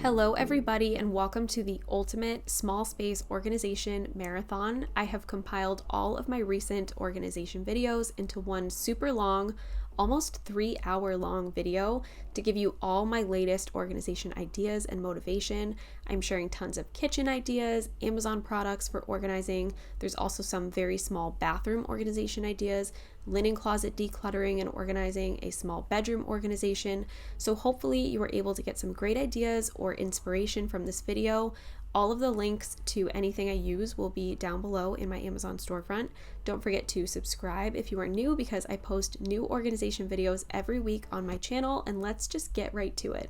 Hello everybody and welcome to the Ultimate Small Space Organization Marathon. I have compiled all of my recent organization videos into one super long, almost 3-hour long video to give you all my latest organization ideas and motivation. I'm sharing tons of kitchen ideas, Amazon products for organizing. There's also some very small bathroom organization ideas, linen closet decluttering and organizing, a small bedroom organization. So hopefully you are able to get some great ideas or inspiration from this video. All of the links to anything I use will be down below in my Amazon storefront. Don't forget to subscribe if you are new because I post new organization videos every week on my channel, and let's just get right to it.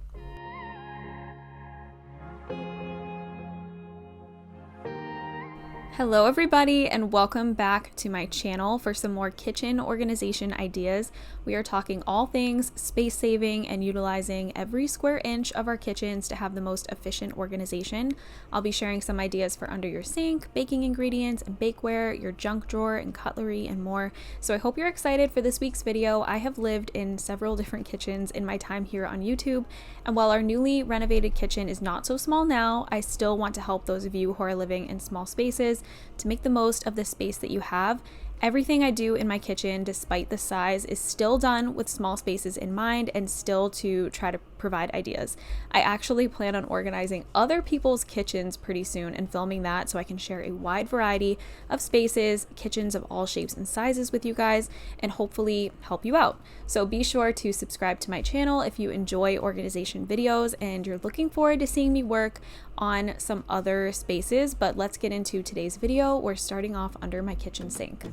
Hello everybody and welcome back to my channel for some more kitchen organization ideas. We are talking all things space saving and utilizing every square inch of our kitchens to have the most efficient organization. I'll be sharing some ideas for under your sink, baking ingredients and bakeware, your junk drawer and cutlery and more. So I hope you're excited for this week's video. I have lived in several different kitchens in my time here on YouTube, and while our newly renovated kitchen is not so small now, I still want to help those of you who are living in small spaces to make the most of the space that you have. Everything I do in my kitchen, despite the size, is still done with small spaces in mind and still to try to provide ideas. I actually plan on organizing other people's kitchens pretty soon and filming that so I can share a wide variety of spaces, kitchens of all shapes and sizes with you guys, and hopefully help you out. So be sure to subscribe to my channel if you enjoy organization videos and you're looking forward to seeing me work on some other spaces. But let's get into today's video. We're starting off under my kitchen sink.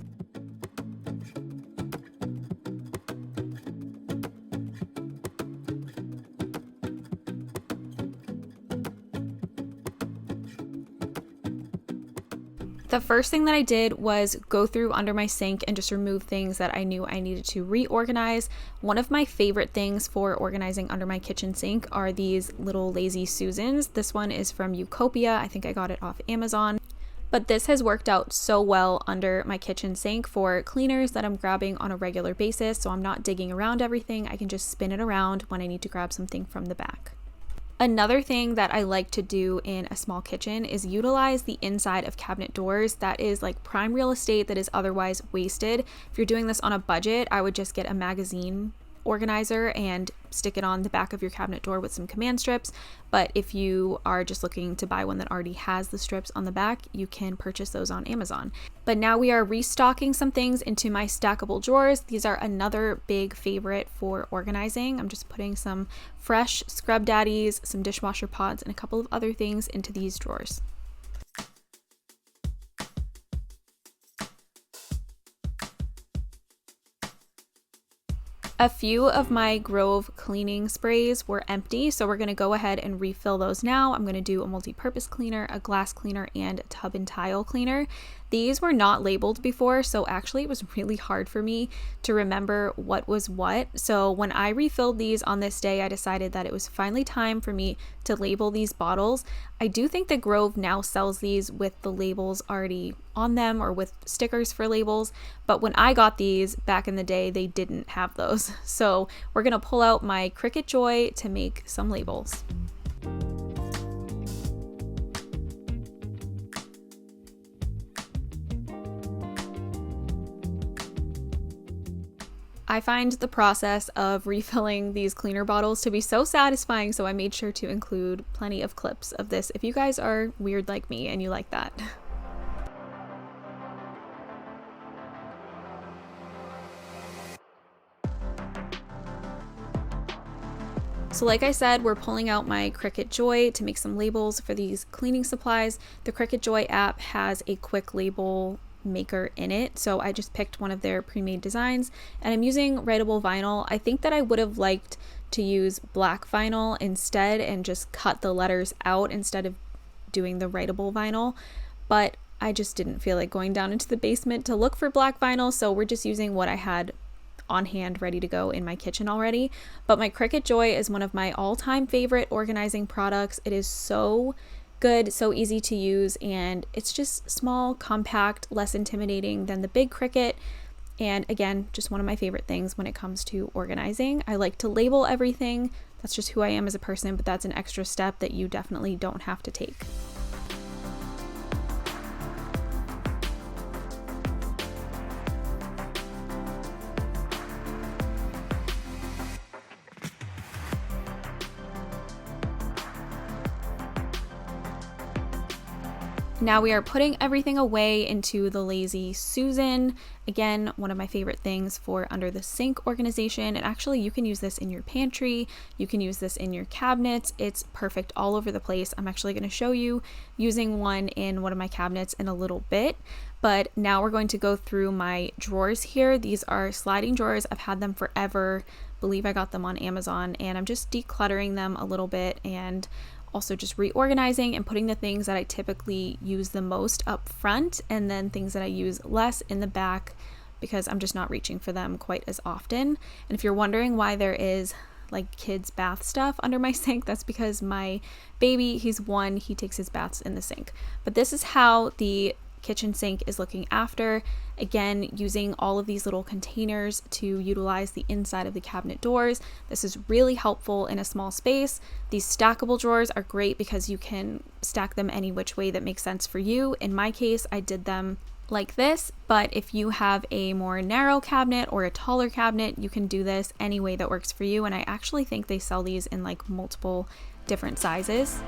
The first thing that I did was go through under my sink and just remove things that I knew I needed to reorganize. One of my favorite things for organizing under my kitchen sink are these little Lazy Susans. This one is from COPPA. I think I got it off Amazon. But this has worked out so well under my kitchen sink for cleaners that I'm grabbing on a regular basis, so I'm not digging around everything. I can just spin it around when I need to grab something from the back. Another thing that I like to do in a small kitchen is utilize the inside of cabinet doors. That is like prime real estate that is otherwise wasted. If you're doing this on a budget, I would just get a magazine organizer and stick it on the back of your cabinet door with some command strips. But if you are just looking to buy one that already has the strips on the back, you can purchase those on Amazon. But now we are restocking some things into my stackable drawers. These are another big favorite for organizing. I'm just putting some fresh Scrub Daddies, some dishwasher pods, and a couple of other things into these drawers. A few of my Grove cleaning sprays were empty, so we're going to go ahead and refill those now. I'm going to do a multi-purpose cleaner, a glass cleaner, and a tub and tile cleaner. These were not labeled before, so actually it was really hard for me to remember what was what. So when I refilled these on this day, I decided that it was finally time for me to label these bottles. I do think that Grove now sells these with the labels already on them or with stickers for labels, but when I got these back in the day, they didn't have those. So we're gonna pull out my Cricut Joy to make some labels. I find the process of refilling these cleaner bottles to be so satisfying, so I made sure to include plenty of clips of this if you guys are weird like me and you like that. So like I said, we're pulling out my Cricut Joy to make some labels for these cleaning supplies. The Cricut Joy app has a quick label maker in it, so I just picked one of their pre-made designs and I'm using writable vinyl. I think that I would have liked to use black vinyl instead and just cut the letters out instead of doing the writable vinyl, but I just didn't feel like going down into the basement to look for black vinyl, so we're just using what I had on hand ready to go in my kitchen already. But my Cricut Joy is one of my all-time favorite organizing products. It is so good, so easy to use, and it's just small, compact, less intimidating than the big Cricut. And again, just one of my favorite things when it comes to organizing. I like to label everything That's just who I am as a person, but that's an extra step that you definitely don't have to take. Now we are putting everything away into the Lazy Susan. Again, one of my favorite things for under the sink organization. And actually you can use this in your pantry. You can use this in your cabinets. It's perfect all over the place. I'm actually going to show you using one in one of my cabinets in a little bit. But now we're going to go through my drawers here. These are sliding drawers. I've had them forever. I believe I got them on Amazon, and I'm just decluttering them a little bit and also just reorganizing and putting the things that I typically use the most up front, and then things that I use less in the back because I'm just not reaching for them quite as often. And if you're wondering why there is like kids bath stuff under my sink, that's because my baby, he's 1, he takes his baths in the sink. But this is how the kitchen sink is looking after. Again, using all of these little containers to utilize the inside of the cabinet doors. This is really helpful in a small space. These stackable drawers are great because you can stack them any which way that makes sense for you. In my case, I did them like this, but if you have a more narrow cabinet or a taller cabinet, you can do this any way that works for you. And I actually think they sell these in like multiple different sizes.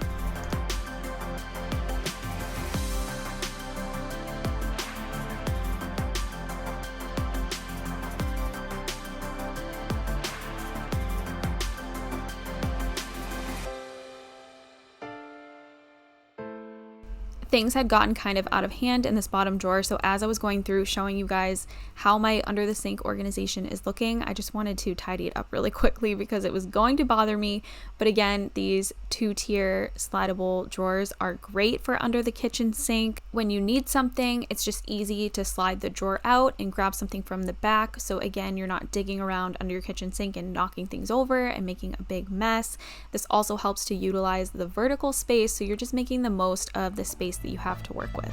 Things had gotten kind of out of hand in this bottom drawer, so as I was going through showing you guys how my under the sink organization is looking, I just wanted to tidy it up really quickly because it was going to bother me. But again, these 2-tier slidable drawers are great for under the kitchen sink. When you need something, it's just easy to slide the drawer out and grab something from the back. So again, you're not digging around under your kitchen sink and knocking things over and making a big mess. This also helps to utilize the vertical space, so you're just making the most of the space that you have to work with.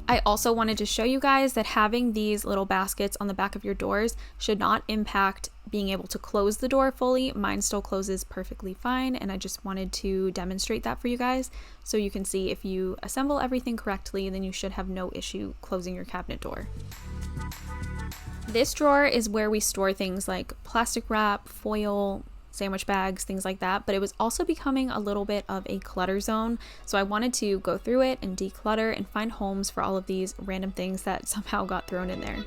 I also wanted to show you guys that having these little baskets on the back of your doors should not impact being able to close the door fully. Mine still closes perfectly fine, and I just wanted to demonstrate that for you guys so you can see if you assemble everything correctly, then you should have no issue closing your cabinet door. This drawer is where we store things like plastic wrap, foil, sandwich bags, things like that, but it was also becoming a little bit of a clutter zone. So I wanted to go through it and declutter and find homes for all of these random things that somehow got thrown in there.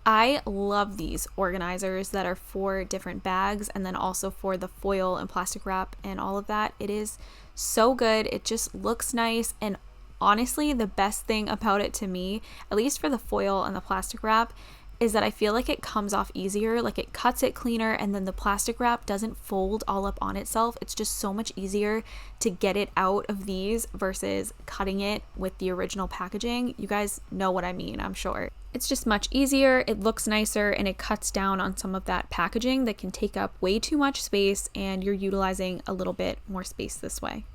I love these organizers that are for different bags and then also for the foil and plastic wrap and all of that. It is so good. It just looks nice, and honestly, the best thing about it to me, at least for the foil and the plastic wrap, is that I feel like it comes off easier, like it cuts it cleaner, and then the plastic wrap doesn't fold all up on itself. It's just so much easier to get it out of these versus cutting it with the original packaging. You guys know what I mean, I'm sure. It's just much easier, it looks nicer, and it cuts down on some of that packaging that can take up way too much space, and you're utilizing a little bit more space this way.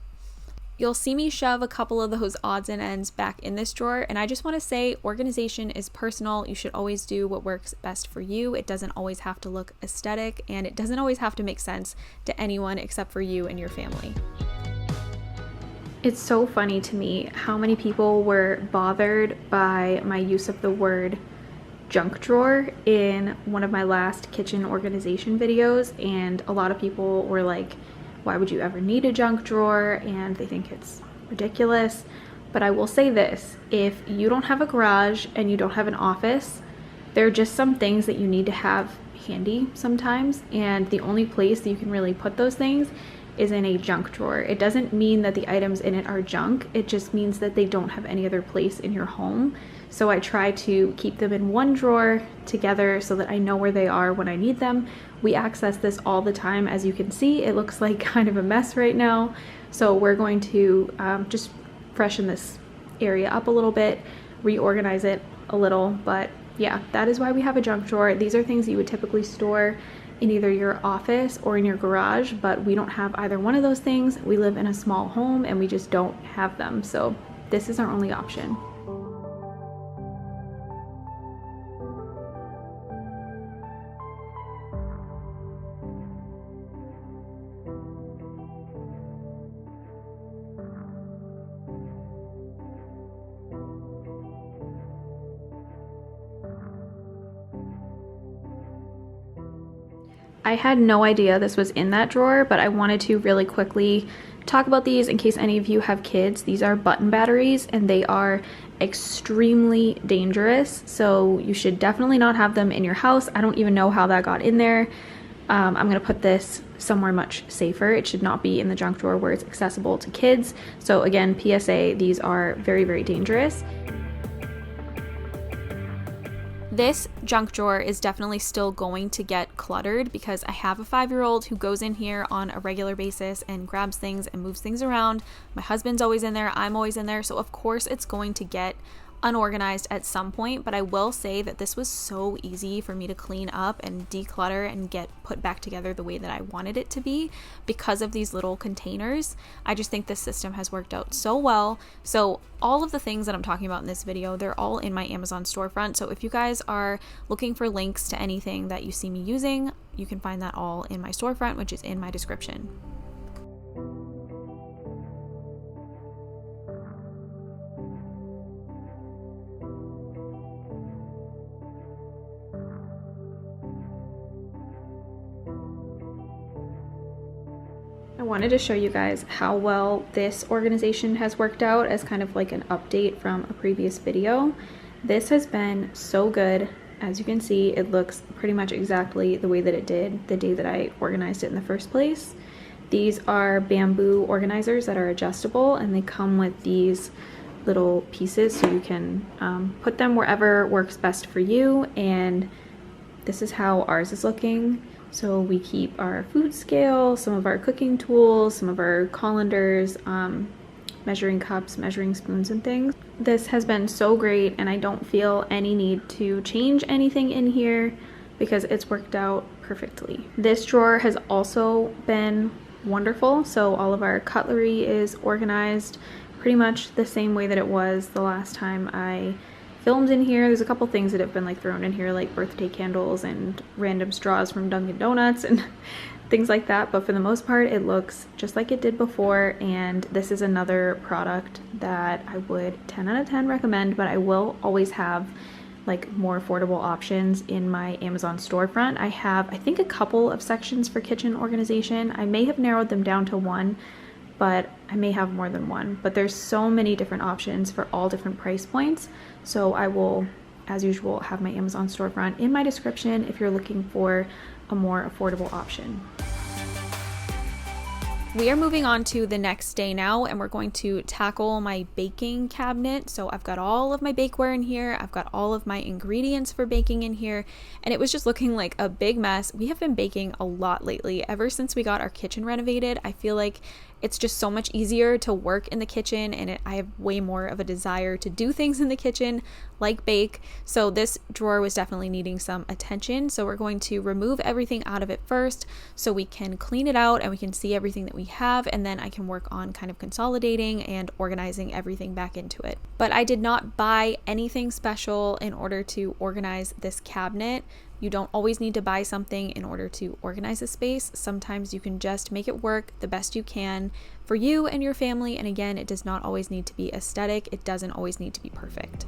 You'll see me shove a couple of those odds and ends back in this drawer, and I just want to say organization is personal. You should always do what works best for you. It doesn't always have to look aesthetic, and it doesn't always have to make sense to anyone except for you and your family. It's so funny to me how many people were bothered by my use of the word junk drawer in one of my last kitchen organization videos, and a lot of people were like, why would you ever need a junk drawer? And they think it's ridiculous. But I will say this, if you don't have a garage and you don't have an office, there are just some things that you need to have handy sometimes, and the only place that you can really put those things is in a junk drawer. It doesn't mean that the items in it are junk. It just means that they don't have any other place in your home. So I try to keep them in one drawer together so that I know where they are when I need them. We access this all the time. As you can see, it looks like kind of a mess right now. So we're going to just freshen this area up a little bit, reorganize it a little. But yeah, that is why we have a junk drawer. These are things you would typically store in either your office or in your garage, but we don't have either one of those things. We live in a small home and we just don't have them. So this is our only option. I had no idea this was in that drawer, but I wanted to really quickly talk about these in case any of you have kids. These are button batteries and they are extremely dangerous, so you should definitely not have them in your house. I don't even know how that got in there. I'm gonna put this somewhere much safer. It should not be in the junk drawer where it's accessible to kids. So again, PSA, these are very, very dangerous. This junk drawer is definitely still going to get cluttered because I have a 5-year-old who goes in here on a regular basis and grabs things and moves things around. My husband's always in there, I'm always in there, so of course it's going to get unorganized at some point, but I will say that this was so easy for me to clean up and declutter and get put back together the way that I wanted it to be because of these little containers. I just think this system has worked out so well. So all of the things that I'm talking about in this video, they're all in my Amazon storefront. So if you guys are looking for links to anything that you see me using, you can find that all in my storefront, which is in my description. I wanted to show you guys how well this organization has worked out as kind of like an update from a previous video. This has been so good. As you can see, it looks pretty much exactly the way that it did the day that I organized it in the first place. These are bamboo organizers that are adjustable, and they come with these little pieces so you can put them wherever works best for you. And this is how ours is looking. So we keep our food scale, some of our cooking tools, some of our colanders, measuring cups, measuring spoons and things. This has been so great, and I don't feel any need to change anything in here because it's worked out perfectly. This drawer has also been wonderful. So all of our cutlery is organized pretty much the same way that it was the last time I filmed in here. There's a couple things that have been like thrown in here, like birthday candles and random straws from Dunkin' Donuts and things like that, but for the most part it looks just like it did before. And this is another product that I would 10 out of 10 recommend, but I will always have like more affordable options in my Amazon storefront. I have, I think, a couple of sections for kitchen organization. I may have narrowed them down to one, but I may have more than one. But there's so many different options for all different price points. So I will, as usual, have my Amazon storefront in my description if you're looking for a more affordable option. We are moving on to the next day now, and we're going to tackle my baking cabinet. So I've got all of my bakeware in here. I've got all of my ingredients for baking in here, and it was just looking like a big mess. We have been baking a lot lately. Ever since we got our kitchen renovated, I feel like it's just so much easier to work in the kitchen, and I have way more of a desire to do things in the kitchen, like bake. So this drawer was definitely needing some attention. So we're going to remove everything out of it first so we can clean it out and we can see everything that we have, and then I can work on kind of consolidating and organizing everything back into it. But I did not buy anything special in order to organize this cabinet. You don't always need to buy something in order to organize a space. Sometimes you can just make it work the best you can for you and your family. And again, it does not always need to be aesthetic. It doesn't always need to be perfect.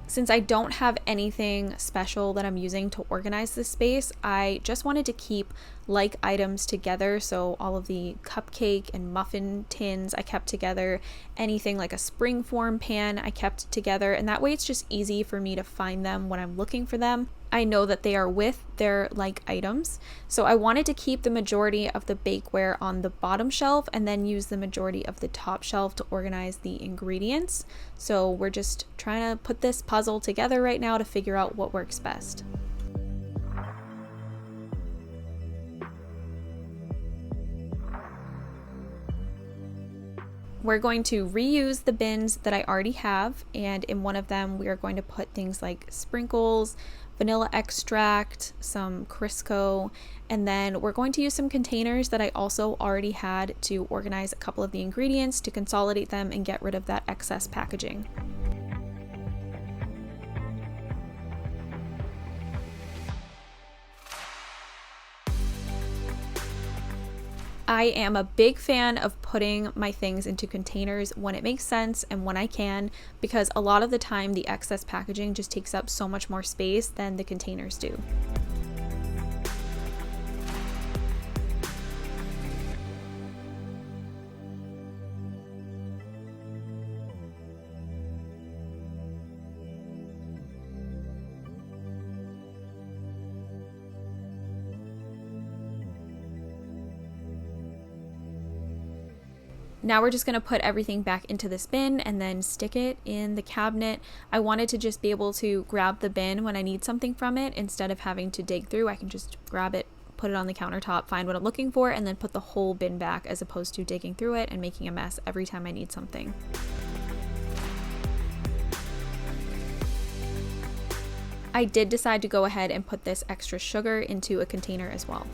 Since I don't have anything special that I'm using to organize this space, I just wanted to keep like items together. So all of the cupcake and muffin tins I kept together, anything like a springform pan I kept together, and that way it's just easy for me to find them when I'm looking for them. I know that they are with their like items. So I wanted to keep the majority of the bakeware on the bottom shelf and then use the majority of the top shelf to organize the ingredients. So we're just trying to put this puzzle together right now to figure out what works best. We're going to reuse the bins that I already have, and in one of them we are going to put things like sprinkles, vanilla extract, some Crisco, and then we're going to use some containers that I also already had to organize a couple of the ingredients to consolidate them and get rid of that excess packaging. I am a big fan of putting my things into containers when it makes sense and when I can, because a lot of the time the excess packaging just takes up so much more space than the containers do. Now we're just going to put everything back into this bin and then stick it in the cabinet. I wanted to just be able to grab the bin when I need something from it instead of having to dig through. I can just grab it, put it on the countertop, find what I'm looking for, and then put the whole bin back as opposed to digging through it and making a mess every time I need something. I did decide to go ahead and put this extra sugar into a container as well.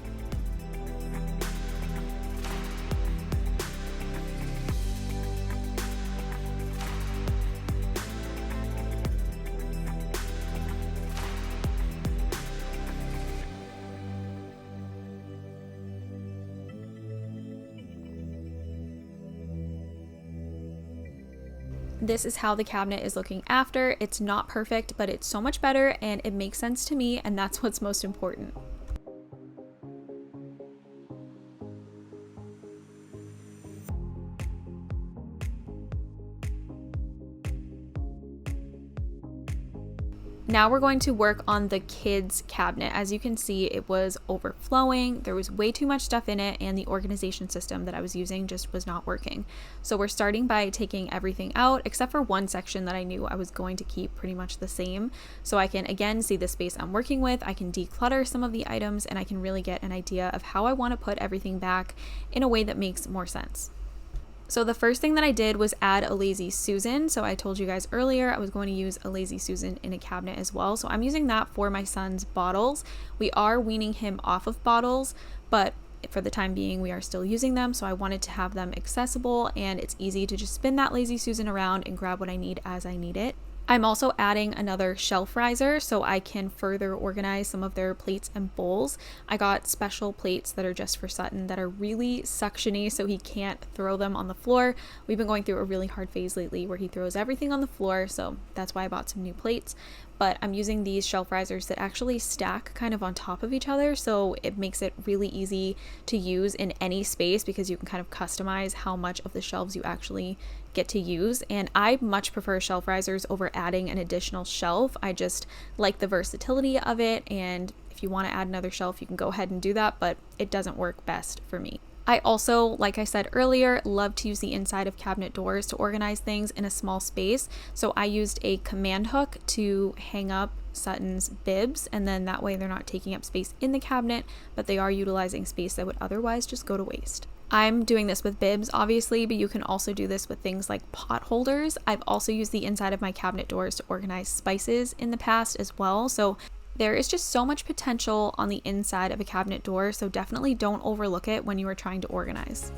This is how the cabinet is looking after. It's not perfect, but it's so much better and it makes sense to me, and that's what's most important. Now we're going to work on the kids cabinet. As you can see, it was overflowing. There was way too much stuff in it, and the organization system that I was using just was not working. So we're starting by taking everything out except for one section that I knew I was going to keep pretty much the same. So I can again see the space I'm working with. I can declutter some of the items, and I can really get an idea of how I want to put everything back in a way that makes more sense. So the first thing that I did was add a Lazy Susan. So I told you guys earlier I was going to use a Lazy Susan in a cabinet as well. So I'm using that for my son's bottles. We are weaning him off of bottles, but for the time being we are still using them. So I wanted to have them accessible, and it's easy to just spin that Lazy Susan around and grab what I need as I need it. I'm also adding another shelf riser so I can further organize some of their plates and bowls. I got special plates that are just for Sutton that are really suctiony so he can't throw them on the floor. We've been going through a really hard phase lately where he throws everything on the floor, so that's why I bought some new plates. But I'm using these shelf risers that actually stack kind of on top of each other, so it makes it really easy to use in any space because you can kind of customize how much of the shelves you actually get to use. And I much prefer shelf risers over adding an additional shelf. I just like the versatility of it, and if you want to add another shelf you can go ahead and do that, but it doesn't work best for me. I also, like I said earlier, love to use the inside of cabinet doors to organize things in a small space. So I used a command hook to hang up Sutton's bibs, and then that way they're not taking up space in the cabinet, but they are utilizing space that would otherwise just go to waste. I'm doing this with bibs, obviously, but you can also do this with things like pot holders. I've also used the inside of my cabinet doors to organize spices in the past as well. So there is just so much potential on the inside of a cabinet door, so definitely don't overlook it when you are trying to organize.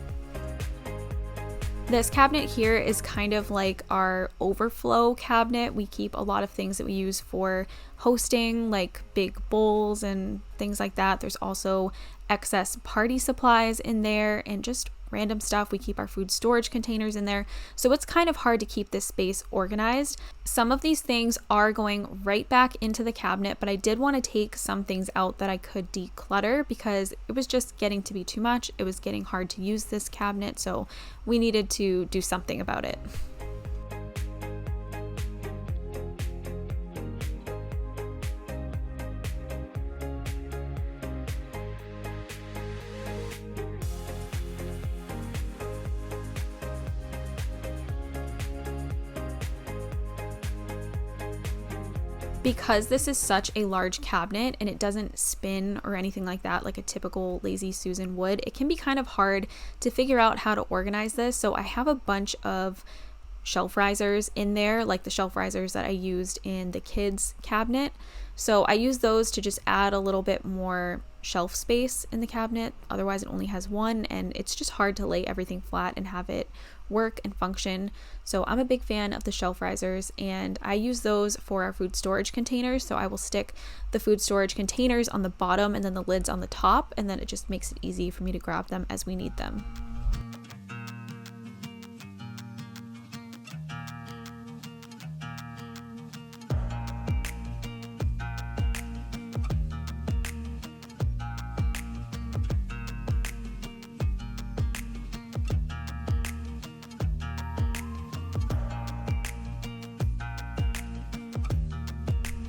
This cabinet here is kind of like our overflow cabinet. We keep a lot of things that we use for hosting, like big bowls and things like that. There's also excess party supplies in there and just random stuff. We keep our food storage containers in there. So it's kind of hard to keep this space organized. Some of these things are going right back into the cabinet, but I did want to take some things out that I could declutter because it was just getting to be too much. It was getting hard to use this cabinet, so we needed to do something about it. Because this is such a large cabinet and it doesn't spin or anything like that like a typical Lazy Susan would, it can be kind of hard to figure out how to organize this. So I have a bunch of shelf risers in there, like the shelf risers that I used in the kids cabinet. So I use those to just add a little bit more shelf space in the cabinet. Otherwise it only has one, and it's just hard to lay everything flat and have it work and function. So I'm a big fan of the shelf risers, and I use those for our food storage containers. So I will stick the food storage containers on the bottom and then the lids on the top, and then it just makes it easy for me to grab them as we need them.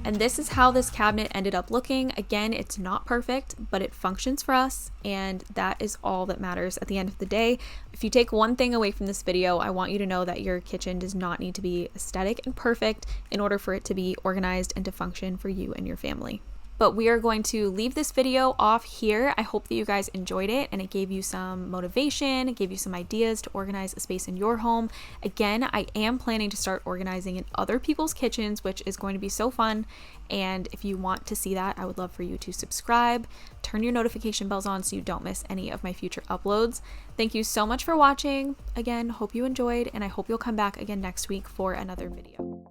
And this is how this cabinet ended up looking. Again, it's not perfect, but it functions for us, and that is all that matters at the end of the day. If you take one thing away from this video, I want you to know that your kitchen does not need to be aesthetic and perfect in order for it to be organized and to function for you and your family. But we are going to leave this video off here. I hope that you guys enjoyed it and it gave you some motivation, it gave you some ideas to organize a space in your home. Again, I am planning to start organizing in other people's kitchens, which is going to be so fun. And if you want to see that, I would love for you to subscribe, turn your notification bells on so you don't miss any of my future uploads. Thank you so much for watching. Again, hope you enjoyed, and I hope you'll come back again next week for another video.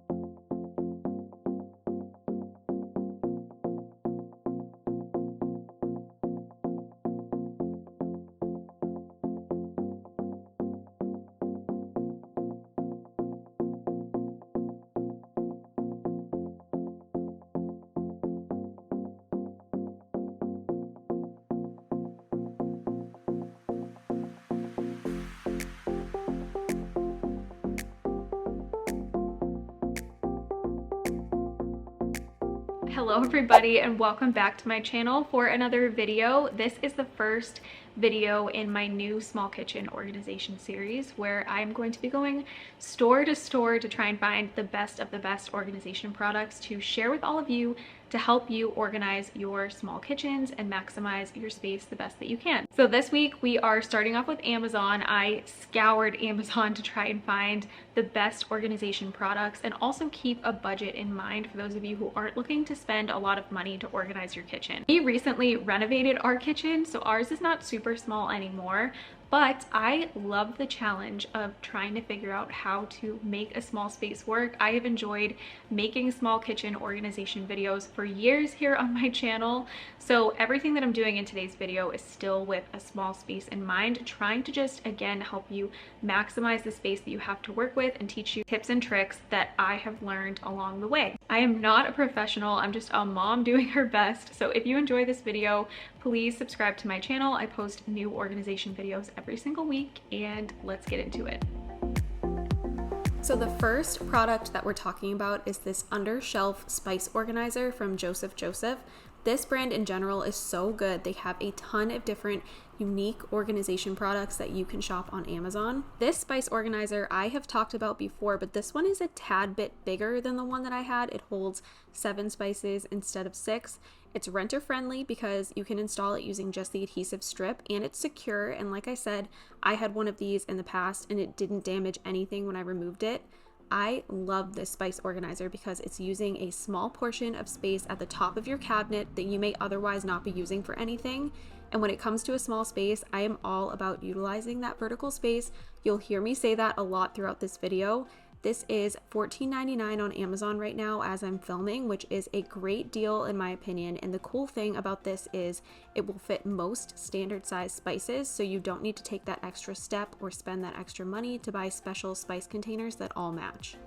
Hello everybody, and welcome back to my channel for another video. This is the first video in my new small kitchen organization series where I'm going to be going store to store to try and find the best of the best organization products to share with all of you to help you organize your small kitchens and maximize your space the best that you can. So this week we are starting off with Amazon. I scoured Amazon to try and find the best organization products and also keep a budget in mind for those of you who aren't looking to spend a lot of money to organize your kitchen. We recently renovated our kitchen, so ours is not super small anymore, but I love the challenge of trying to figure out how to make a small space work. I have enjoyed making small kitchen organization videos for years here on my channel. So everything that I'm doing in today's video is still with a small space in mind, trying to just, again, help you maximize the space that you have to work with and teach you tips and tricks that I have learned along the way. I am not a professional, I'm just a mom doing her best. So if you enjoy this video, please subscribe to my channel. I post new organization videos every single week, and let's get into it. So the first product that we're talking about is this under shelf spice organizer from Joseph Joseph. This brand in general is so good. They have a ton of different unique organization products that you can shop on Amazon. This spice organizer I have talked about before, but this one is a tad bit bigger than the one that I had. It holds 7 spices instead of 6. It's renter friendly because you can install it using just the adhesive strip, and it's secure. And like I said, I had one of these in the past and it didn't damage anything when I removed it. I love this spice organizer because it's using a small portion of space at the top of your cabinet that you may otherwise not be using for anything. And when it comes to a small space, I am all about utilizing that vertical space. You'll hear me say that a lot throughout this video. This is $14.99 on Amazon right now as I'm filming, which is a great deal in my opinion. And the cool thing about this is it will fit most standard size spices, so you don't need to take that extra step or spend that extra money to buy special spice containers that all match.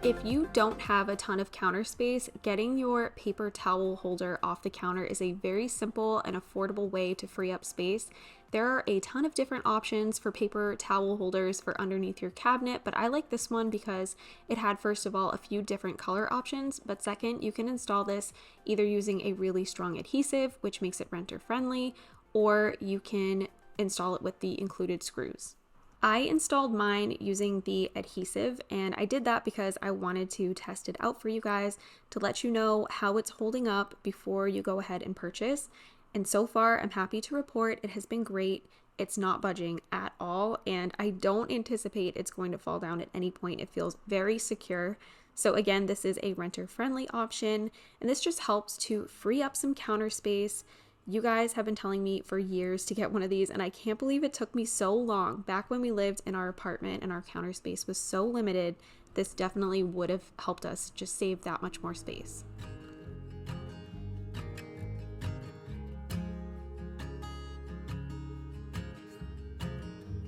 If you don't have a ton of counter space, getting your paper towel holder off the counter is a very simple and affordable way to free up space. There are a ton of different options for paper towel holders for underneath your cabinet, but I like this one because it had, first of all, a few different color options, but second, you can install this either using a really strong adhesive, which makes it renter friendly, or you can install it with the included screws. I installed mine using the adhesive, and I did that because I wanted to test it out for you guys to let you know how it's holding up before you go ahead and purchase. And so far, I'm happy to report it has been great. It's not budging at all, and I don't anticipate it's going to fall down at any point. It feels very secure. So again, this is a renter-friendly option, and this just helps to free up some counter space. You guys have been telling me for years to get one of these, and I can't believe it took me so long. Back when we lived in our apartment and our counter space was so limited, this definitely would have helped us just save that much more space.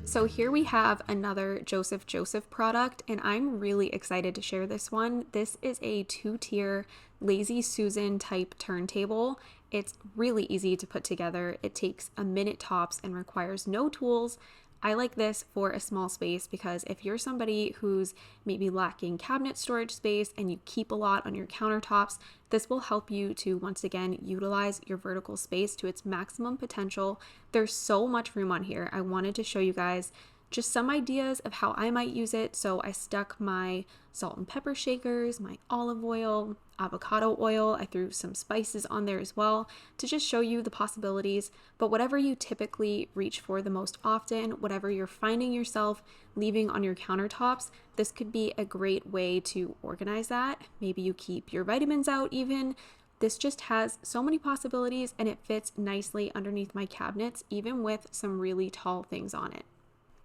So here we have another Joseph product, and I'm really excited to share this one. This is a 2-tier Lazy Susan type turntable. It's really easy to put together. It takes a minute tops and requires no tools. I like this for a small space because if you're somebody who's maybe lacking cabinet storage space and you keep a lot on your countertops, this will help you to once again utilize your vertical space to its maximum potential. There's so much room on here. I wanted to show you guys just some ideas of how I might use it. So I stuck my salt and pepper shakers, my olive oil, avocado oil. I threw some spices on there as well to just show you the possibilities. But whatever you typically reach for the most often, whatever you're finding yourself leaving on your countertops, this could be a great way to organize that. Maybe you keep your vitamins out even. This just has so many possibilities, and it fits nicely underneath my cabinets, even with some really tall things on it.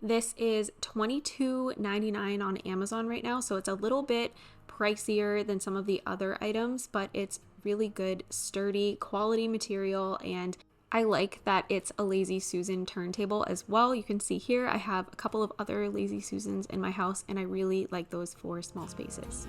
This is $22.99 on Amazon right now, so it's a little bit pricier than some of the other items, but it's really good, sturdy, quality material, and I like that it's a Lazy Susan turntable as well. You can see here I have a couple of other Lazy Susans in my house, and I really like those for small spaces.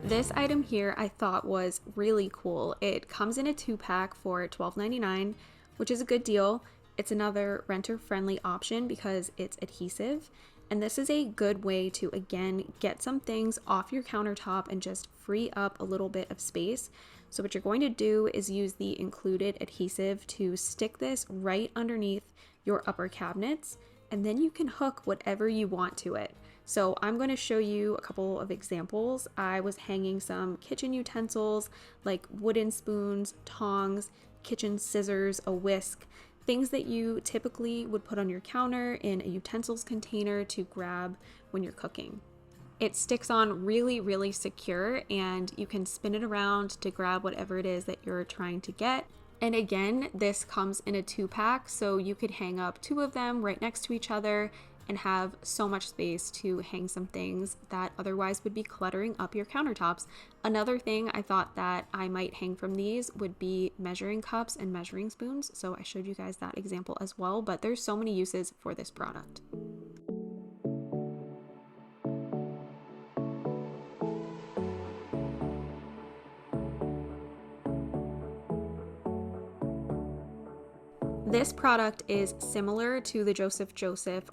This item here I thought was really cool. It comes in a 2-pack for $12.99, which is a good deal. It's another renter-friendly option because it's adhesive. And this is a good way to, again, get some things off your countertop and just free up a little bit of space. So what you're going to do is use the included adhesive to stick this right underneath your upper cabinets, and then you can hook whatever you want to it. So I'm going to show you a couple of examples. I was hanging some kitchen utensils like wooden spoons, tongs, kitchen scissors, a whisk, things that you typically would put on your counter in a utensils container to grab when you're cooking. It sticks on really, really secure, and you can spin it around to grab whatever it is that you're trying to get. And again, this comes in a 2-pack, so you could hang up 2 of them right next to each other and have so much space to hang some things that otherwise would be cluttering up your countertops. Another thing I thought that I might hang from these would be measuring cups and measuring spoons. So I showed you guys that example as well, but there's so many uses for this product. This product is similar to the Joseph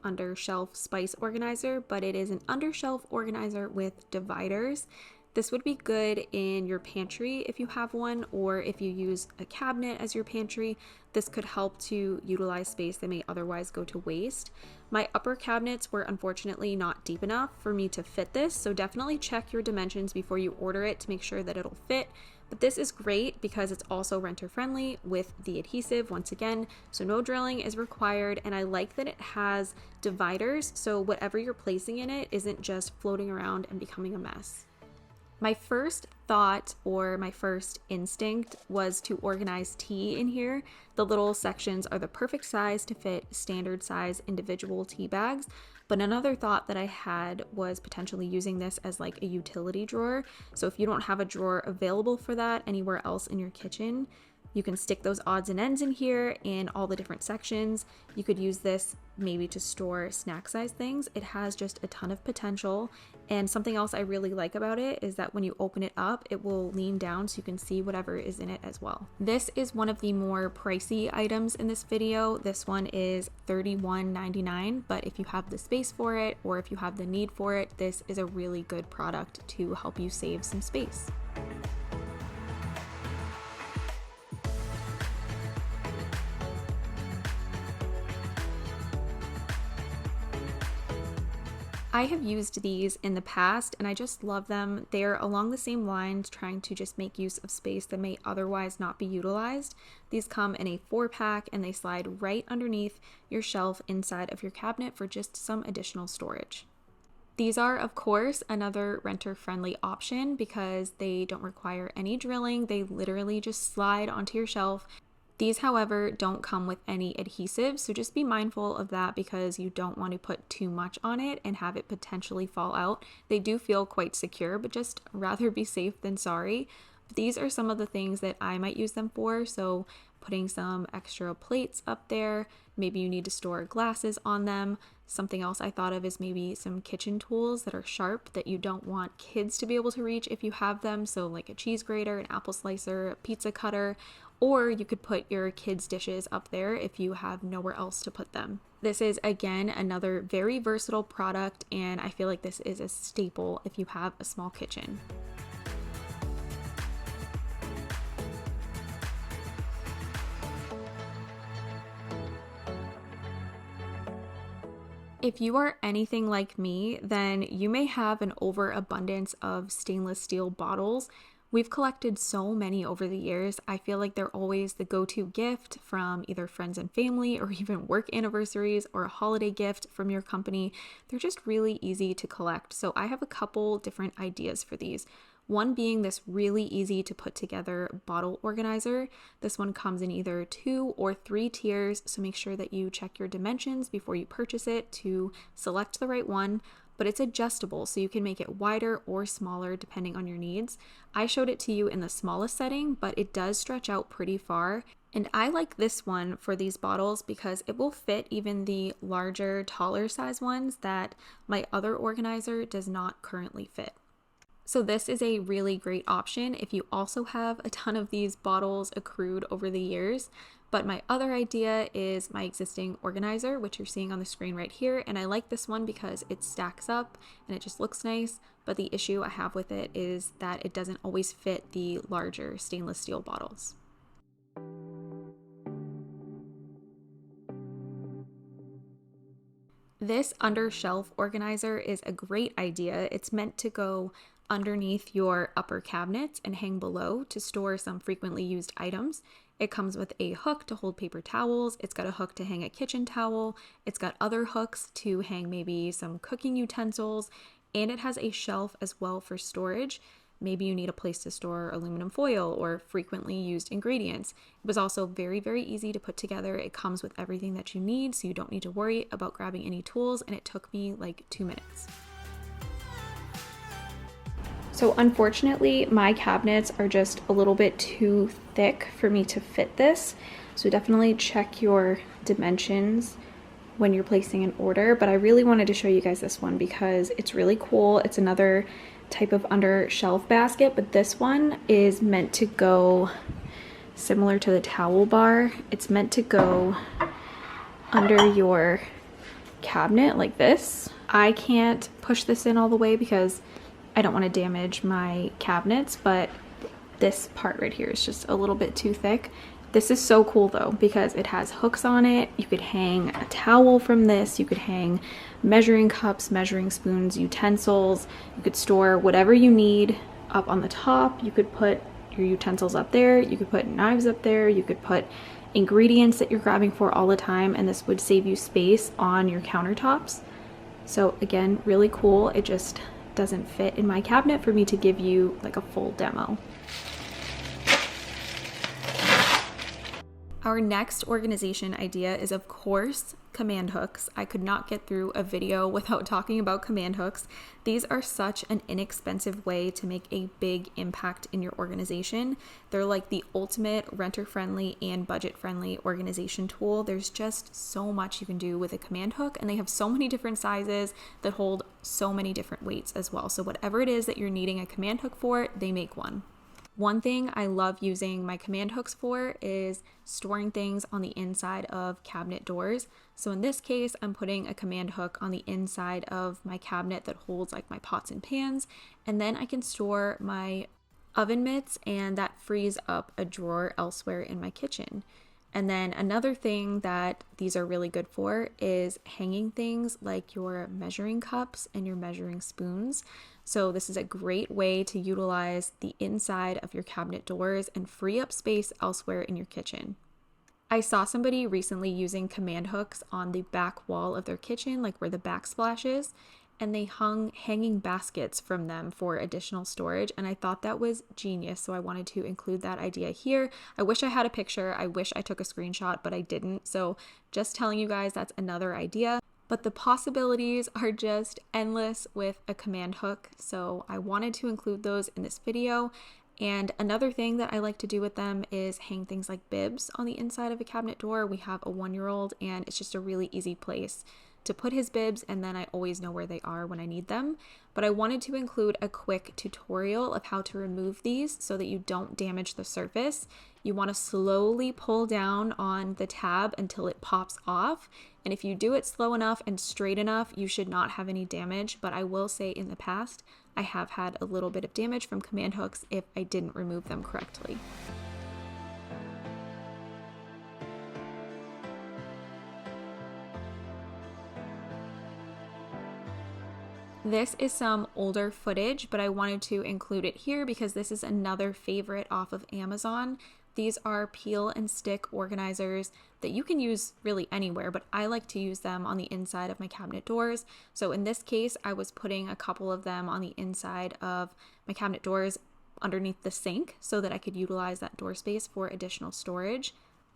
undershelf spice organizer, but it is an undershelf organizer with dividers. This would be good in your pantry if you have one, or if you use a cabinet as your pantry. This could help to utilize space that may otherwise go to waste. My upper cabinets were unfortunately not deep enough for me to fit this, so definitely check your dimensions before you order it to make sure that it'll fit. But this is great because it's also renter friendly with the adhesive once again, so no drilling is required, and I like that it has dividers so whatever you're placing in it isn't just floating around and becoming a mess. My first thought or my first instinct was to organize tea in here. The little sections are the perfect size to fit standard size individual tea bags. But another thought that I had was potentially using this as like a utility drawer. So if you don't have a drawer available for that anywhere else in your kitchen, you can stick those odds and ends in here in all the different sections. You could use this maybe to store snack size things. It has just a ton of potential. And something else I really like about it is that when you open it up, it will lean down so you can see whatever is in it as well. This is one of the more pricey items in this video. This one is $31.99, but if you have the space for it or if you have the need for it, this is a really good product to help you save some space. I have used these in the past and I just love them. They're along the same lines, trying to just make use of space that may otherwise not be utilized. These come in a 4-pack and they slide right underneath your shelf inside of your cabinet for just some additional storage. These are, of course, another renter-friendly option because they don't require any drilling. They literally just slide onto your shelf. These, however, don't come with any adhesive, so just be mindful of that because you don't want to put too much on it and have it potentially fall out. They do feel quite secure, but just rather be safe than sorry. But these are some of the things that I might use them for, so putting some extra plates up there, maybe you need to store glasses on them. Something else I thought of is maybe some kitchen tools that are sharp that you don't want kids to be able to reach if you have them, so like a cheese grater, an apple slicer, a pizza cutter, or you could put your kids' dishes up there if you have nowhere else to put them. This is, again, another very versatile product, and I feel like this is a staple if you have a small kitchen. If you are anything like me, then you may have an overabundance of stainless steel bottles. We've collected so many over the years. I feel like they're always the go-to gift from either friends and family or even work anniversaries or a holiday gift from your company. They're just really easy to collect. So I have a couple different ideas for these. One being this really easy to put together bottle organizer. This one comes in either 2 or 3 tiers, so make sure that you check your dimensions before you purchase it to select the right one. But it's adjustable, so you can make it wider or smaller depending on your needs. I showed it to you in the smallest setting, but it does stretch out pretty far. And I like this one for these bottles because it will fit even the larger, taller size ones that my other organizer does not currently fit. So this is a really great option if you also have a ton of these bottles accrued over the years. But my other idea is my existing organizer, which you're seeing on the screen right here. And I like this one because it stacks up and it just looks nice. But the issue I have with it is that it doesn't always fit the larger stainless steel bottles. This under shelf organizer is a great idea. It's meant to go underneath your upper cabinets and hang below to store some frequently used items. It comes with a hook to hold paper towels. It's got a hook to hang a kitchen towel. It's got other hooks to hang maybe some cooking utensils, and it has a shelf as well for storage. Maybe you need a place to store aluminum foil or frequently used ingredients. It was also very, very easy to put together. It comes with everything that you need, so you don't need to worry about grabbing any tools, and it took me like 2 minutes. So unfortunately, my cabinets are just a little bit too thick for me to fit this. So definitely check your dimensions when you're placing an order. But I really wanted to show you guys this one because it's really cool. It's another type of under shelf basket, but this one is meant to go similar to the towel bar. It's meant to go under your cabinet like this. I can't push this in all the way because I don't want to damage my cabinets, but this part right here is just a little bit too thick. This is so cool though because it has hooks on it. You could hang a towel from this. You could hang measuring cups, measuring spoons, utensils. You could store whatever you need up on the top. You could put your utensils up there. You could put knives up there. You could put ingredients that you're grabbing for all the time, and this would save you space on your countertops. So again, really cool. It just doesn't fit in my cabinet for me to give you like a full demo. Our next organization idea is, of course, command hooks. I could not get through a video without talking about command hooks. These are such an inexpensive way to make a big impact in your organization. They're like the ultimate renter-friendly and budget-friendly organization tool. There's just so much you can do with a command hook, and they have so many different sizes that hold so many different weights as well. So whatever it is that you're needing a command hook for, they make one. One thing I love using my command hooks for is storing things on the inside of cabinet doors. So in this case, I'm putting a command hook on the inside of my cabinet that holds like my pots and pans, and then I can store my oven mitts, and that frees up a drawer elsewhere in my kitchen. And then another thing that these are really good for is hanging things like your measuring cups and your measuring spoons. So this is a great way to utilize the inside of your cabinet doors and free up space elsewhere in your kitchen. I saw somebody recently using command hooks on the back wall of their kitchen, like where the backsplash is, and they hung hanging baskets from them for additional storage, and I thought that was genius, so I wanted to include that idea here. I wish I had a picture. I wish I took a screenshot, but I didn't, so just telling you guys that's another idea. But the possibilities are just endless with a command hook, so I wanted to include those in this video. And another thing that I like to do with them is hang things like bibs on the inside of a cabinet door. We have a 1-year-old, and it's just a really easy place to put his bibs, and then I always know where they are when I need them. But I wanted to include a quick tutorial of how to remove these so that you don't damage the surface. You want to slowly pull down on the tab until it pops off. And if you do it slow enough and straight enough, you should not have any damage. But I will say in the past, I have had a little bit of damage from command hooks if I didn't remove them correctly. This is some older footage, but I wanted to include it here because this is another favorite off of Amazon. These are peel and stick organizers that you can use really anywhere, but I like to use them on the inside of my cabinet doors. So in this case, I was putting a couple of them on the inside of my cabinet doors underneath the sink so that I could utilize that door space for additional storage.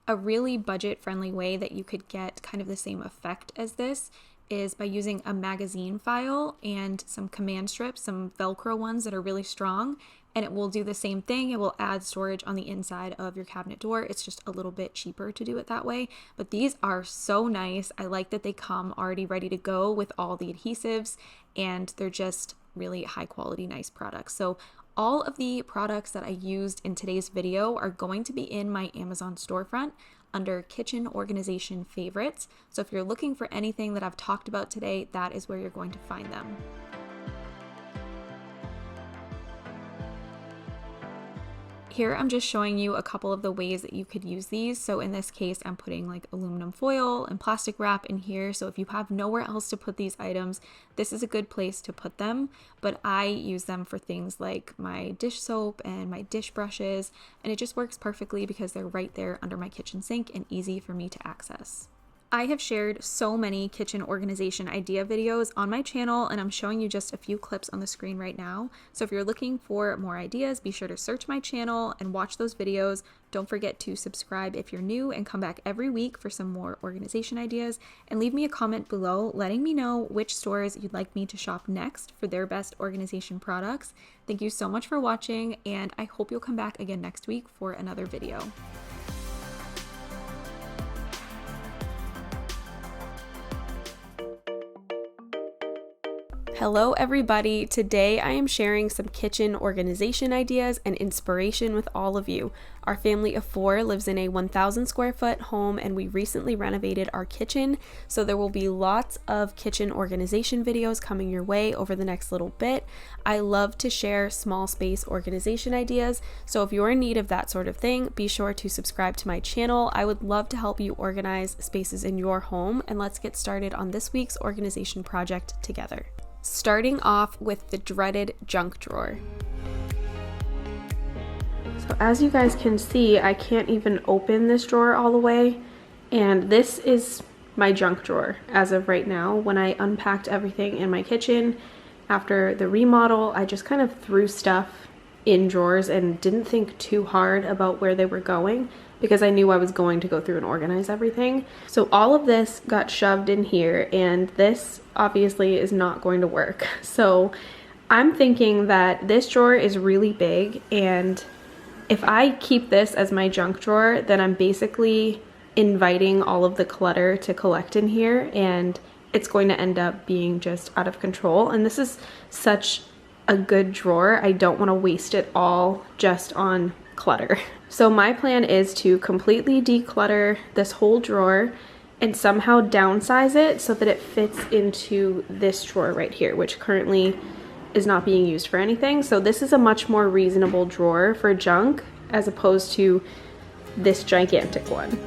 A really budget-friendly way that you could get kind of the same effect as this is by using a magazine file and some command strips, some Velcro ones that are really strong, and it will do the same thing. It will add storage on the inside of your cabinet door. It's just a little bit cheaper to do it that way, but these are so nice. I like that they come already ready to go with all the adhesives, and they're just really high quality, nice products. So all of the products that I used in today's video are going to be in my Amazon storefront under kitchen organization favorites. So if you're looking for anything that I've talked about today, that is where you're going to find them. Here I'm just showing you a couple of the ways that you could use these. So in this case, I'm putting like aluminum foil and plastic wrap in here. So if you have nowhere else to put these items, this is a good place to put them. But I use them for things like my dish soap and my dish brushes, and it just works perfectly because they're right there under my kitchen sink and easy for me to access. I have shared so many kitchen organization idea videos on my channel, and I'm showing you just a few clips on the screen right now. So if you're looking for more ideas, be sure to search my channel and watch those videos. Don't forget to subscribe if you're new and come back every week for some more organization ideas, and leave me a comment below letting me know which stores you'd like me to shop next for their best organization products. Thank you so much for watching, and I hope you'll come back again next week for another video. Hello everybody, today I am sharing some kitchen organization ideas and inspiration with all of you. Our family of 4 lives in a 1,000 square foot home, and we recently renovated our kitchen, so there will be lots of kitchen organization videos coming your way over the next little bit. I love to share small space organization ideas, so if you're in need of that sort of thing, be sure to subscribe to my channel. I would love to help you organize spaces in your home, and let's get started on this week's organization project together. Starting off with the dreaded junk drawer. So as you guys can see, I can't even open this drawer all the way, and this is my junk drawer as of right now. When I unpacked everything in my kitchen, After the remodel, I just kind of threw stuff in drawers and didn't think too hard about where they were going because I knew I was going to go through and organize everything. So all of this got shoved in here, and this obviously is not going to work. So I'm thinking that this drawer is really big, and if I keep this as my junk drawer, then I'm basically inviting all of the clutter to collect in here, and it's going to end up being just out of control. And this is such a good drawer. I don't want to waste it all just on clutter. So my plan is to completely declutter this whole drawer and somehow downsize it so that it fits into this drawer right here, which currently is not being used for anything. So this is a much more reasonable drawer for junk as opposed to this gigantic one.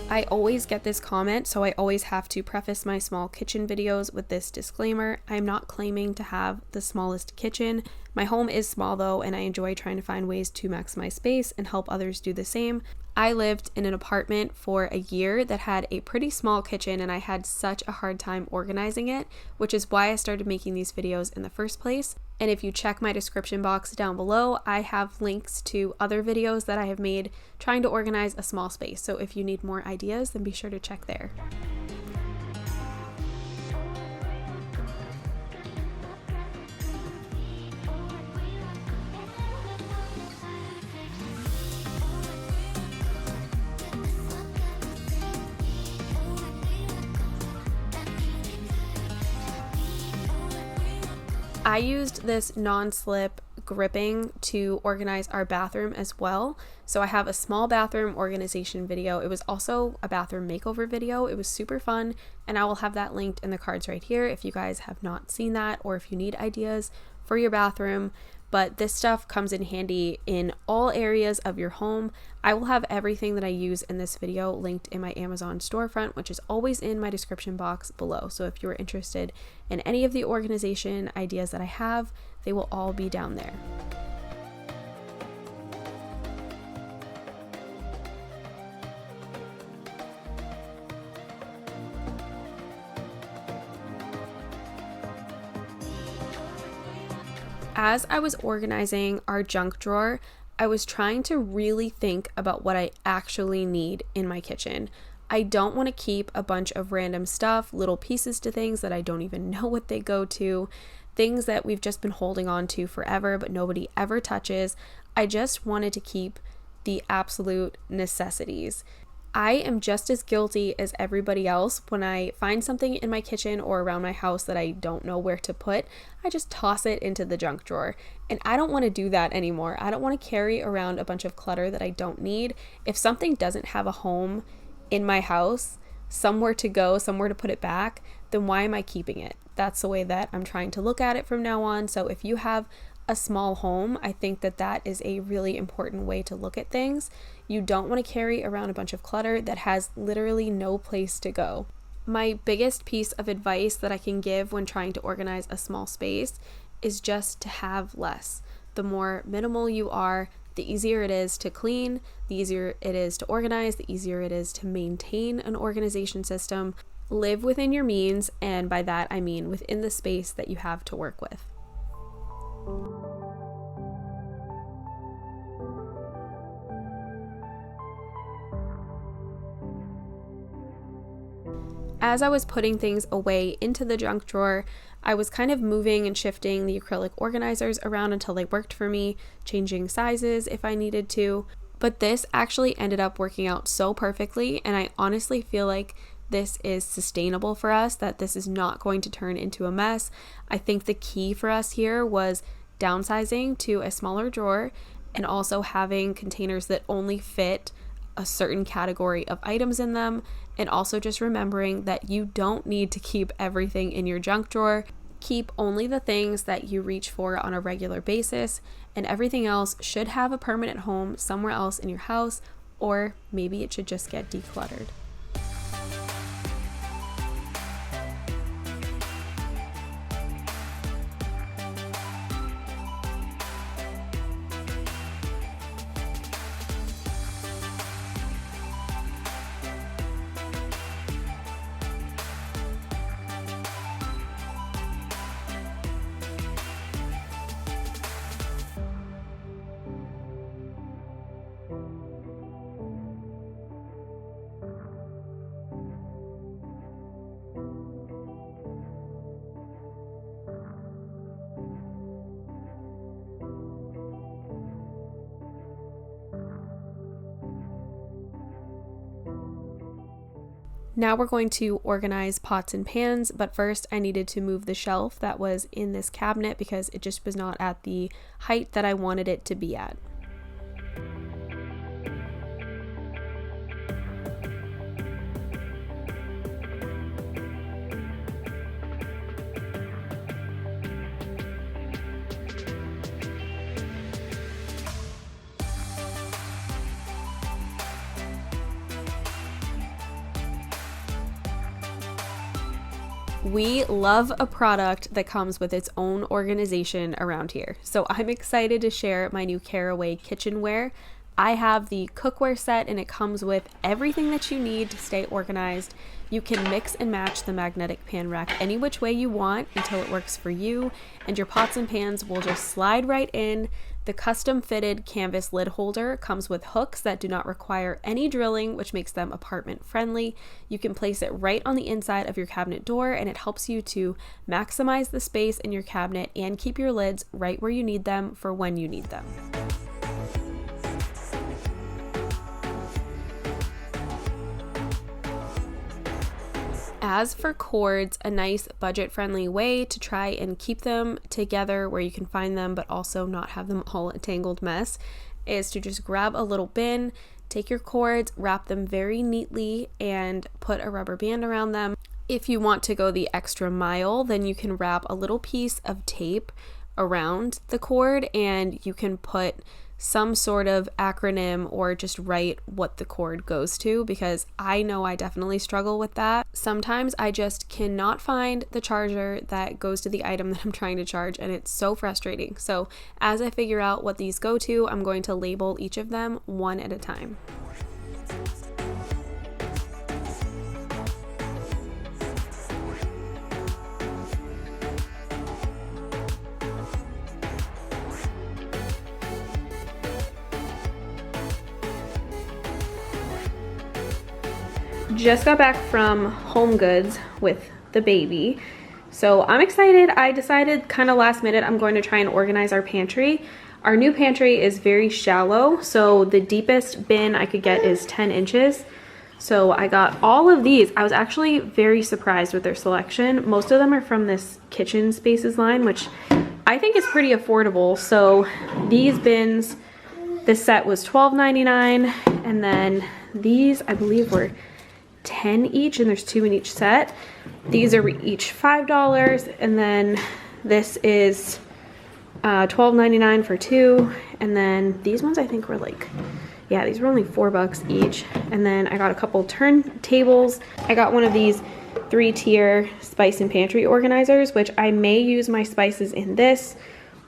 I always get this comment, so I always have to preface my small kitchen videos with this disclaimer. I'm not claiming to have the smallest kitchen. My home is small though, and I enjoy trying to find ways to maximize space and help others do the same. I lived in an apartment for a year that had a pretty small kitchen, and I had such a hard time organizing it, which is why I started making these videos in the first place. And if you check my description box down below, I have links to other videos that I have made trying to organize a small space. So if you need more ideas, then be sure to check there. I used this non-slip gripping to organize our bathroom as well. So I have a small bathroom organization video. It was also a bathroom makeover video. It was super fun, and I will have that linked in the cards right here if you guys have not seen that, or if you need ideas for your bathroom. But this stuff comes in handy in all areas of your home. I will have everything that I use in this video linked in my Amazon storefront, which is always in my description box below. So if you're interested in any of the organization ideas that I have, they will all be down there. As I was organizing our junk drawer, I was trying to really think about what I actually need in my kitchen. I don't want to keep a bunch of random stuff, little pieces to things that I don't even know what they go to, things that we've just been holding on to forever but nobody ever touches. I just wanted to keep the absolute necessities. I am just as guilty as everybody else. When I find something in my kitchen or around my house that I don't know where to put, I just toss it into the junk drawer. And I don't want to do that anymore. I don't want to carry around a bunch of clutter that I don't need. If something doesn't have a home in my house, somewhere to go, somewhere to put it back, then why am I keeping it? That's the way that I'm trying to look at it from now on. So if you have a small home, I think that that is a really important way to look at things. You don't want to carry around a bunch of clutter that has literally no place to go. My biggest piece of advice that I can give when trying to organize a small space is just to have less. The more minimal you are, the easier it is to clean, the easier it is to organize, the easier it is to maintain an organization system. Live within your means, and by that I mean within the space that you have to work with. As I was putting things away into the junk drawer, I was kind of moving and shifting the acrylic organizers around until they worked for me, changing sizes if I needed to. But this actually ended up working out so perfectly, and I honestly feel like this is sustainable for us, that this is not going to turn into a mess. I think the key for us here was downsizing to a smaller drawer and also having containers that only fit a certain category of items in them, and also just remembering that you don't need to keep everything in your junk drawer. Keep only the things that you reach for on a regular basis, and everything else should have a permanent home somewhere else in your house, or maybe it should just get decluttered. Now we're going to organize pots and pans, but first I needed to move the shelf that was in this cabinet because it just was not at the height that I wanted it to be at. We love a product that comes with its own organization around here. So I'm excited to share my new Caraway kitchenware. I have the cookware set and it comes with everything that you need to stay organized. You can mix and match the magnetic pan rack any which way you want until it works for you, and your pots and pans will just slide right in. The custom fitted canvas lid holder comes with hooks that do not require any drilling, which makes them apartment friendly. You can place it right on the inside of your cabinet door, and it helps you to maximize the space in your cabinet and keep your lids right where you need them for when you need them. As for cords, a nice budget-friendly way to try and keep them together where you can find them but also not have them all a tangled mess is to just grab a little bin, take your cords, wrap them very neatly, and put a rubber band around them. If you want to go the extra mile, then you can wrap a little piece of tape around the cord and you can put some sort of acronym or just write what the cord goes to, because I know I definitely struggle with that. Sometimes I just cannot find the charger that goes to the item that I'm trying to charge, and it's so frustrating. So as I figure out what these go to, I'm going to label each of them one at a time. Just got back from Home Goods with the baby, so I'm excited. I decided kind of last minute I'm going to try and organize our pantry. Our new pantry is very shallow, so the deepest bin I could get is 10 inches. So I got all of these. I was actually very surprised with their selection. Most of them are from this Kitchen Spaces line, which I think is pretty affordable. So these bins, this set was $12.99, and then these I believe were 10 each, and there's 2 in each set. These are each $5, and then this is $12.99 for 2, and then these ones I think were like, yeah, these were only $4 each. And then I got a couple turntables. I got one of these 3-tier spice and pantry organizers, which I may use my spices in this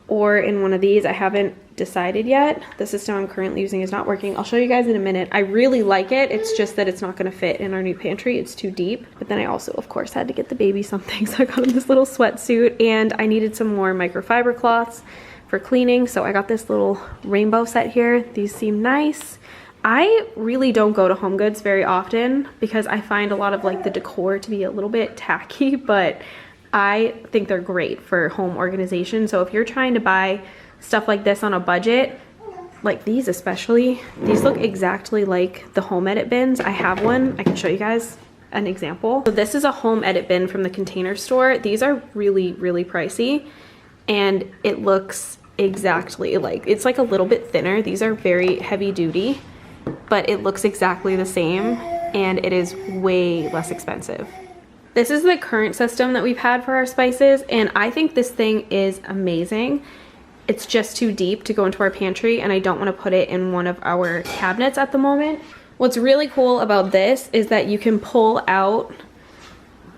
or in one of these. I haven't decided yet. The system I'm currently using is not working. I'll show you guys in a minute. I really like it. It's just that it's not going to fit in our new pantry. It's too deep. But then I also, of course, had to get the baby something. So I got him this little sweatsuit, and I needed some more microfiber cloths for cleaning. So I got this little rainbow set here. These seem nice. I really don't go to Home Goods very often because I find a lot of like the decor to be a little bit tacky, but I think they're great for home organization. So if you're trying to buy stuff like this on a budget, like these especially, these look exactly like the home edit bins. I have one. I can show you guys an example. So this is a home edit bin from the Container Store. These are really, really pricey, and it looks exactly like, it's like a little bit thinner. These are very heavy duty, but it looks exactly the same, and it is way less expensive. This is the current system that we've had for our spices, and I think this thing is amazing. It's just too deep to go into our pantry, and I don't want to put it in one of our cabinets at the moment. What's really cool about this is that you can pull out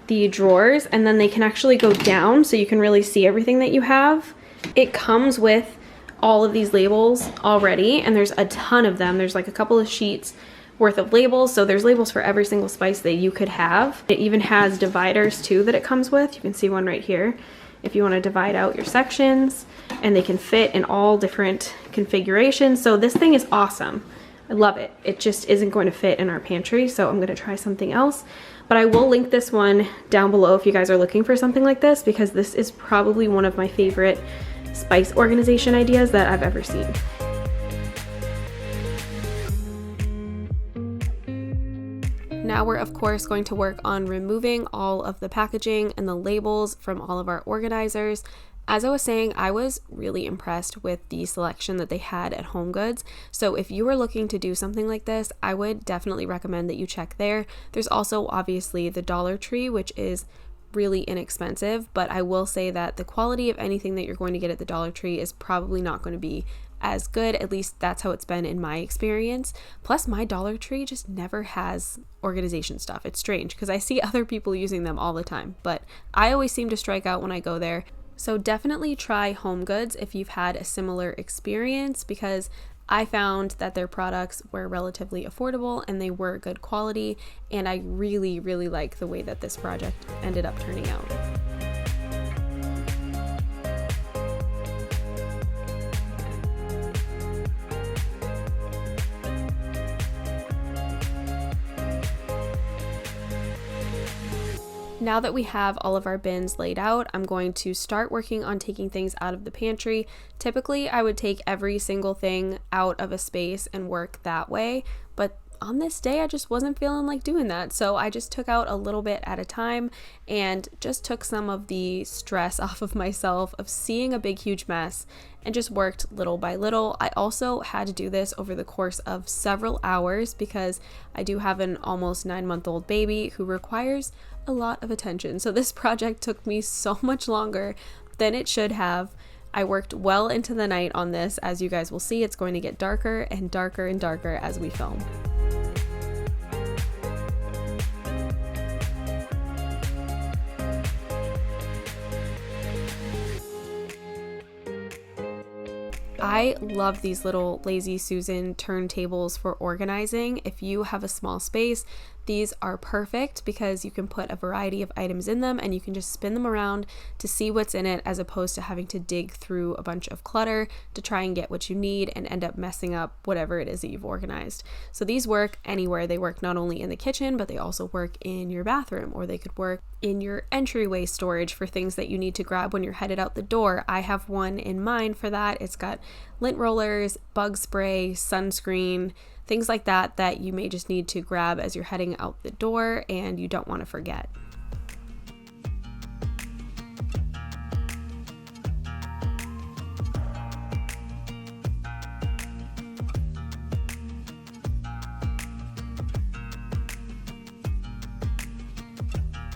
the drawers and then they can actually go down, so you can really see everything that you have. It comes with all of these labels already, and there's a ton of them. There's like a couple of sheets worth of labels, so there's labels for every single spice that you could have. It even has dividers too that it comes with. You can see one right here if you want to divide out your sections, and they can fit in all different configurations. So this thing is awesome. I love it. It just isn't going to fit in our pantry, so I'm going to try something else. But I will link this one down below if you guys are looking for something like this, because this is probably one of my favorite spice organization ideas that I've ever seen. Now Now we're of course going to work on removing all of the packaging and the labels from all of our organizers. As I was saying, I was really impressed with the selection that they had at HomeGoods. So if you were looking to do something like this, I would definitely recommend that you check there. There's also obviously the Dollar Tree, which is really inexpensive, but I will say that the quality of anything that you're going to get at the Dollar Tree is probably not going to be as good. At least that's how it's been in my experience. Plus, my Dollar Tree just never has organization stuff. It's strange because I see other people using them all the time, but I always seem to strike out when I go there. So definitely try HomeGoods if you've had a similar experience, because I found that their products were relatively affordable and they were good quality, and I really, really like the way that this project ended up turning out. Now that we have all of our bins laid out, I'm going to start working on taking things out of the pantry. Typically, I would take every single thing out of a space and work that way, but on this day, I just wasn't feeling like doing that. So I just took out a little bit at a time and just took some of the stress off of myself of seeing a big, huge mess and just worked little by little. I also had to do this over the course of several hours because I do have an almost 9-month-old baby who requires a lot of attention. So this project took me so much longer than it should have. I worked well into the night on this. As you guys will see, it's going to get darker and darker and darker as we film. I love these little Lazy Susan turntables for organizing. If you have a small space, these are perfect because you can put a variety of items in them and you can just spin them around to see what's in it, as opposed to having to dig through a bunch of clutter to try and get what you need and end up messing up whatever it is that you've organized. So these work anywhere. They work not only in the kitchen, but they also work in your bathroom, or they could work in your entryway storage for things that you need to grab when you're headed out the door. I have one in mind for that. It's got lint rollers, bug spray, sunscreen, things like that that you may just need to grab as you're heading out the door and you don't want to forget.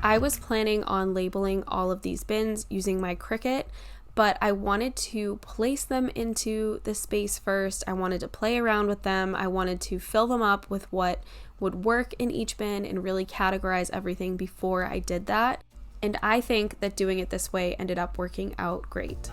I was planning on labeling all of these bins using my Cricut, but I wanted to place them into the space first. I wanted to play around with them. I wanted to fill them up with what would work in each bin and really categorize everything before I did that. And I think that doing it this way ended up working out great.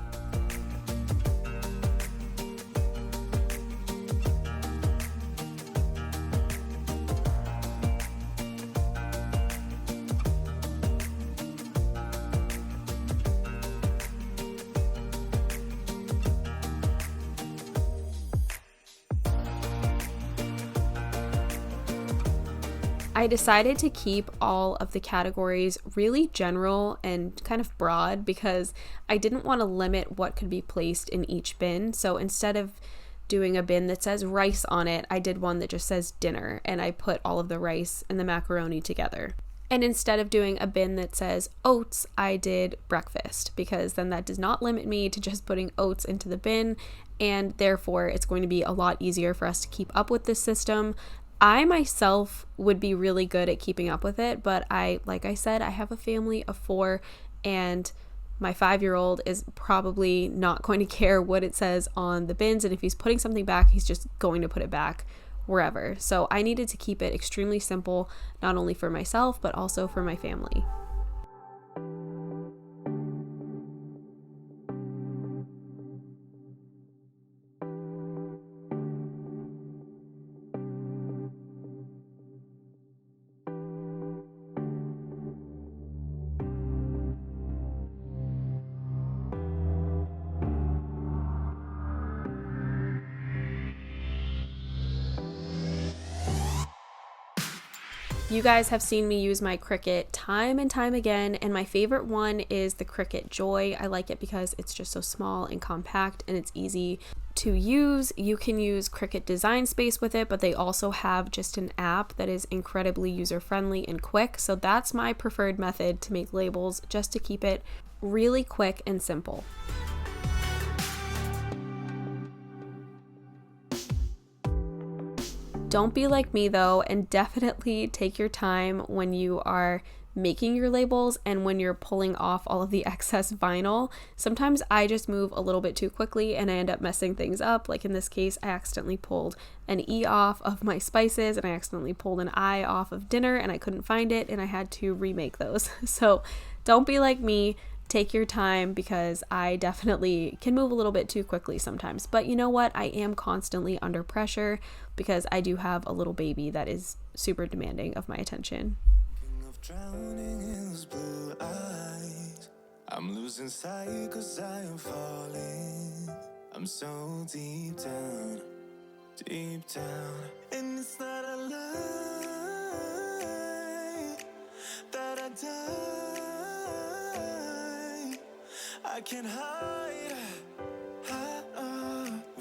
I decided to keep all of the categories really general and kind of broad because I didn't want to limit what could be placed in each bin. So instead of doing a bin that says rice on it, I did one that just says dinner, and I put all of the rice and the macaroni together. And instead of doing a bin that says oats, I did breakfast, because then that does not limit me to just putting oats into the bin, and therefore it's going to be a lot easier for us to keep up with this system. I myself would be really good at keeping up with it, but like I said, I have a family of 4, and my 5-year-old is probably not going to care what it says on the bins, and if he's putting something back, he's just going to put it back wherever. So I needed to keep it extremely simple, not only for myself, but also for my family. You guys have seen me use my Cricut time and time again, and my favorite one is the Cricut Joy. I like it because it's just so small and compact and it's easy to use. You can use Cricut Design Space with it, but they also have just an app that is incredibly user-friendly and quick. So that's my preferred method to make labels, just to keep it really quick and simple. Don't be like me though, and definitely take your time when you are making your labels and when you're pulling off all of the excess vinyl. Sometimes I just move a little bit too quickly and I end up messing things up. Like in this case, I accidentally pulled an E off of my spices and I accidentally pulled an I off of dinner and I couldn't find it and I had to remake those. So don't be like me. Take your time, because I definitely can move a little bit too quickly sometimes. But you know what? I am constantly under pressure because I do have a little baby that is super demanding of my attention. Drowning in those blue eyes, I'm losing sight 'cause I am falling. I'm so deep down, and it's not a lie that I die. I can't hide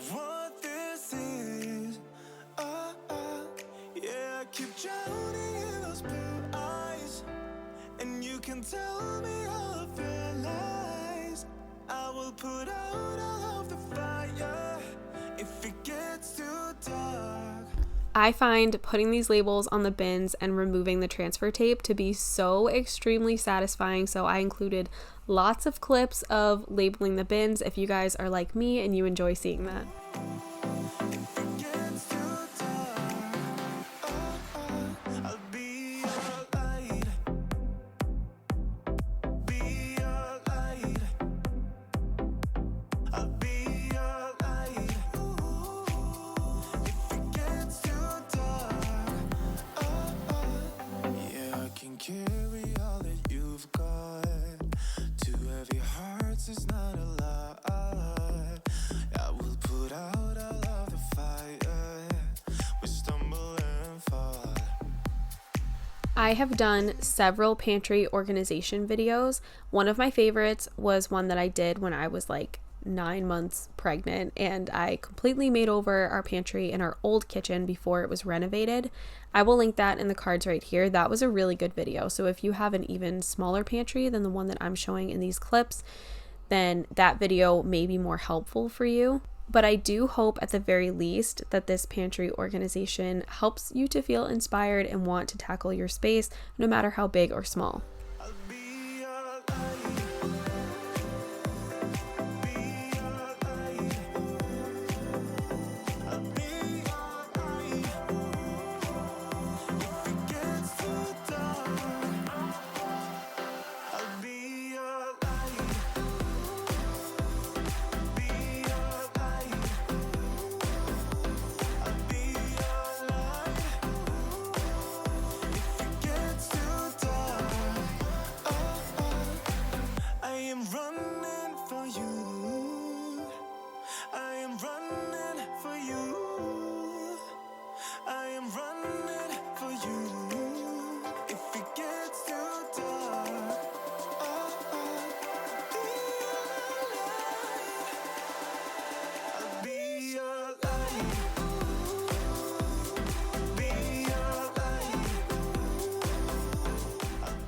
what this is. Yeah, I keep drowning in those blue eyes, and you can tell me all of your lies. I will put out all of the fire if it gets too dark. I find putting these labels on the bins and removing the transfer tape to be so extremely satisfying, so I included lots of clips of labeling the bins if you guys are like me and you enjoy seeing that. Carry all that you've got. Two heavy hearts is not a lot. I will put out all of the fire. We stumble and fall. I have done several pantry organization videos. One of my favorites was one that I did when I was like 9 months pregnant, and I completely made over our pantry in our old kitchen before it was renovated. I will link that in the cards right here. That was a really good video. So if you have an even smaller pantry than the one that I'm showing in these clips, then that video may be more helpful for you. But I do hope at the very least that this pantry organization helps you to feel inspired and want to tackle your space, no matter how big or small.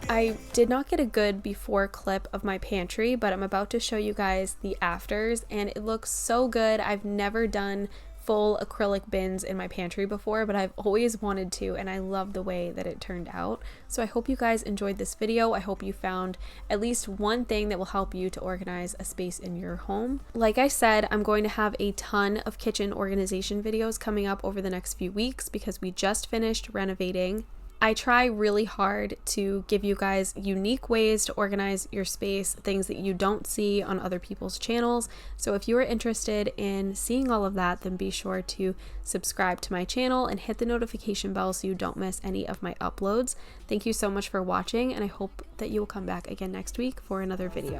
I did not get a good before clip of my pantry, but I'm about to show you guys the afters, and it looks so good. I've never done full acrylic bins in my pantry before, but I've always wanted to, and I love the way that it turned out. So I hope you guys enjoyed this video. I hope you found at least one thing that will help you to organize a space in your home. Like I said, I'm going to have a ton of kitchen organization videos coming up over the next few weeks because we just finished renovating. I try really hard to give you guys unique ways to organize your space, things that you don't see on other people's channels. So if you are interested in seeing all of that, then be sure to subscribe to my channel and hit the notification bell so you don't miss any of my uploads. Thank you so much for watching, and I hope that you will come back again next week for another video.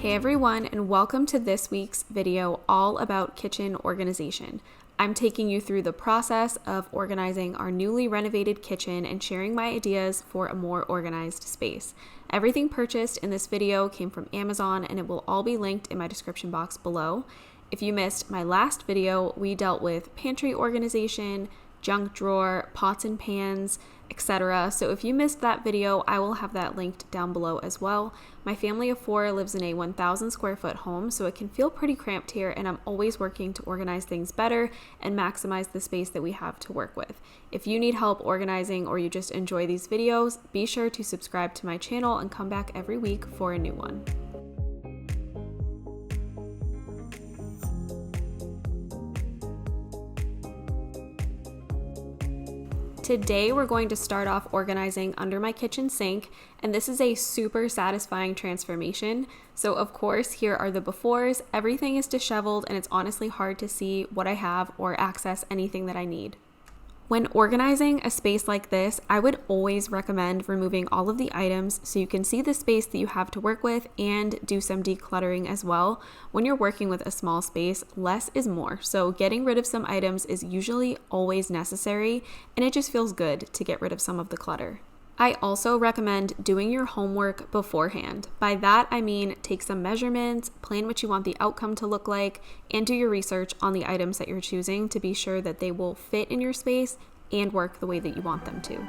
Hey everyone, and welcome to this week's video all about kitchen organization. I'm taking you through the process of organizing our newly renovated kitchen and sharing my ideas for a more organized space. Everything purchased in this video came from Amazon, and it will all be linked in my description box below. If you missed my last video, we dealt with pantry organization, junk drawer, pots and pans, etc. So if you missed that video, I will have that linked down below as well. My family of 4 lives in a 1,000 square foot home, so it can feel pretty cramped here, and I'm always working to organize things better and maximize the space that we have to work with. If you need help organizing or you just enjoy these videos, be sure to subscribe to my channel and come back every week for a new one. Today we're going to start off organizing under my kitchen sink, and this is a super satisfying transformation. So of course, here are the befores. Everything is disheveled and it's honestly hard to see what I have or access anything that I need. When organizing a space like this, I would always recommend removing all of the items so you can see the space that you have to work with and do some decluttering as well. When you're working with a small space, less is more. So getting rid of some items is usually always necessary, and it just feels good to get rid of some of the clutter. I also recommend doing your homework beforehand. By that, I mean take some measurements, plan what you want the outcome to look like, and do your research on the items that you're choosing to be sure that they will fit in your space and work the way that you want them to.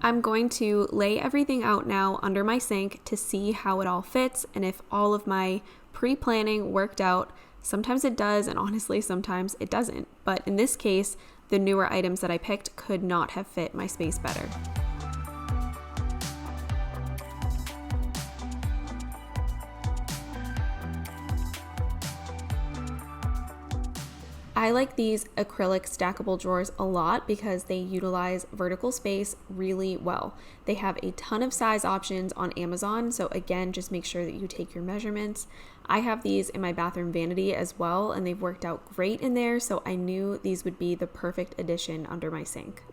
I'm going to lay everything out now under my sink to see how it all fits and if all of my pre-planning worked out. Sometimes it does, and honestly, sometimes it doesn't. But in this case, the newer items that I picked could not have fit my space better. I like these acrylic stackable drawers a lot because they utilize vertical space really well. They have a ton of size options on Amazon, so again, just make sure that you take your measurements. I have these in my bathroom vanity as well, and they've worked out great in there, so I knew these would be the perfect addition under my sink.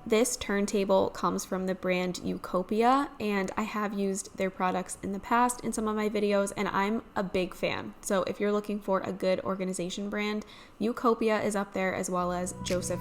This turntable comes from the brand COPPA, and I have used their products in the past in some of my videos, and I'm a big fan. So if you're looking for a good organization brand, COPPA is up there, as well as Joseph.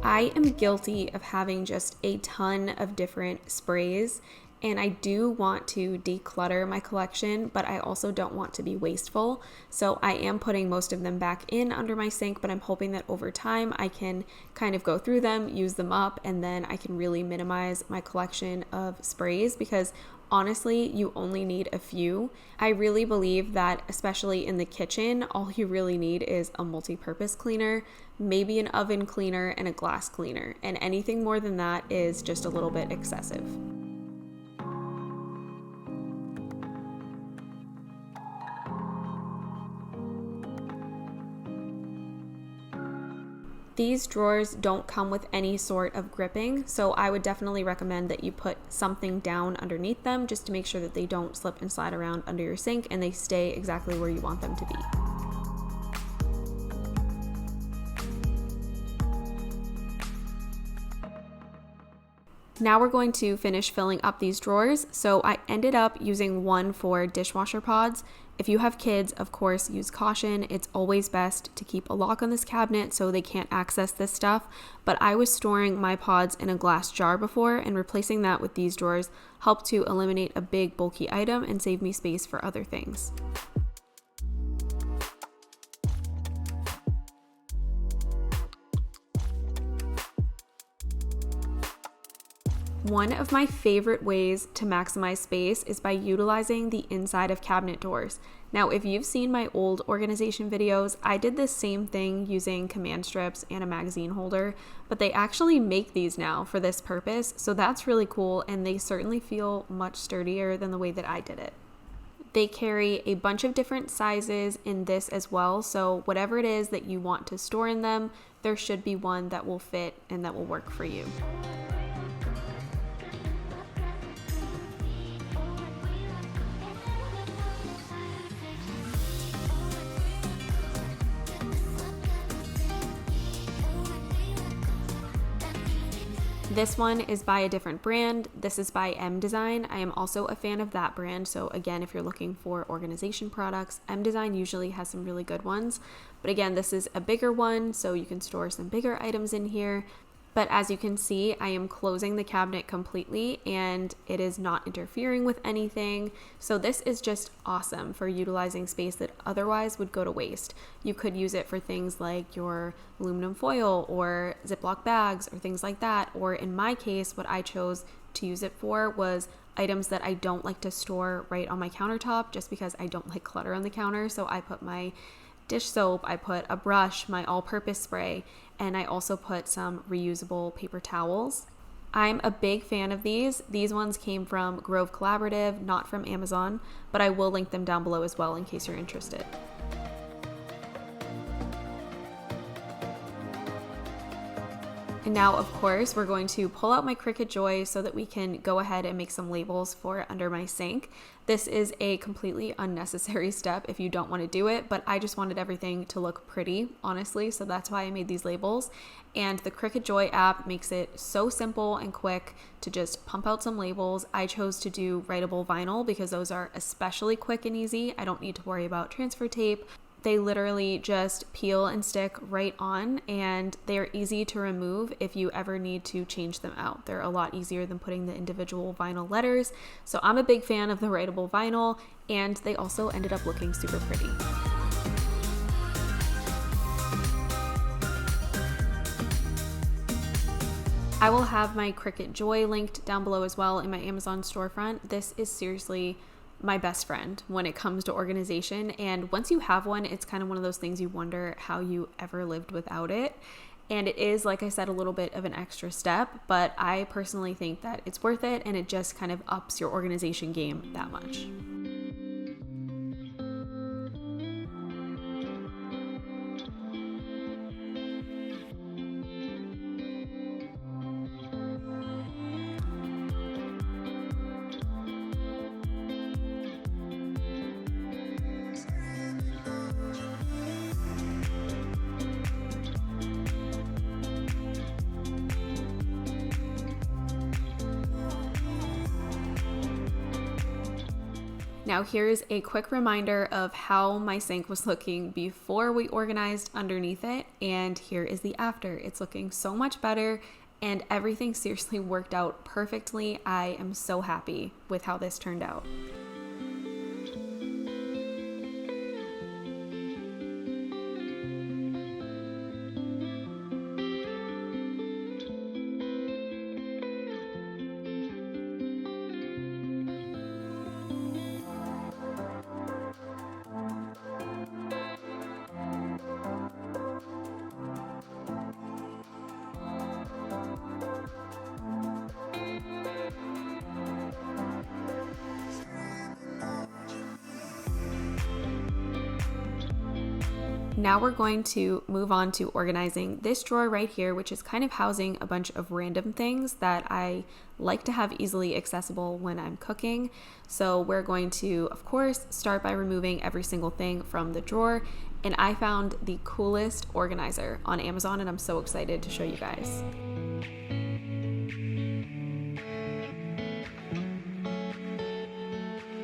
I am guilty of having just a ton of different sprays, and I do want to declutter my collection, but I also don't want to be wasteful. So I am putting most of them back in under my sink, but I'm hoping that over time I can kind of go through them, use them up, and then I can really minimize my collection of sprays, because honestly, you only need a few. I really believe that, especially in the kitchen, all you really need is a multi-purpose cleaner, maybe an oven cleaner, and a glass cleaner. And anything more than that is just a little bit excessive. These drawers don't come with any sort of gripping, so I would definitely recommend that you put something down underneath them just to make sure that they don't slip and slide around under your sink and they stay exactly where you want them to be. Now we're going to finish filling up these drawers. So I ended up using one for dishwasher pods. If you have kids, of course, use caution. It's always best to keep a lock on this cabinet so they can't access this stuff. But I was storing my pods in a glass jar before, and replacing that with these drawers helped to eliminate a big bulky item and save me space for other things. One of my favorite ways to maximize space is by utilizing the inside of cabinet doors. Now, if you've seen my old organization videos, I did this same thing using command strips and a magazine holder, but they actually make these now for this purpose, so that's really cool, and they certainly feel much sturdier than the way that I did it. They carry a bunch of different sizes in this as well, so whatever it is that you want to store in them, there should be one that will fit and that will work for you. This one is by a different brand. This is by M Design. I am also a fan of that brand. So again, if you're looking for organization products, M Design usually has some really good ones. But again, this is a bigger one, so you can store some bigger items in here. But as you can see, I am closing the cabinet completely and it is not interfering with anything. So this is just awesome for utilizing space that otherwise would go to waste. You could use it for things like your aluminum foil or Ziploc bags or things like that. Or in my case, what I chose to use it for was items that I don't like to store right on my countertop just because I don't like clutter on the counter. So I put my dish soap, I put a brush, my all-purpose spray, and I also put some reusable paper towels. I'm a big fan of these. These ones came from Grove Collaborative, not from Amazon, but I will link them down below as well in case you're interested. And now, of course, we're going to pull out my Cricut Joy so that we can go ahead and make some labels for under my sink. This is a completely unnecessary step if you don't want to do it, but I just wanted everything to look pretty, honestly, so that's why I made these labels. And the Cricut Joy app makes it so simple and quick to just pump out some labels. I chose to do writable vinyl because those are especially quick and easy. I don't need to worry about transfer tape. They literally just peel and stick right on, and they're easy to remove if you ever need to change them out. They're a lot easier than putting the individual vinyl letters. So I'm a big fan of the writable vinyl, and they also ended up looking super pretty. I will have my Cricut Joy linked down below as well in my Amazon storefront. This is seriously my best friend when it comes to organization, and once you have one, it's kind of one of those things you wonder how you ever lived without it. And it is, like I said, a little bit of an extra step, but I personally think that it's worth it, and it just kind of ups your organization game that much. Now here's a quick reminder of how my sink was looking before we organized underneath it, and here is the after. It's looking so much better, and everything seriously worked out perfectly. I am so happy with how this turned out. Now we're going to move on to organizing this drawer right here, which is kind of housing a bunch of random things that I like to have easily accessible when I'm cooking. So we're going to, of course, start by removing every single thing from the drawer. And I found the coolest organizer on Amazon, and I'm so excited to show you guys.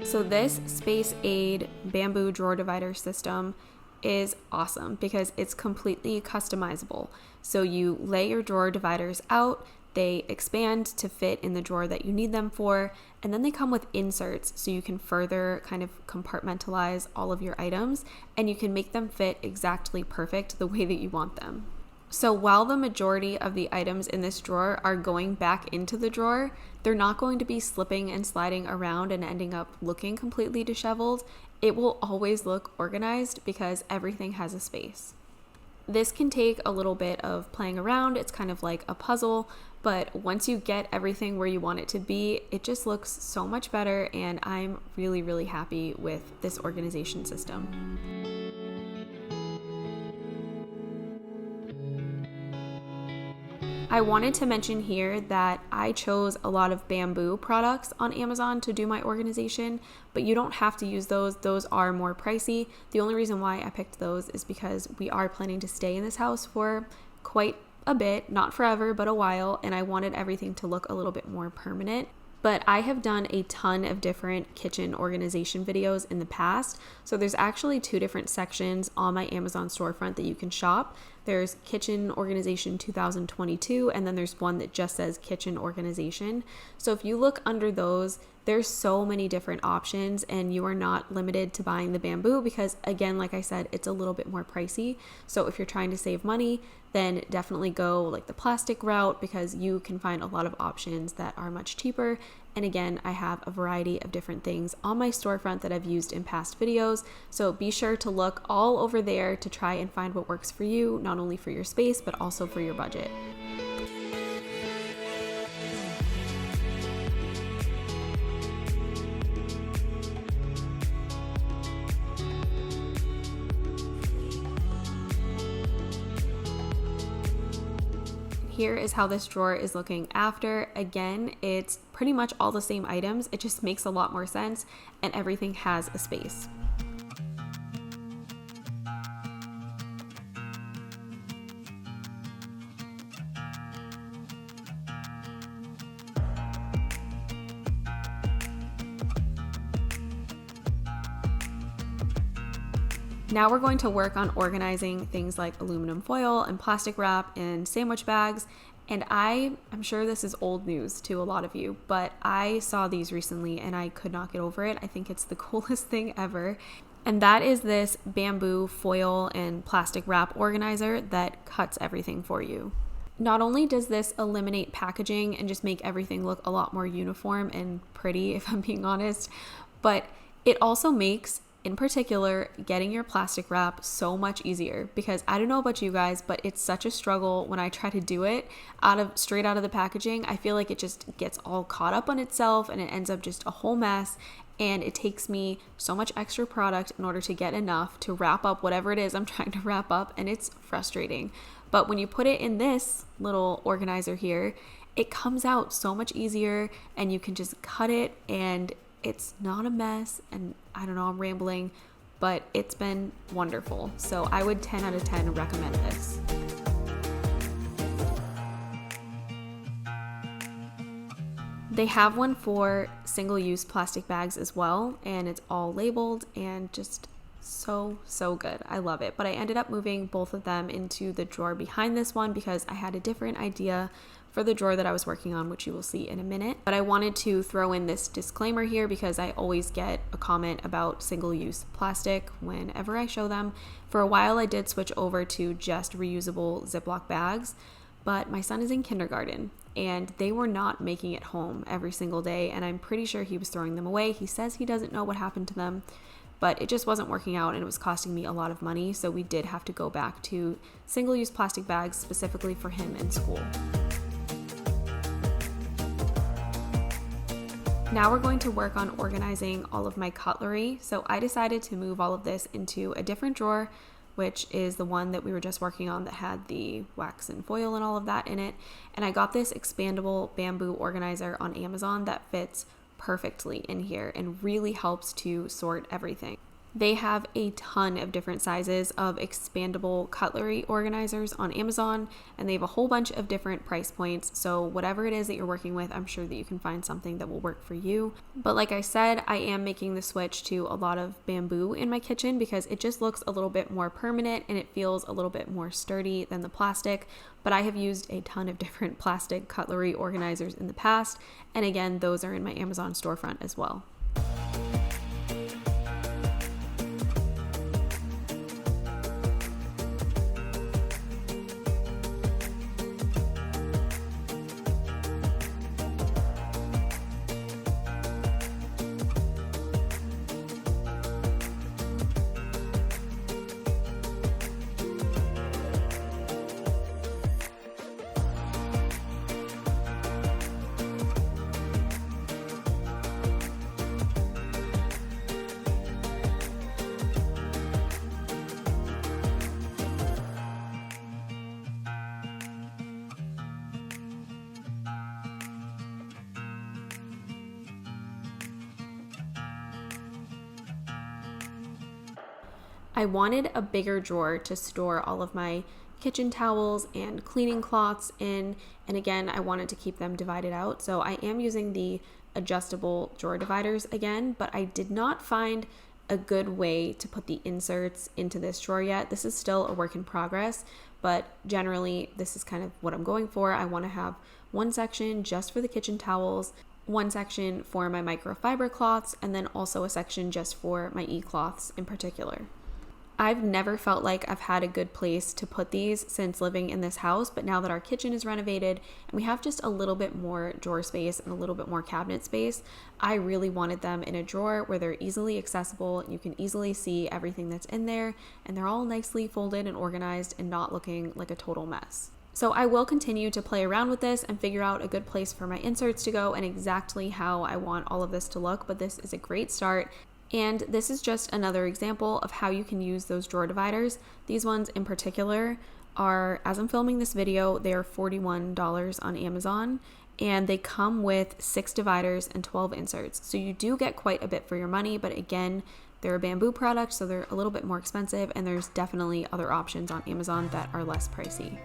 So this Space Aid bamboo drawer divider system is awesome because it's completely customizable. So you lay your drawer dividers out, they expand to fit in the drawer that you need them for, and then they come with inserts so you can further kind of compartmentalize all of your items, and you can make them fit exactly perfect the way that you want them. So while the majority of the items in this drawer are going back into the drawer, they're not going to be slipping and sliding around and ending up looking completely disheveled. It will always look organized because everything has a space. This can take a little bit of playing around. It's kind of like a puzzle, but once you get everything where you want it to be, it just looks so much better, and I'm really, really happy with this organization system. I wanted to mention here that I chose a lot of bamboo products on Amazon to do my organization, but you don't have to use those. Those are more pricey. The only reason why I picked those is because we are planning to stay in this house for quite a bit, not forever, but a while, and I wanted everything to look a little bit more permanent. But I have done a ton of different kitchen organization videos in the past. So there's actually 2 different sections on my Amazon storefront that you can shop. There's Kitchen Organization 2022, and then there's one that just says Kitchen Organization. So if you look under those, there's so many different options, and you are not limited to buying the bamboo because, again, like I said, it's a little bit more pricey. So if you're trying to save money, then definitely go like the plastic route because you can find a lot of options that are much cheaper. And again, I have a variety of different things on my storefront that I've used in past videos. So be sure to look all over there to try and find what works for you, not only for your space, but also for your budget. Here is how this drawer is looking after. Again, it's pretty much all the same items. It just makes a lot more sense, and everything has a space. Now we're going to work on organizing things like aluminum foil and plastic wrap and sandwich bags. And I'm sure this is old news to a lot of you, but I saw these recently and I could not get over it. I think it's the coolest thing ever. And that is this bamboo foil and plastic wrap organizer that cuts everything for you. Not only does this eliminate packaging and just make everything look a lot more uniform and pretty, if I'm being honest, but it also makes, in particular, getting your plastic wrap so much easier, because I don't know about you guys, but it's such a struggle when I try to do it straight out of the packaging. I feel like it just gets all caught up on itself and it ends up just a whole mess, and it takes me so much extra product in order to get enough to wrap up whatever it is I'm trying to wrap up, and it's frustrating. But when you put it in this little organizer here, it comes out so much easier, and you can just cut it and it's not a mess. And I don't know, I'm rambling, but it's been wonderful. So I would 10 out of 10 recommend this. They have one for single-use plastic bags as well, and it's all labeled and just so good. I love it. But I ended up moving both of them into the drawer behind this one because I had a different idea for the drawer that I was working on, which you will see in a minute. But I wanted to throw in this disclaimer here because I always get a comment about single-use plastic whenever I show them. For a while, I did switch over to just reusable Ziploc bags, but my son is in kindergarten and they were not making it home every single day, and I'm pretty sure he was throwing them away. He says he doesn't know what happened to them, but it just wasn't working out and it was costing me a lot of money, so we did have to go back to single-use plastic bags specifically for him in school. Now we're going to work on organizing all of my cutlery. So I decided to move all of this into a different drawer, which is the one that we were just working on that had the wax and foil and all of that in it. And I got this expandable bamboo organizer on Amazon that fits perfectly in here and really helps to sort everything. They have a ton of different sizes of expandable cutlery organizers on Amazon, and they have a whole bunch of different price points. So whatever it is that you're working with, I'm sure that you can find something that will work for you. But like I said, I am making the switch to a lot of bamboo in my kitchen because it just looks a little bit more permanent and it feels a little bit more sturdy than the plastic. But I have used a ton of different plastic cutlery organizers in the past, and again, those are in my Amazon storefront as well. When you I wanted a bigger drawer to store all of my kitchen towels and cleaning cloths in, and again, I wanted to keep them divided out, so I am using the adjustable drawer dividers again, but I did not find a good way to put the inserts into this drawer yet. This is still a work in progress, but generally this is kind of what I'm going for. I want to have one section just for the kitchen towels, one section for my microfiber cloths, and then also a section just for my e-cloths in particular. I've never felt like I've had a good place to put these since living in this house, but now that our kitchen is renovated and we have just a little bit more drawer space and a little bit more cabinet space, I really wanted them in a drawer where they're easily accessible and you can easily see everything that's in there, and they're all nicely folded and organized and not looking like a total mess. So I will continue to play around with this and figure out a good place for my inserts to go and exactly how I want all of this to look, but this is a great start. And this is just another example of how you can use those drawer dividers. These ones in particular are, as I'm filming this video, they are $41 on Amazon, and they come with 6 dividers and 12 inserts. So you do get quite a bit for your money, but again, they're a bamboo product, so they're a little bit more expensive, and there's definitely other options on Amazon that are less pricey.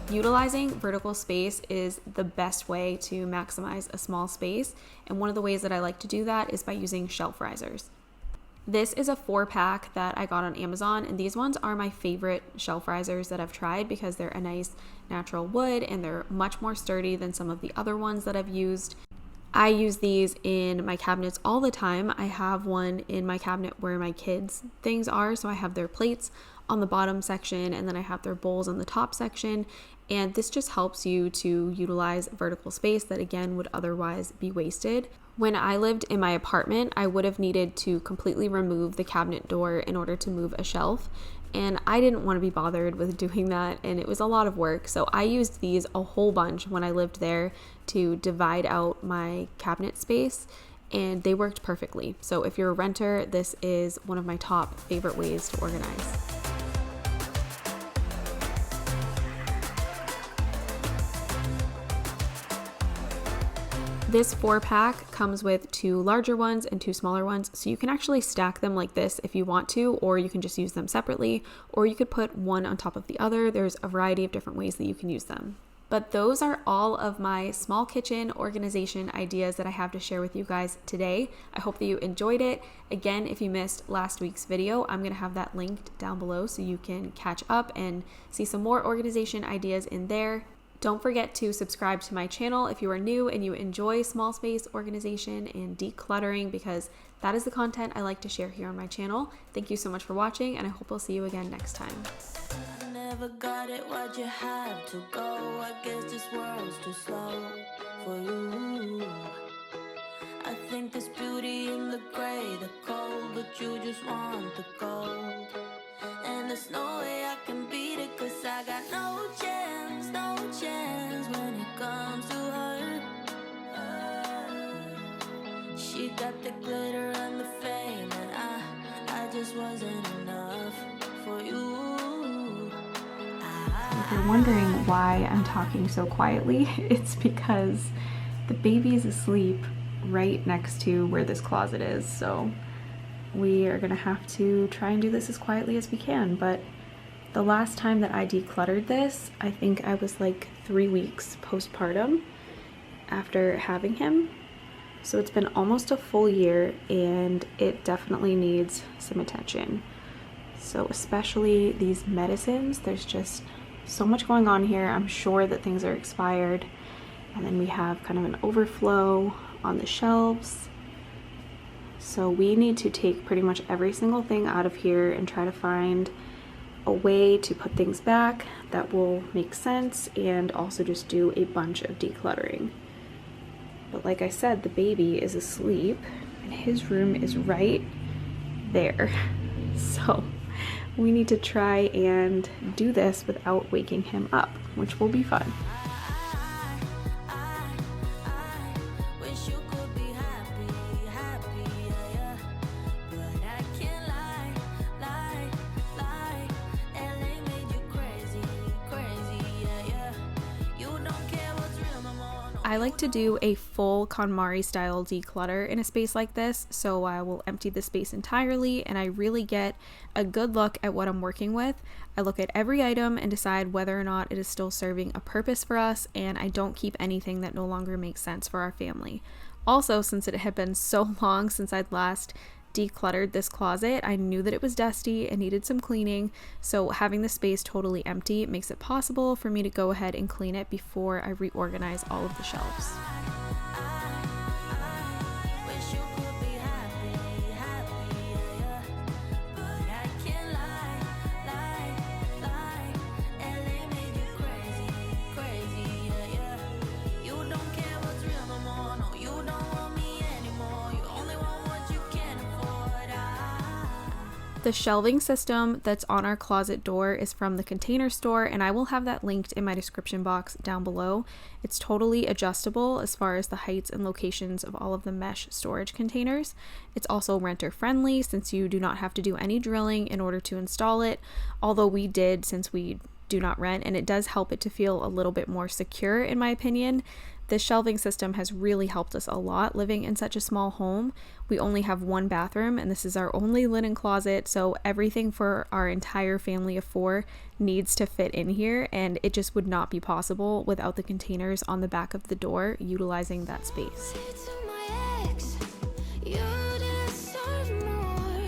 Utilizing vertical space is the best way to maximize a small space, and one of the ways that I like to do that is by using shelf risers. This is a 4-pack that I got on Amazon, and these ones are my favorite shelf risers that I've tried because they're a nice natural wood and they're much more sturdy than some of the other ones that I've used. I use these in my cabinets all the time. I have one in my cabinet where my kids' things are, so I have their plates on the bottom section and then I have their bowls on the top section, and this just helps you to utilize vertical space that again would otherwise be wasted. When I lived in my apartment, I would have needed to completely remove the cabinet door in order to move a shelf, and I didn't want to be bothered with doing that, and it was a lot of work, so I used these a whole bunch when I lived there to divide out my cabinet space, and they worked perfectly. So if you're a renter, this is one of my top favorite ways to organize. This 4-pack comes with 2 larger ones and 2 smaller ones, so you can actually stack them like this if you want to, or you can just use them separately, or you could put one on top of the other. There's a variety of different ways that you can use them. But those are all of my small kitchen organization ideas that I have to share with you guys today. I hope that you enjoyed it. Again, if you missed last week's video, I'm going to have that linked down below so you can catch up and see some more organization ideas in there. Don't forget to subscribe to my channel if you are new and you enjoy small space organization and decluttering, because that is the content I like to share here on my channel. Thank you so much for watching, and I hope I'll see you again next time. I never got it, why'd you have to go? I guess this world's too slow for you. I think there's beauty in the gray, the cold, but you just want the gold. And there's no way I can beat it, cause I got no chance, no chance when it comes to her. She got the glitter and the fame, and I just wasn't enough for you. If you're wondering why I'm talking so quietly, it's because the baby is asleep right next to where this closet is, so we are gonna have to try and do this as quietly as we can. But the last time that I decluttered this, I think I was like 3 weeks postpartum after having him. So it's been almost a full year, and it definitely needs some attention. So especially these medicines, there's just so much going on here. I'm sure that things are expired, and then we have kind of an overflow on the shelves. So we need to take pretty much every single thing out of here and try to find a way to put things back that will make sense, and also just do a bunch of decluttering. But like I said, the baby is asleep and his room is right there. So we need to try and do this without waking him up, which will be fun. Wish you could be happy, happy, yeah, yeah. But I can't lie. Elaine made you crazy, crazy, yeah, yeah. You don't care what's real no more. No. I like to do a full KonMari style declutter in a space like this, so I will empty the space entirely and I really get a good look at what I'm working with. I look at every item and decide whether or not it is still serving a purpose for us, and I don't keep anything that no longer makes sense for our family. Also, since it had been so long since I'd last decluttered this closet, I knew that it was dusty and needed some cleaning, so having the space totally empty makes it possible for me to go ahead and clean it before I reorganize all of the shelves. Wish you could be happy, happy, yeah, yeah. But I can't lie. Elaine made you crazy, crazy, yeah, yeah. You don't care what's real no more. No, you don't want me anymore. You only want what you can afford. The shelving system that's on our closet door is from the Container Store, and I will have that linked in my description box down below. It's totally adjustable as far as the heights and locations of all of the mesh storage containers. It's also renter friendly since you do not have to do any drilling in order to install it, although we did since we do not rent, and it does help it to feel a little bit more secure in my opinion. This shelving system has really helped us a lot living in such a small home. We only have one bathroom and this is our only linen closet, so everything for our entire family of 4 needs to fit in here, and it just would not be possible without the containers on the back of the door utilizing that space. To my ex, you deserve more.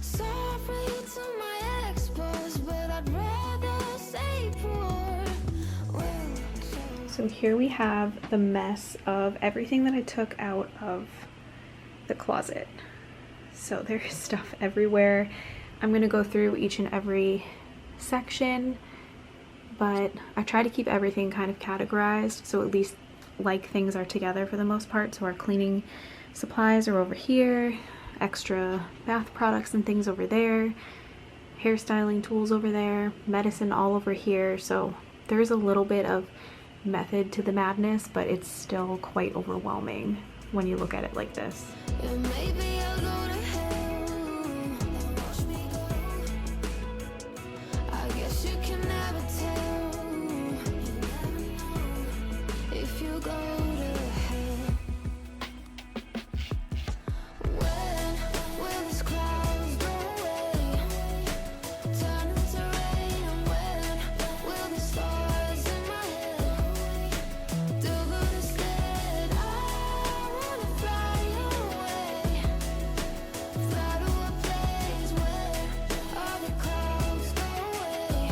Sorry to my ex-boss, but I'd rather say poor. Well, So here we have the mess of everything that I took out of the closet. So there's stuff everywhere. I'm going to go through each and every section, but I try to keep everything kind of categorized so at least like things are together for the most part. So our cleaning supplies are over here, extra bath products and things over there, hairstyling tools over there, medicine all over here. So there's a little bit of method to the madness, but it's still quite overwhelming when you look at it like this. yeah, maybe I'll go to hell. Watch me go. I guess you can never tell. If you go to hell. When will these clouds go away? Turn into rain. And when will the stars in my head do good instead? I wanna fly away, fly to a place where all the clouds go away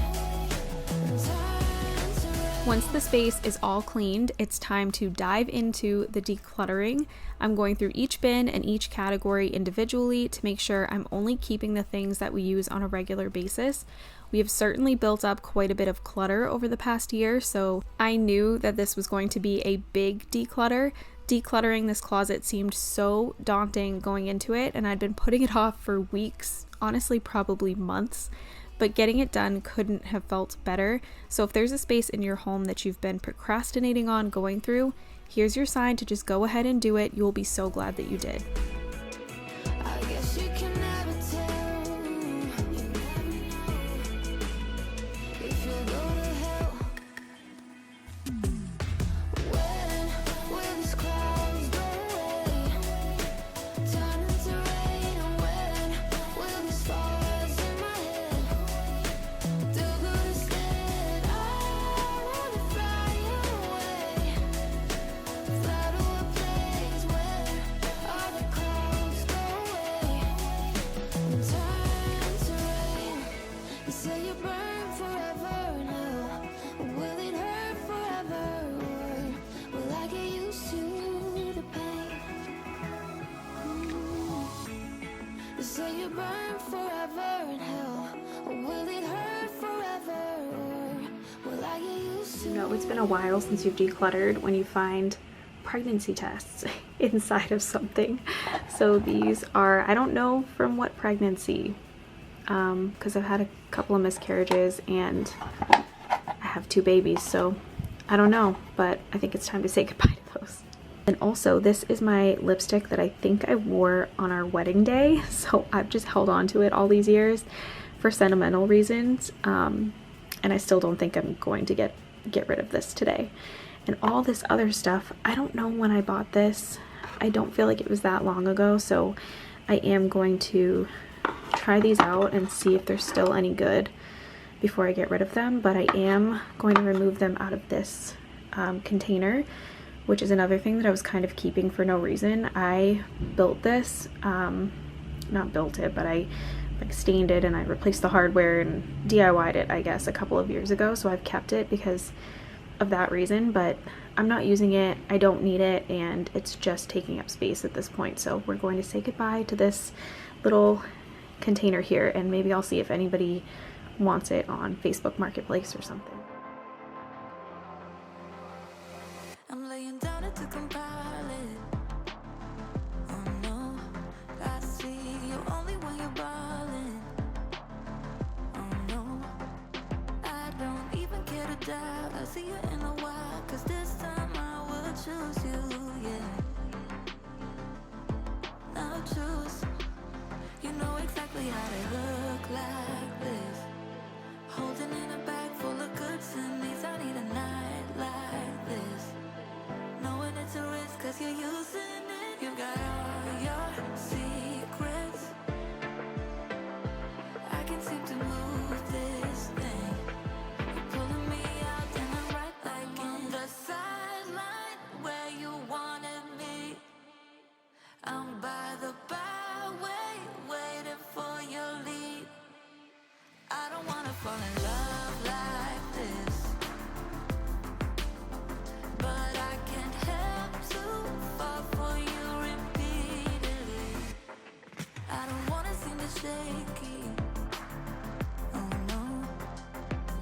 and turn to rain. Once the space is all cleaned, it's time to dive into the decluttering. I'm going through each bin and each category individually to make sure I'm only keeping the things that we use on a regular basis. We have certainly built up quite a bit of clutter over the past year, so I knew that this was going to be a big declutter. Decluttering this closet seemed so daunting going into it, and I'd been putting it off for weeks, honestly probably months. But getting it done couldn't have felt better. So if there's a space in your home that you've been procrastinating on going through, here's your sign to just go ahead and do it. You will be so glad that you did. I guess you can never tell. If you go to hell. When will these clouds go away? Turn into rain. And when will the stars in my head do good instead? I wanna fly away, fly to a place where all the clouds go away and turn to rain. You say you burn forever in hell. Will it hurt forever? Or will I get used to the pain? You say you burn forever in hell. Will it hurt forever? Or will I get used to You know, it's been a while since you've decluttered when you find pregnancy tests inside of something. So these are, I don't know from what pregnancy. because I've had a couple of miscarriages and I have 2 babies, so I don't know, but I think it's time to say goodbye to those. And also, this is my lipstick that I think I wore on our wedding day, so I've just held on to it all these years for sentimental reasons, and I still don't think I'm going to get rid of this today. And all this other stuff, I don't know when I bought this. I don't feel like it was that long ago, so I am going to try these out and see if they're still any good before I get rid of them, but I am going to remove them out of this container, which is another thing that I was kind of keeping for no reason. I built this, not built it, but I like stained it and I replaced the hardware and DIY'd it, I guess, a couple of years ago, so I've kept it because of that reason, but I'm not using it, I don't need it, and it's just taking up space at this point. So we're going to say goodbye to this little container here, and maybe I'll see if anybody wants it on Facebook Marketplace or something. I'm laying down to compile it. Oh no, I see you only when you're ballin'. Oh no, I don't even care to doubt. I'll see you in a while, 'cause this time I will choose you, yeah. I'll choose. You know exactly how to look like this. Holding in a bag full of goods and needs. I need a night like this. Knowing it's a risk 'cause you're using it. You got all your secrets. I can seem to move this thing. You're pulling me out and I'm right back in the sideline where you wanted me. I'm by the byway waiting for your lead. I don't wanna fall in love like this, but I can't help to fall for you repeatedly. I don't wanna seem to shaky. Oh no,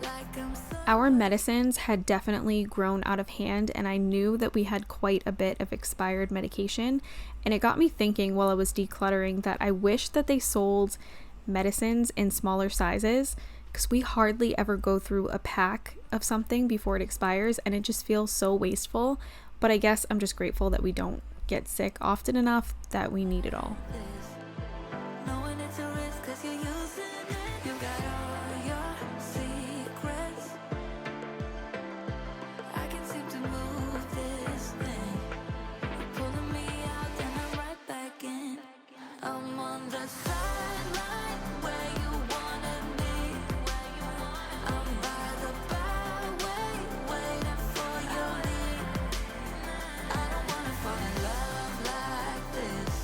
like I'm so. Our medicines had definitely grown out of hand, and I knew that we had quite a bit of expired medication, and it got me thinking while I was decluttering that I wish that they sold medicines in smaller sizes, because we hardly ever go through a pack of something before it expires, and it just feels so wasteful. But I guess I'm just grateful that we don't get sick often enough that we need it all. Knowing it's a risk 'cause you're using it. You got all your secrets. I can seem to move this thing. You're pulling me out and I'm right back in. I'm on the sideline where you wanted me. I'm by the byway waiting for your lead. I don't wanna fall in love like this,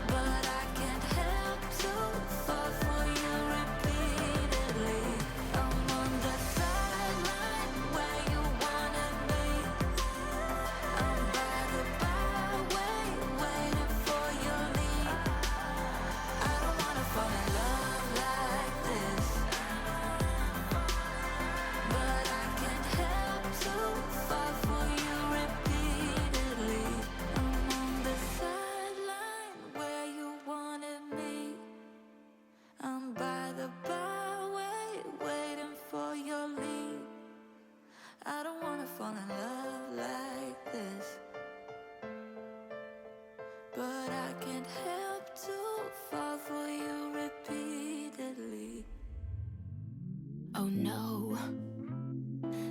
but I can't help to fall for you repeatedly. I'm on the sideline where you wanted me. I'm by the byway waiting for your lead. I don't wanna fall in love like this, but I can't help to fall for you repeatedly. I'm on the sideline where you wanted me. I'm by the byway waiting for your lead. I don't wanna fall in love like this, but I can't help to fall for you repeatedly. Oh no,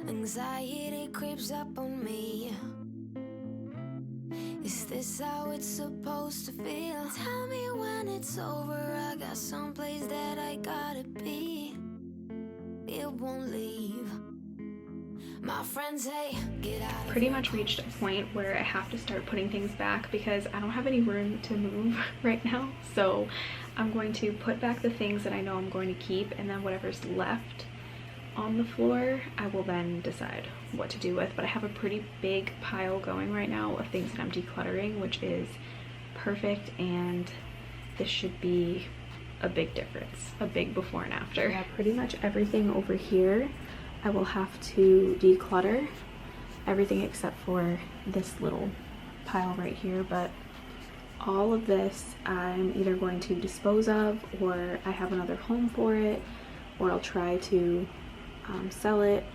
anxiety creeps up on me. Is this how it's supposed to feel? Tell me when it's over. I got someplace that I gotta be. It won't leave. My friends say, get out of Pretty much reached a point where I have to start putting things back because I don't have any room to move right now. So I'm going to put back the things that I know I'm going to keep, and then whatever's left on the floor I will then decide what to do with. But I have a pretty big pile going right now of things that I'm decluttering, which is perfect, and this should be a big difference, a big before and after. Yeah, pretty much everything over here I will have to declutter, everything except for this little pile right here, but all of this I'm either going to dispose of, or I have another home for it, or I'll try to sell it,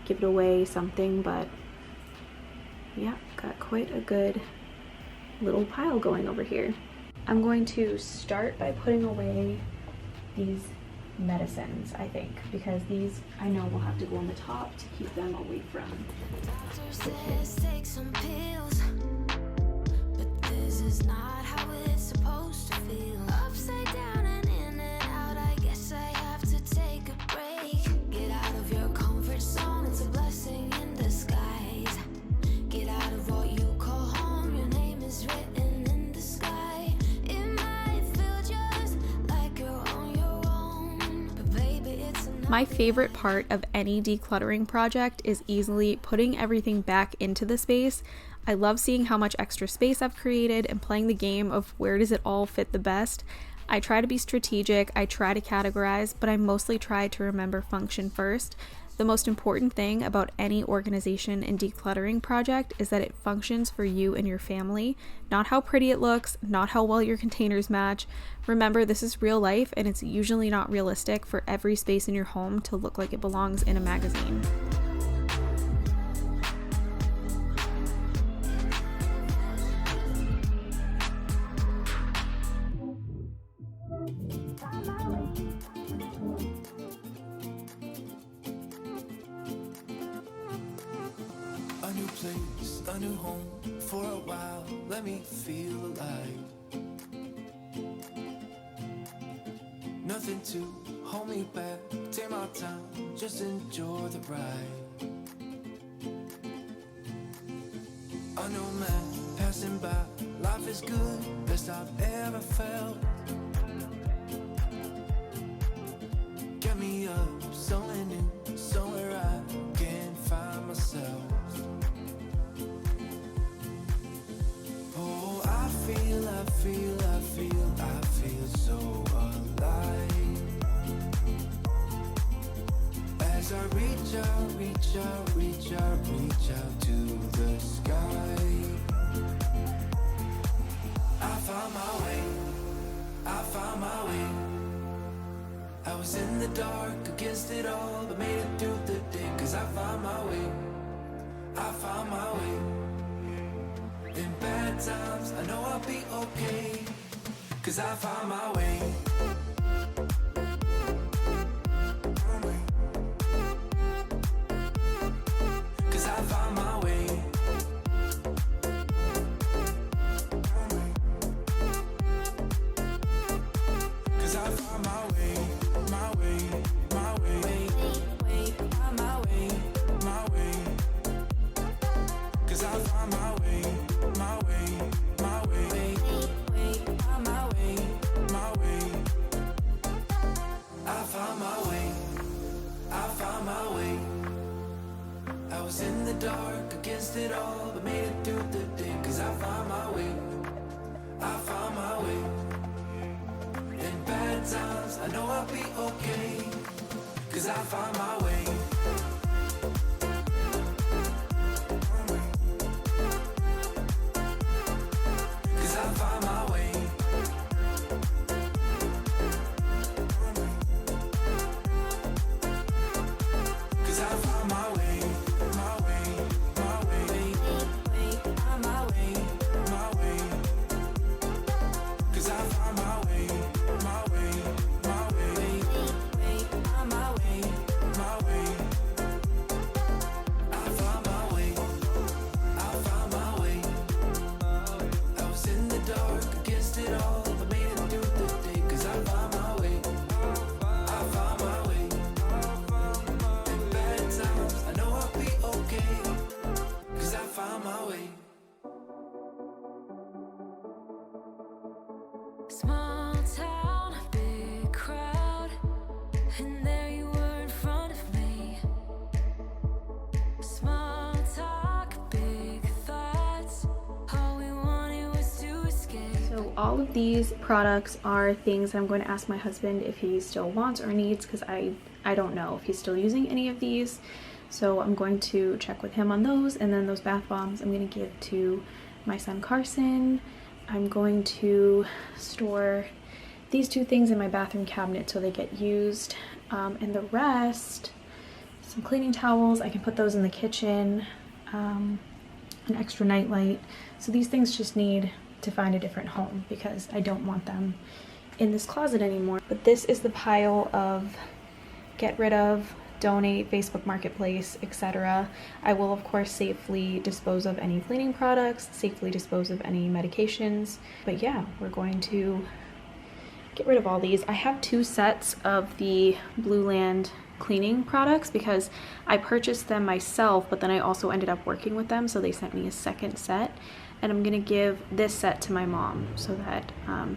give it away, something. But yeah, got quite a good little pile going over here. I'm going to start by putting away these medicines, I think, because these I know will have to go on the top to keep them away from the kids. Take some pills, but this is not how it's supposed to feel. Upside down and in and out, I guess I have to take a break. Get out of your comfort zone, it's a blessing in disguise. Get out of what you call home, your name is written in the sky. It might feel just like you're on your own, but baby, it's enough. My favorite part of any decluttering project is easily putting everything back into the space. I love seeing how much extra space I've created and playing the game of where does it all fit the best. I try to be strategic, I try to categorize, but I mostly try to remember function first. The most important thing about any organization and decluttering project is that it functions for you and your family, not how pretty it looks, not how well your containers match. Remember, this is real life, and it's usually not realistic for every space in your home to look like it belongs in a magazine. A new place, a new home, for a while, let me feel alive. Nothing to hold me back, take my time, just enjoy the ride. A new man passing by, life is good, best I've ever felt. Get me up, somewhere new, somewhere I can find myself. Oh, I feel so alive. As I reach out to the sky. I found my way. I was in the dark against it all, but made it through the day. Cause I found my way. In bad times, I know I'll be okay. Cause I found my way. Cause I found my way. Cause I found my way. My way. My way. My way. My way. Cause I found my way. My way. My way. My way. My way. I found my way. I found my way. I was in the dark against it all, but made it through the day. Cause I found my way. I found my way. In bad times, I know I'll be okay. Cause I found my way. Cause I found my way. Cause I found my way. My way. My way. My way. My way. Cause I found my way. My way. My way. My way. My way. I found my way. I found my way. I was in the dark against it all, but made it through the day. Cause I found my way. I found my way. In bad times, I know I'll be okay. Cause I found my way. Small town, big crowd, and there you were in front of me. Small talk, big thoughts, all we wanted was to escape. So all of these products are things I'm going to ask my husband if he still wants or needs, because I don't know if he's still using any of these. So I'm going to check with him on those, and then those bath bombs I'm going to give to my son Carson, I'm going to store these two things in my bathroom cabinet so they get used, and the rest, some cleaning towels, I can put those in the kitchen, an extra nightlight. So these things just need to find a different home because I don't want them in this closet anymore. But this is the pile of get rid of, donate, Facebook Marketplace, etc. I will of course safely dispose of any cleaning products, safely dispose of any medications. But yeah, we're going to get rid of all these. I have 2 sets of the Blueland cleaning products because I purchased them myself, but then I also ended up working with them, so they sent me a second set, and I'm gonna give this set to my mom so that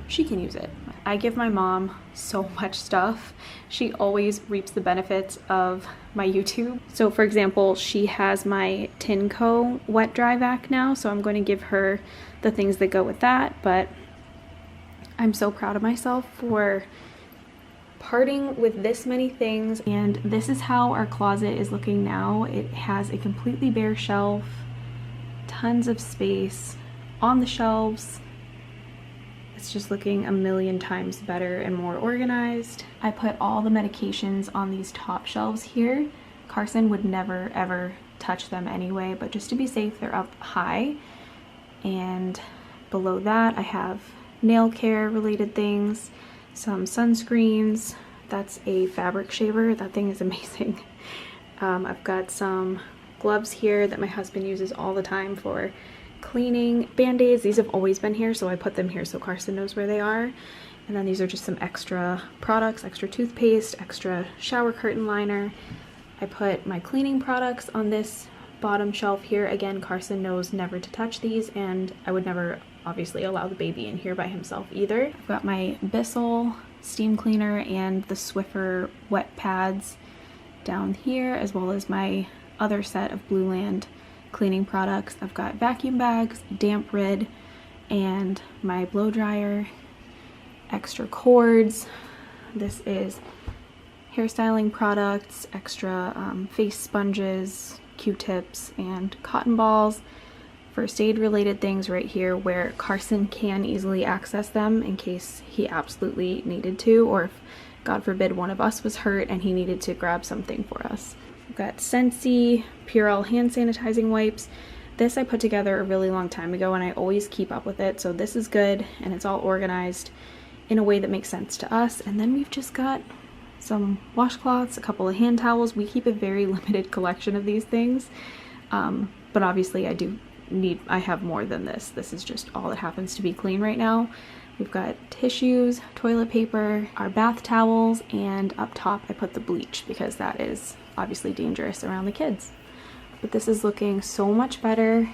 she can use it. I give my mom so much stuff. She always reaps the benefits of my YouTube. So for example, she has my Tinco wet dry vac now, so I'm going to give her the things that go with that. But I'm so proud of myself for parting with this many things. And this is how our closet is looking now. It has a completely bare shelf, tons of space on the shelves. It's just looking a million times better and more organized. I put all the medications on these top shelves here. Carson would never ever touch them anyway, but just to be safe, they're up high. And below that, I have nail care related things, some sunscreens. That's a fabric shaver. That thing is amazing. I've got some gloves here that my husband uses all the time for cleaning. Band-aids, these have always been here, so I put them here so Carson knows where they are. And then these are just some extra products, extra toothpaste, extra shower curtain liner. I put my cleaning products on this bottom shelf here. Again, Carson knows never to touch these, and I would never obviously allow the baby in here by himself either. I've got my Bissell steam cleaner and the Swiffer wet pads down here, as well as my other set of Blueland cleaning products. I've got vacuum bags, damp rid, and my blow dryer, extra cords. This is hairstyling products, extra face sponges, Q-tips, and cotton balls. First aid related things right here where Carson can easily access them in case he absolutely needed to, or if God forbid one of us was hurt and he needed to grab something for us. I've got Scentsy Purell hand sanitizing wipes. This I put together a really long time ago and I always keep up with it, so this is good and it's all organized in a way that makes sense to us. And then we've just got some washcloths, a couple of hand towels. We keep a very limited collection of these things, but obviously I have more than this. This is just all that happens to be clean right now. We've got tissues, toilet paper, our bath towels, and up top I put the bleach because that is obviously dangerous around the kids. But this is looking so much better,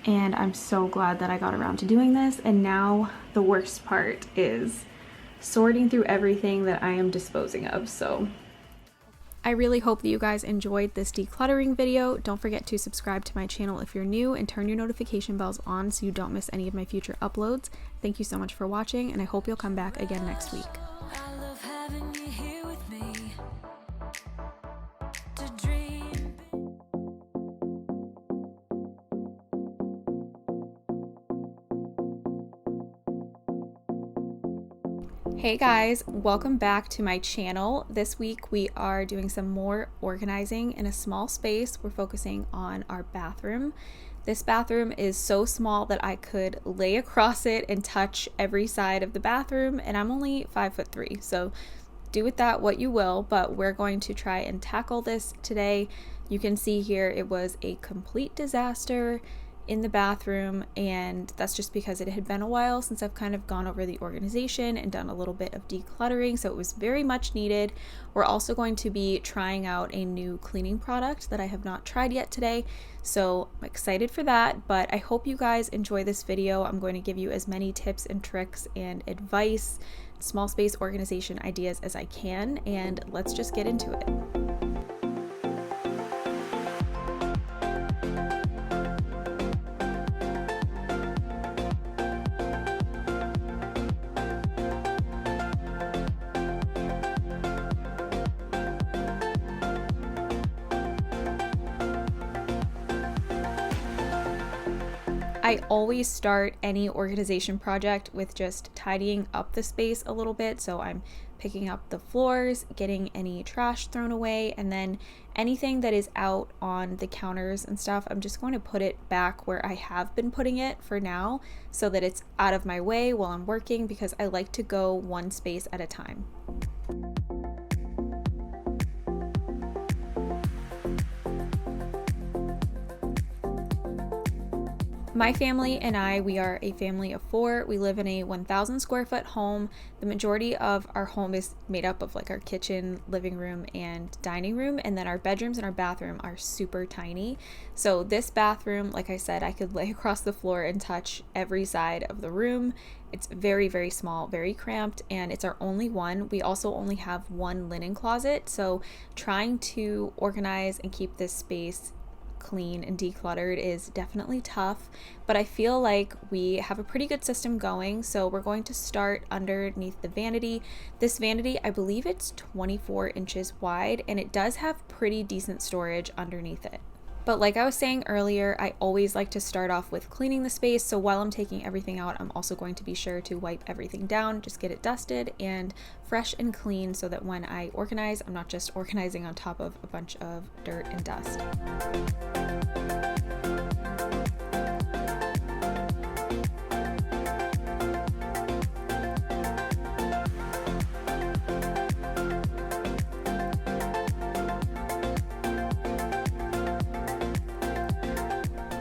and I'm so glad that I got around to doing this. And now the worst part is sorting through everything that I am disposing of. So I really hope that you guys enjoyed this decluttering video. Don't forget to subscribe to my channel if you're new and turn your notification bells on so you don't miss any of my future uploads. Thank you so much for watching, and I hope you'll come back again next week. I love having you here with me to dream. Hey guys, welcome back to my channel. This week we are doing some more organizing in a small space. We're focusing on our bathroom. This bathroom is so small that I could lay across it and touch every side of the bathroom, and I'm only 5'3", so do with that what you will, but we're going to try and tackle this today. You can see here it was a complete disaster in the bathroom, and that's just because it had been a while since I've kind of gone over the organization and done a little bit of decluttering, so it was very much needed. We're also going to be trying out a new cleaning product that I have not tried yet today, so I'm excited for that. But I hope you guys enjoy this video. I'm going to give you as many tips and tricks and advice, small space organization ideas as I can, and let's just get into it. I always start any organization project with just tidying up the space a little bit. So I'm picking up the floors, getting any trash thrown away, and then anything that is out on the counters and stuff, I'm just going to put it back where I have been putting it for now so that it's out of my way while I'm working, because I like to go one space at a time. My family and I, we are a family of 4. We live in a 1,000 square foot home. The majority of our home is made up of like our kitchen, living room, and dining room. And then our bedrooms and our bathroom are super tiny. So this bathroom, like I said, I could lay across the floor and touch every side of the room. It's very, very small, very cramped, and it's our only one. We also only have one linen closet. So trying to organize and keep this space clean and decluttered is definitely tough, but I feel like we have a pretty good system going. So we're going to start underneath the vanity. This vanity, I believe it's 24 inches wide, and it does have pretty decent storage underneath it. But like I was saying earlier, I always like to start off with cleaning the space. So while I'm taking everything out, I'm also going to be sure to wipe everything down, just get it dusted and fresh and clean, so that when I organize, I'm not just organizing on top of a bunch of dirt and dust.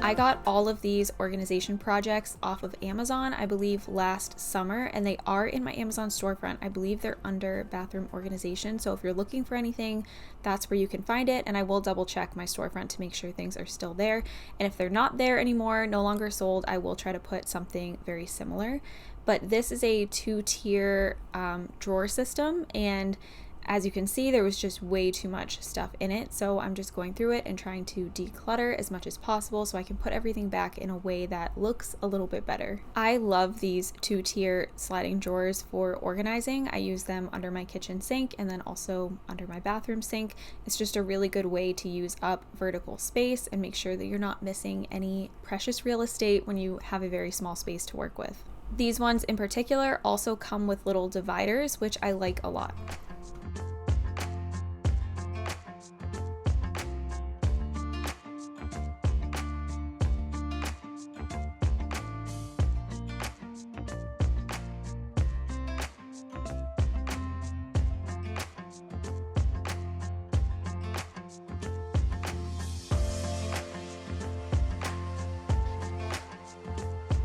I got all of these organization projects off of Amazon, I believe last summer, and they are in my Amazon storefront. I believe they're under bathroom organization. So if you're looking for anything, that's where you can find it. And I will double check my storefront to make sure things are still there. And if they're not there anymore, no longer sold, I will try to put something very similar. But this is a 2-tier drawer system, and as you can see, there was just way too much stuff in it, so I'm just going through it and trying to declutter as much as possible so I can put everything back in a way that looks a little bit better. I love these 2-tier sliding drawers for organizing. I use them under my kitchen sink and then also under my bathroom sink. It's just a really good way to use up vertical space and make sure that you're not missing any precious real estate when you have a very small space to work with. These ones in particular also come with little dividers, which I like a lot.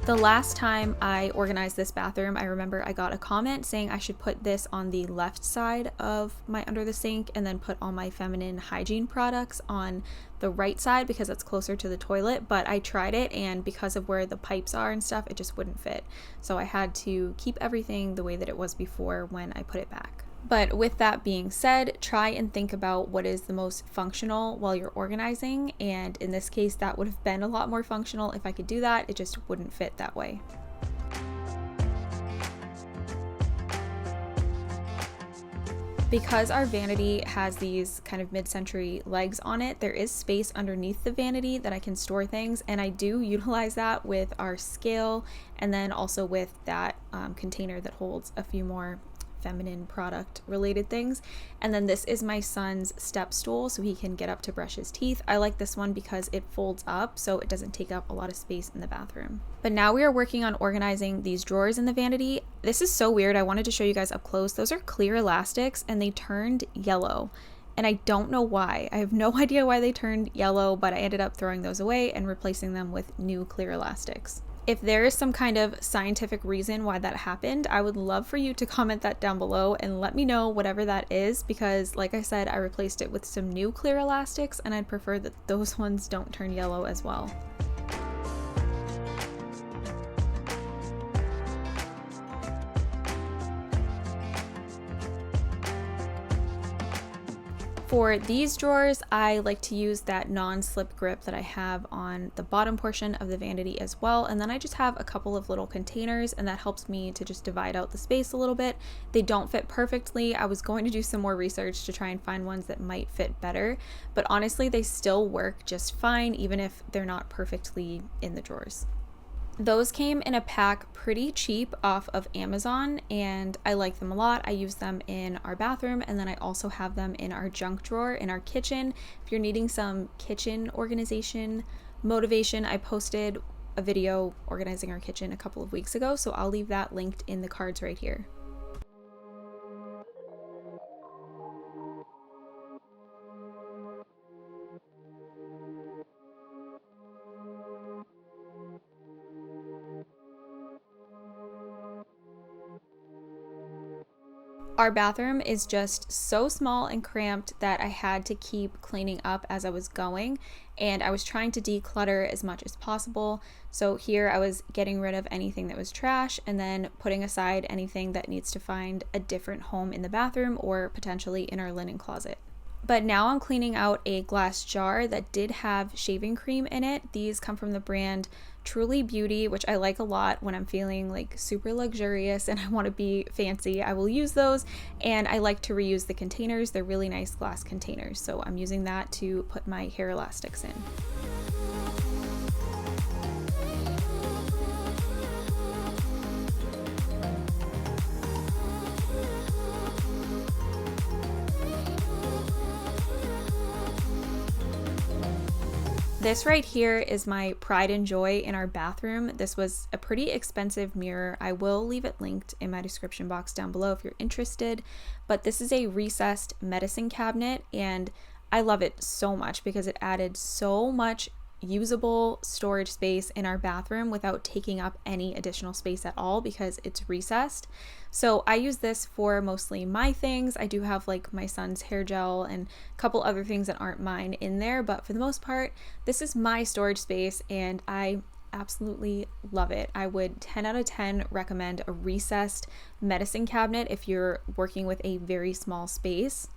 The last time I organized this bathroom, I remember I got a comment saying I should put this on the left side of my under the sink and then put all my feminine hygiene products on the right side because it's closer to the toilet. But I tried it, and because of where the pipes are and stuff, it just wouldn't fit. So I had to keep everything the way that it was before when I put it back. But with that being said, try and think about what is the most functional while you're organizing. And in this case, that would have been a lot more functional if I could do that. It just wouldn't fit that way. Because our vanity has these kind of mid-century legs on it, there is space underneath the vanity that I can store things, and I do utilize that with our scale and then also with that container that holds a few more feminine product related things. And then this is my son's step stool so he can get up to brush his teeth. I like this one because it folds up so it doesn't take up a lot of space in the bathroom. But now we are working on organizing these drawers in the vanity. This is so weird. I wanted to show you guys up close. Those are clear elastics and they turned yellow. And I don't know why. I have no idea why they turned yellow, but I ended up throwing those away and replacing them with new clear elastics. If there is some kind of scientific reason why that happened, I would love for you to comment that down below and let me know whatever that is, because like I said, I replaced it with some new clear elastics and I'd prefer that those ones don't turn yellow as well. For these drawers, I like to use that non-slip grip that I have on the bottom portion of the vanity as well. And then I just have a couple of little containers, and that helps me to just divide out the space a little bit. They don't fit perfectly. I was going to do some more research to try and find ones that might fit better, but honestly, they still work just fine, even if they're not perfectly in the drawers. Those came in a pack pretty cheap off of Amazon, and I like them a lot. I use them in our bathroom, and then I also have them in our junk drawer in our kitchen. If you're needing some kitchen organization motivation, I posted a video organizing our kitchen a couple of weeks ago, so I'll leave that linked in the cards right here. Our bathroom is just so small and cramped that I had to keep cleaning up as I was going, and I was trying to declutter as much as possible. So here I was getting rid of anything that was trash and then putting aside anything that needs to find a different home in the bathroom or potentially in our linen closet. But now I'm cleaning out a glass jar that did have shaving cream in it. These come from the brand Truly Beauty, which I like a lot when I'm feeling like super luxurious and I want to be fancy. I will use those, and I like to reuse the containers. They're really nice glass containers, so I'm using that to put my hair elastics in. This right here is my pride and joy in our bathroom. This was a pretty expensive mirror. I will leave it linked in my description box down below if you're interested. But this is a recessed medicine cabinet, and I love it so much because it added so much usable storage space in our bathroom without taking up any additional space at all because it's recessed. So I use this for mostly my things. I do have like my son's hair gel and a couple other things that aren't mine in there, but for the most part, this is my storage space and I absolutely love it. I would 10 out of 10 recommend a recessed medicine cabinet if you're working with a very small space.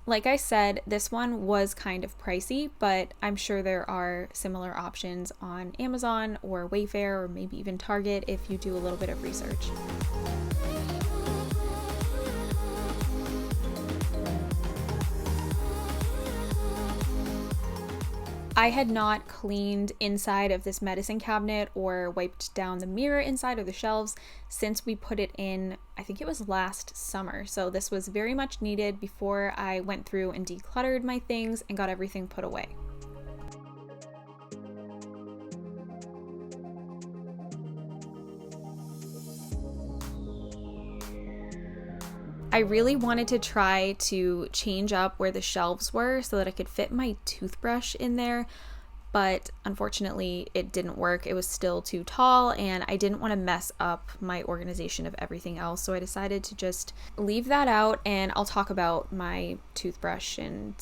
Like I said, this one was kind of pricey, but I'm sure there are similar options on Amazon or Wayfair or maybe even Target if you do a little bit of research. I had not cleaned inside of this medicine cabinet or wiped down the mirror inside or the shelves since we put it in, I think it was last summer. So this was very much needed before I went through and decluttered my things and got everything put away. I really wanted to try to change up where the shelves were so that I could fit my toothbrush in there, but unfortunately it didn't work. It was still too tall and I didn't want to mess up my organization of everything else, so I decided to just leave that out, and I'll talk about my toothbrush and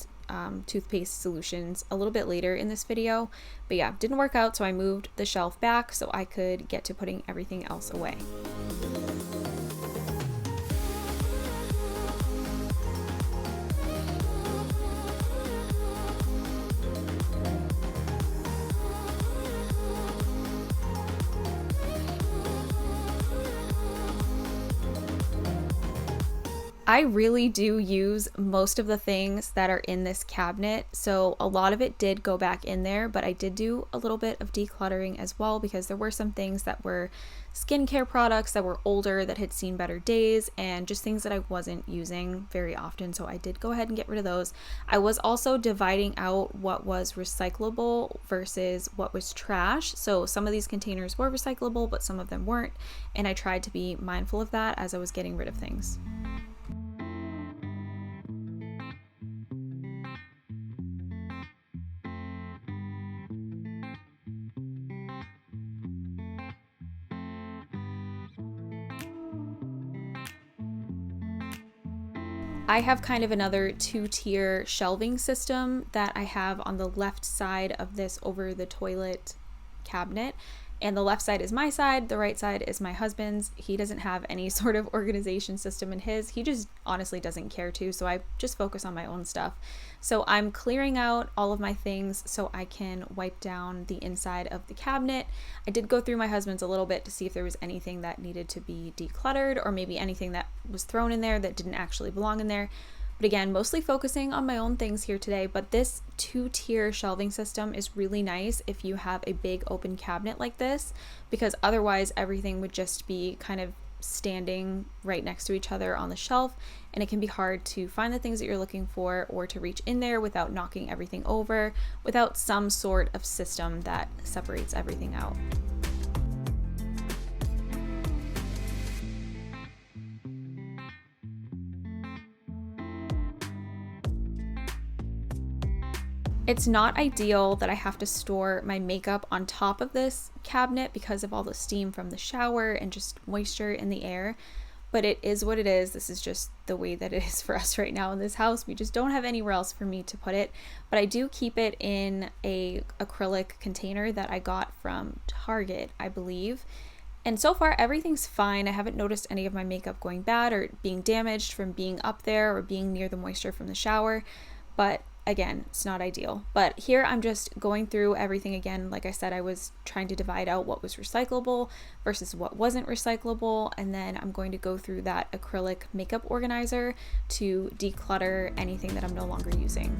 toothpaste solutions a little bit later in this video. But yeah, didn't work out, so I moved the shelf back so I could get to putting everything else away. I really do use most of the things that are in this cabinet, so a lot of it did go back in there, but I did do a little bit of decluttering as well because there were some things that were skincare products that were older that had seen better days and just things that I wasn't using very often, so I did go ahead and get rid of those. I was also dividing out what was recyclable versus what was trash, so some of these containers were recyclable but some of them weren't, and I tried to be mindful of that as I was getting rid of things. I have kind of another two-tier shelving system that I have on the left side of this over the toilet cabinet. And the left side is my side, the right side is my husband's. He doesn't have any sort of organization system in his. He just honestly doesn't care to, so I just focus on my own stuff. So I'm clearing out all of my things so I can wipe down the inside of the cabinet. I did go through my husband's a little bit to see if there was anything that needed to be decluttered or maybe anything that was thrown in there that didn't actually belong in there. But again, mostly focusing on my own things here today, but this 2-tier shelving system is really nice if you have a big open cabinet like this, because otherwise everything would just be kind of standing right next to each other on the shelf, and it can be hard to find the things that you're looking for or to reach in there without knocking everything over, without some sort of system that separates everything out. It's not ideal that I have to store my makeup on top of this cabinet because of all the steam from the shower and just moisture in the air, but it is what it is. This is just the way that it is for us right now in this house. We just don't have anywhere else for me to put it, but I do keep it in a acrylic container that I got from Target, I believe. And so far everything's fine. I haven't noticed any of my makeup going bad or being damaged from being up there or being near the moisture from the shower, but again, it's not ideal. But here I'm just going through everything again. Like I said, I was trying to divide out what was recyclable versus what wasn't recyclable, and then I'm going to go through that acrylic makeup organizer to declutter anything that I'm no longer using.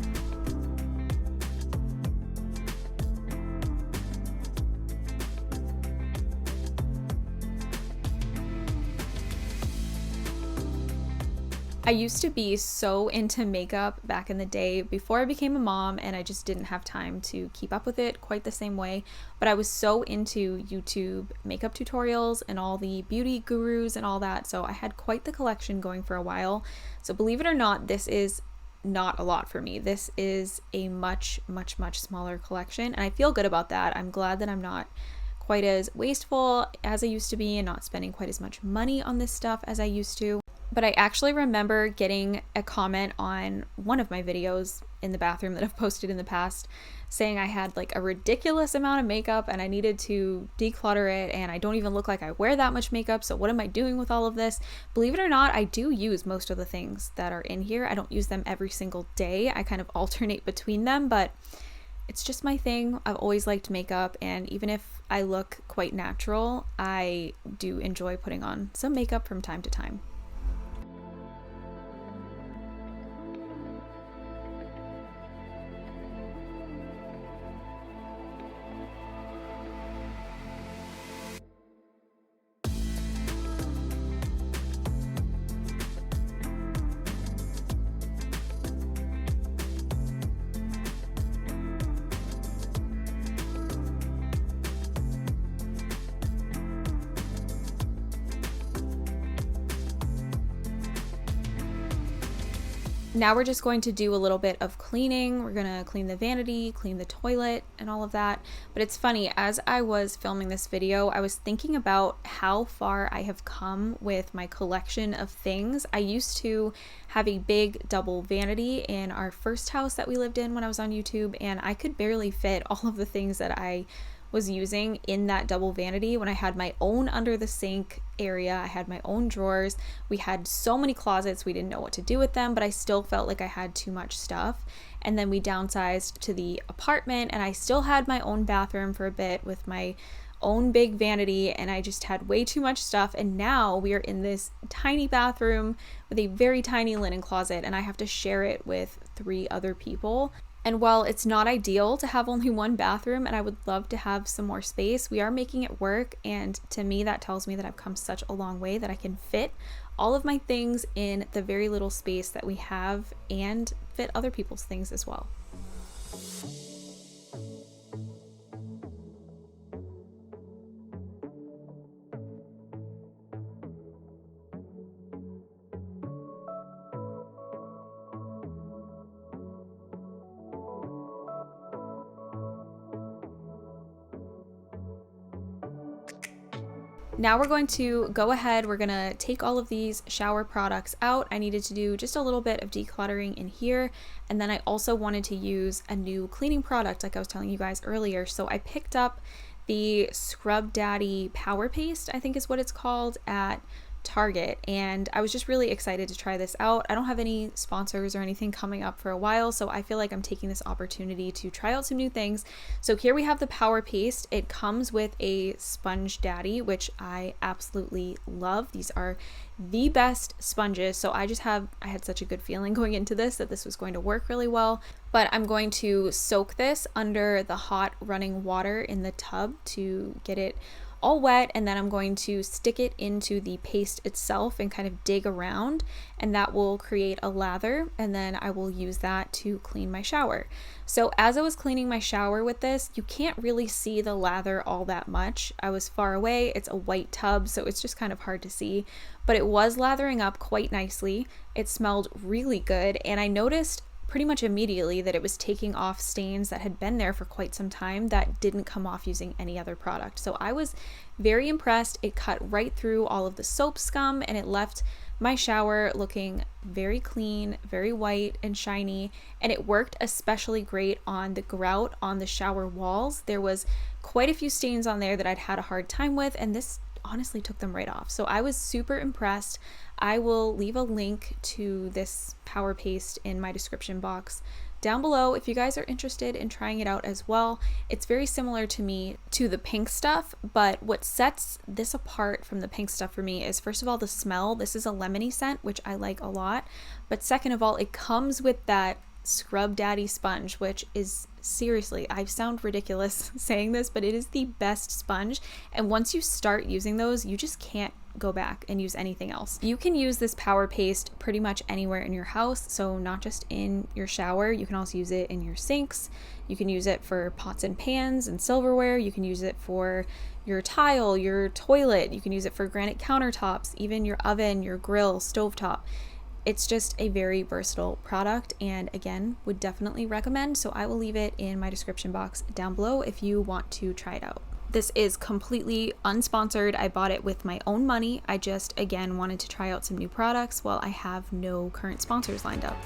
I used to be so into makeup back in the day before I became a mom, and I just didn't have time to keep up with it quite the same way. But I was so into YouTube makeup tutorials and all the beauty gurus and all that, so I had quite the collection going for a while. So believe it or not, this is not a lot for me. This is a much smaller collection, and I feel good about that. I'm glad that I'm not quite as wasteful as I used to be and not spending quite as much money on this stuff as I used to. But I actually remember getting a comment on one of my videos in the bathroom that I've posted in the past saying I had like a ridiculous amount of makeup and I needed to declutter it, and I don't even look like I wear that much makeup, so what am I doing with all of this? Believe it or not, I do use most of the things that are in here. I don't use them every single day. I kind of alternate between them, but it's just my thing. I've always liked makeup, and even if I look quite natural, I do enjoy putting on some makeup from time to time. Now we're just going to do a little bit of cleaning. We're going to clean the vanity, clean the toilet, and all of that. But it's funny, as I was filming this video, I was thinking about how far I have come with my collection of things. I used to have a big double vanity in our first house that we lived in when I was on YouTube, and I could barely fit all of the things that I was using in that double vanity when I had my own under the sink area. I had my own drawers. We had so many closets, we didn't know what to do with them, but I still felt like I had too much stuff. And then we downsized to the apartment, and I still had my own bathroom for a bit with my own big vanity, and I just had way too much stuff. And now we are in this tiny bathroom with a very tiny linen closet, and I have to share it with 3 other people. And while it's not ideal to have only one bathroom, and I would love to have some more space, we are making it work. And to me, that tells me that I've come such a long way that I can fit all of my things in the very little space that we have and fit other people's things as well. Now we're going to go ahead, we're gonna take all of these shower products out. I needed to do just a little bit of decluttering in here, and then I also wanted to use a new cleaning product like I was telling you guys earlier. So I picked up the Scrub Daddy Power Paste, I think is what it's called, at Target, and I was just really excited to try this out. I don't have any sponsors or anything coming up for a while, so I feel like I'm taking this opportunity to try out some new things. So here we have the Power Paste. It comes with a sponge daddy, which I absolutely love. These are the best sponges. So I had such a good feeling going into this that this was going to work really well. But I'm going to soak this under the hot running water in the tub to get it all wet, and then I'm going to stick it into the paste itself and kind of dig around, and that will create a lather, and then I will use that to clean my shower. So as I was cleaning my shower with this, you can't really see the lather all that much. I was far away, it's a white tub, so it's just kind of hard to see, but it was lathering up quite nicely. It smelled really good, and I noticed pretty much immediately that it was taking off stains that had been there for quite some time that didn't come off using any other product. So I was very impressed. It cut right through all of the soap scum, and it left my shower looking very clean, very white and shiny, and it worked especially great on the grout on the shower walls. There was quite a few stains on there that I'd had a hard time with, and this honestly took them right off. So I was super impressed. I will leave a link to this Power Paste in my description box down below if you guys are interested in trying it out as well. It's very similar to the pink stuff, but what sets this apart from the pink stuff for me is, first of all, the smell. This is a lemony scent, which I like a lot, but second of all, it comes with that Scrub Daddy sponge, which is, seriously, I sound ridiculous saying this, but it is the best sponge, and once you start using those, you just can't go back and use anything else. You can use this Power Paste pretty much anywhere in your house, so not just in your shower. You can also use it in your sinks. You can use it for pots and pans and silverware. You can use it for your tile, your toilet. You can use it for granite countertops, even your oven, your grill, stovetop. It's just a very versatile product, and again, would definitely recommend. So I will leave it in my description box down below if you want to try it out. This is completely unsponsored. I bought it with my own money. I just, again, wanted to try out some new products while I have no current sponsors lined up.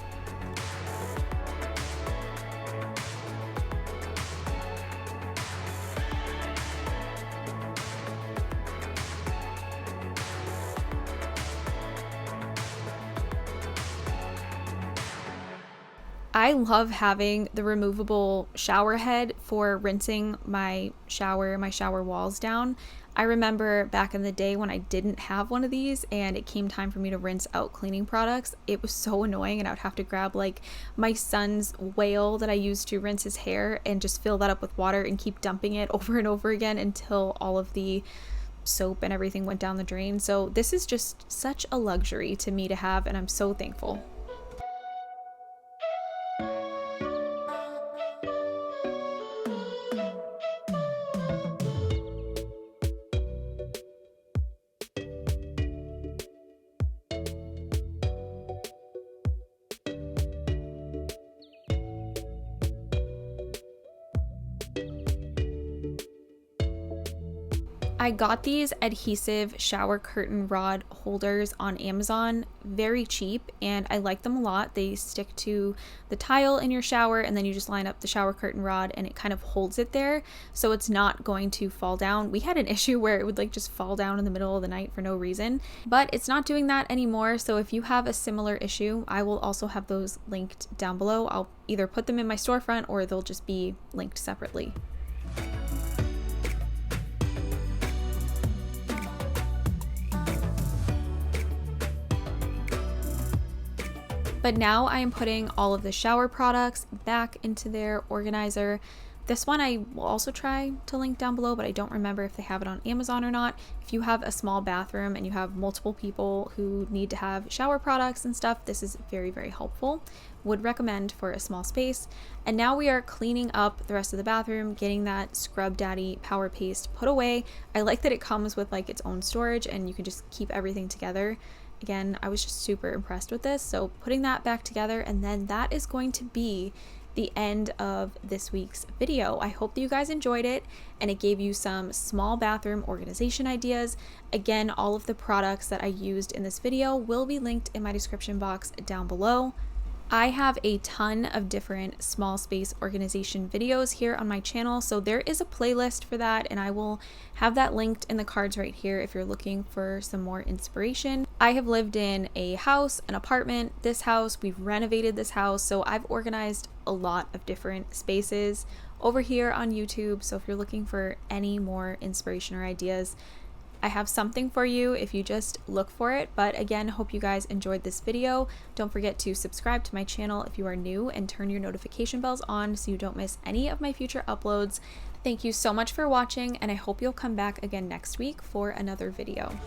I love having the removable shower head for rinsing my shower walls down. I remember back in the day when I didn't have one of these and it came time for me to rinse out cleaning products. It was so annoying, and I would have to grab like my son's whale that I used to rinse his hair and just fill that up with water and keep dumping it over and over again until all of the soap and everything went down the drain. So this is just such a luxury to me to have, and I'm so thankful. I got these adhesive shower curtain rod holders on Amazon, very cheap, and I like them a lot. They stick to the tile in your shower, and then you just line up the shower curtain rod and it kind of holds it there, so it's not going to fall down. We had an issue where it would like just fall down in the middle of the night for no reason, but it's not doing that anymore. So if you have a similar issue, I will also have those linked down below. I'll either put them in my storefront or they'll just be linked separately. But now I am putting all of the shower products back into their organizer. This one I will also try to link down below, but I don't remember if they have it on Amazon or not. If you have a small bathroom and you have multiple people who need to have shower products and stuff, this is very, very helpful. Would recommend for a small space. And now we are cleaning up the rest of the bathroom, getting that Scrub Daddy Power Paste put away. I like that it comes with like its own storage and you can just keep everything together. Again, I was just super impressed with this. So putting that back together, and then that is going to be the end of this week's video. I hope that you guys enjoyed it and it gave you some small bathroom organization ideas. Again, all of the products that I used in this video will be linked in my description box down below. I have a ton of different small space organization videos here on my channel, so there is a playlist for that, and I will have that linked in the cards right here if you're looking for some more inspiration. I have lived in a house, an apartment, this house, we've renovated this house, so I've organized a lot of different spaces over here on YouTube, so if you're looking for any more inspiration or ideas, I have something for you if you just look for it. But again, hope you guys enjoyed this video. Don't forget to subscribe to my channel if you are new and turn your notification bells on so you don't miss any of my future uploads. Thank you so much for watching, and I hope you'll come back again next week for another video.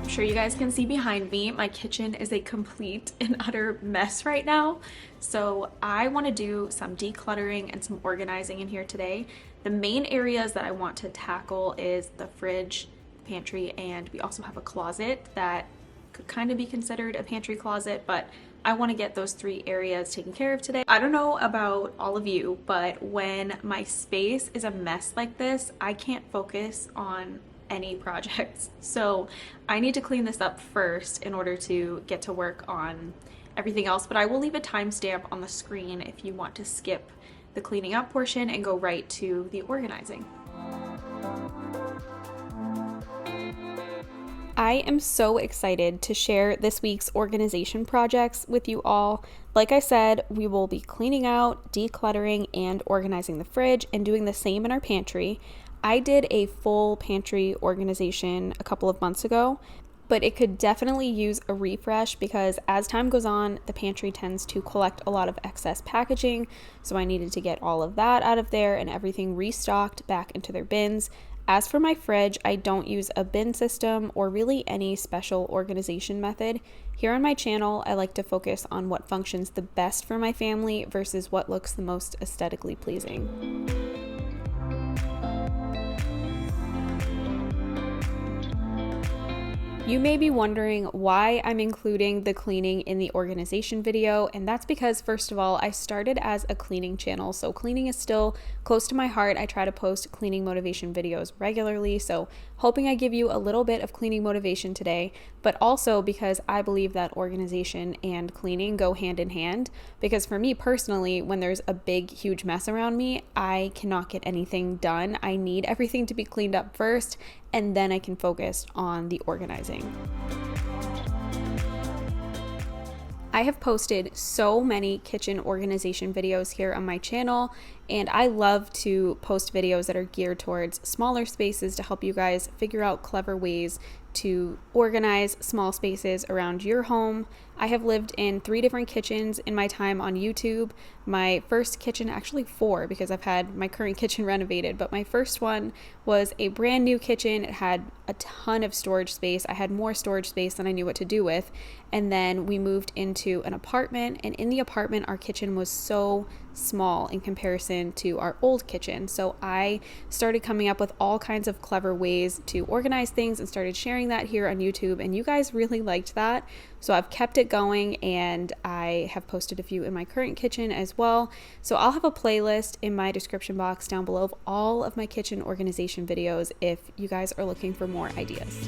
Sure you guys can see behind me, my kitchen is a complete and utter mess right now. So I want to do some decluttering and some organizing in here today. The main areas that I want to tackle is the fridge, pantry, and we also have a closet that could kind of be considered a pantry closet, but I want to get those 3 areas taken care of today. I don't know about all of you, but when my space is a mess like this, I can't focus on any projects. So I need to clean this up first in order to get to work on everything else, but I will leave a timestamp on the screen if you want to skip the cleaning up portion and go right to the organizing. I am so excited to share this week's organization projects with you all. Like I said, we will be cleaning out, decluttering, and organizing the fridge and doing the same in our pantry. I did a full pantry organization a couple of months ago, but it could definitely use a refresh because as time goes on, the pantry tends to collect a lot of excess packaging, so I needed to get all of that out of there and everything restocked back into their bins. As for my fridge, I don't use a bin system or really any special organization method. Here on my channel, I like to focus on what functions the best for my family versus what looks the most aesthetically pleasing. You may be wondering why I'm including the cleaning in the organization video, and that's because, first of all, I started as a cleaning channel, so cleaning is still close to my heart. I try to post cleaning motivation videos regularly, so hoping I give you a little bit of cleaning motivation today, but also because I believe that organization and cleaning go hand in hand, because for me personally, when there's a big, huge mess around me, I cannot get anything done. I need everything to be cleaned up first, and then I can focus on the organizing. I have posted so many kitchen organization videos here on my channel, and I love to post videos that are geared towards smaller spaces to help you guys figure out clever ways to organize small spaces around your home. I have lived in 3 different kitchens in my time on YouTube. My first kitchen, actually 4 because I've had my current kitchen renovated, but my first one was a brand new kitchen. It had a ton of storage space. I had more storage space than I knew what to do with. And then we moved into an apartment, and in the apartment, our kitchen was so small in comparison to our old kitchen. So I started coming up with all kinds of clever ways to organize things and started sharing that here on YouTube, and you guys really liked that. So I've kept it going, and I have posted a few in my current kitchen as well. So I'll have a playlist in my description box down below of all of my kitchen organization videos if you guys are looking for more ideas.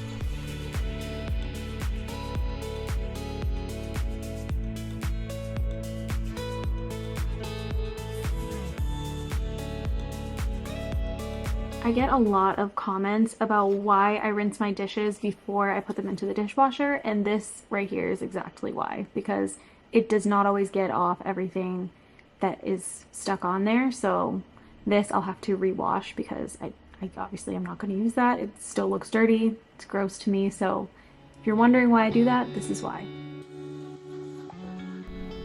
I get a lot of comments about why I rinse my dishes before I put them into the dishwasher, and this right here is exactly why, because it does not always get off everything that is stuck on there. So this I'll have to rewash because I obviously I'm not going to use that. It still looks dirty. It's gross to me. So if you're wondering why I do that, this is why.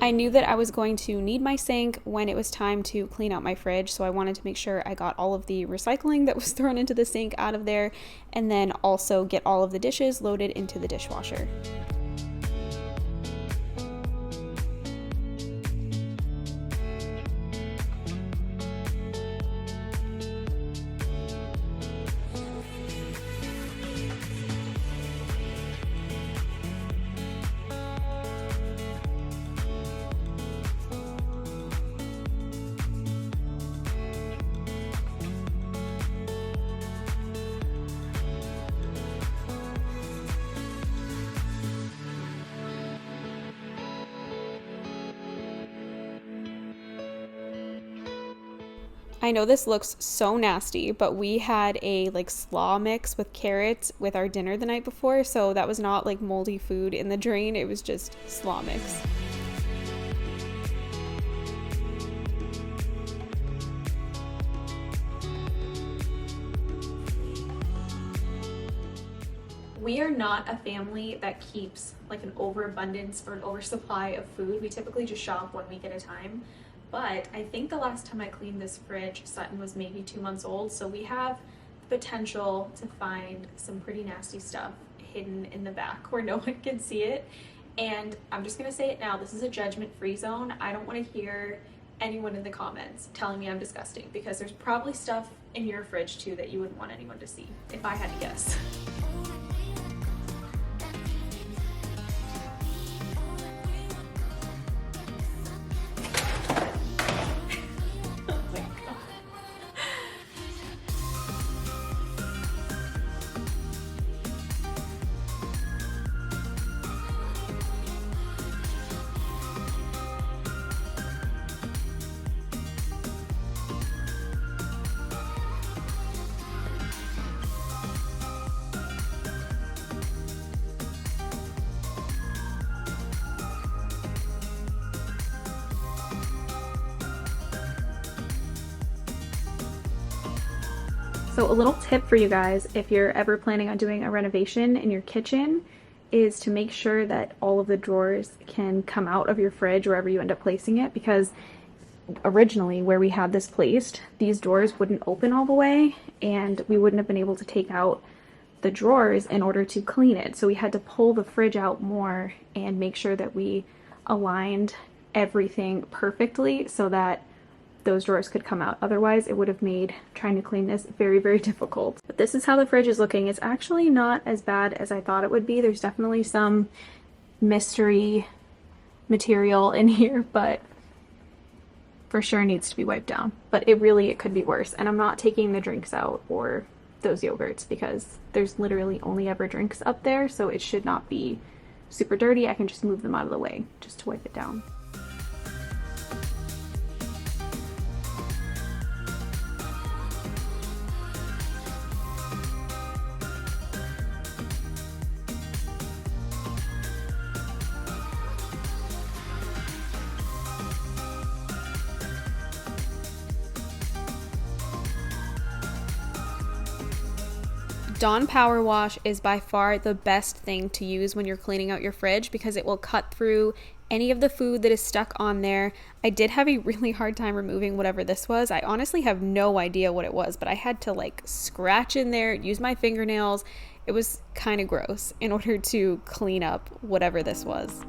I knew that I was going to need my sink when it was time to clean out my fridge, so I wanted to make sure I got all of the recycling that was thrown into the sink out of there, and then also get all of the dishes loaded into the dishwasher. I know this looks so nasty, but we had a like slaw mix with carrots with our dinner the night before, so that was not like moldy food in the drain, it was just slaw mix. We are not a family that keeps like an overabundance or an oversupply of food. We typically just shop 1 week at a time. But I think the last time I cleaned this fridge, Sutton was maybe 2 months old, so we have the potential to find some pretty nasty stuff hidden in the back where no one can see it. And I'm just gonna say it now, this is a judgment-free zone. I don't wanna hear anyone in the comments telling me I'm disgusting, because there's probably stuff in your fridge too that you wouldn't want anyone to see, if I had to guess. So a little tip for you guys, if you're ever planning on doing a renovation in your kitchen, is to make sure that all of the drawers can come out of your fridge wherever you end up placing it, because originally where we had this placed, these drawers wouldn't open all the way and we wouldn't have been able to take out the drawers in order to clean it. So we had to pull the fridge out more and make sure that we aligned everything perfectly so that those drawers could come out. Otherwise, it would have made trying to clean this very, very difficult. But this is how the fridge is looking. It's actually not as bad as I thought it would be. There's definitely some mystery material in here, but for sure needs to be wiped down. But it could be worse. And I'm not taking the drinks out or those yogurts because there's literally only ever drinks up there, so it should not be super dirty. I can just move them out of the way just to wipe it down. Dawn Power Wash is by far the best thing to use when you're cleaning out your fridge because it will cut through any of the food that is stuck on there. I did have a really hard time removing whatever this was. I honestly have no idea what it was, but I had to like scratch in there, use my fingernails. It was kind of gross in order to clean up whatever this was.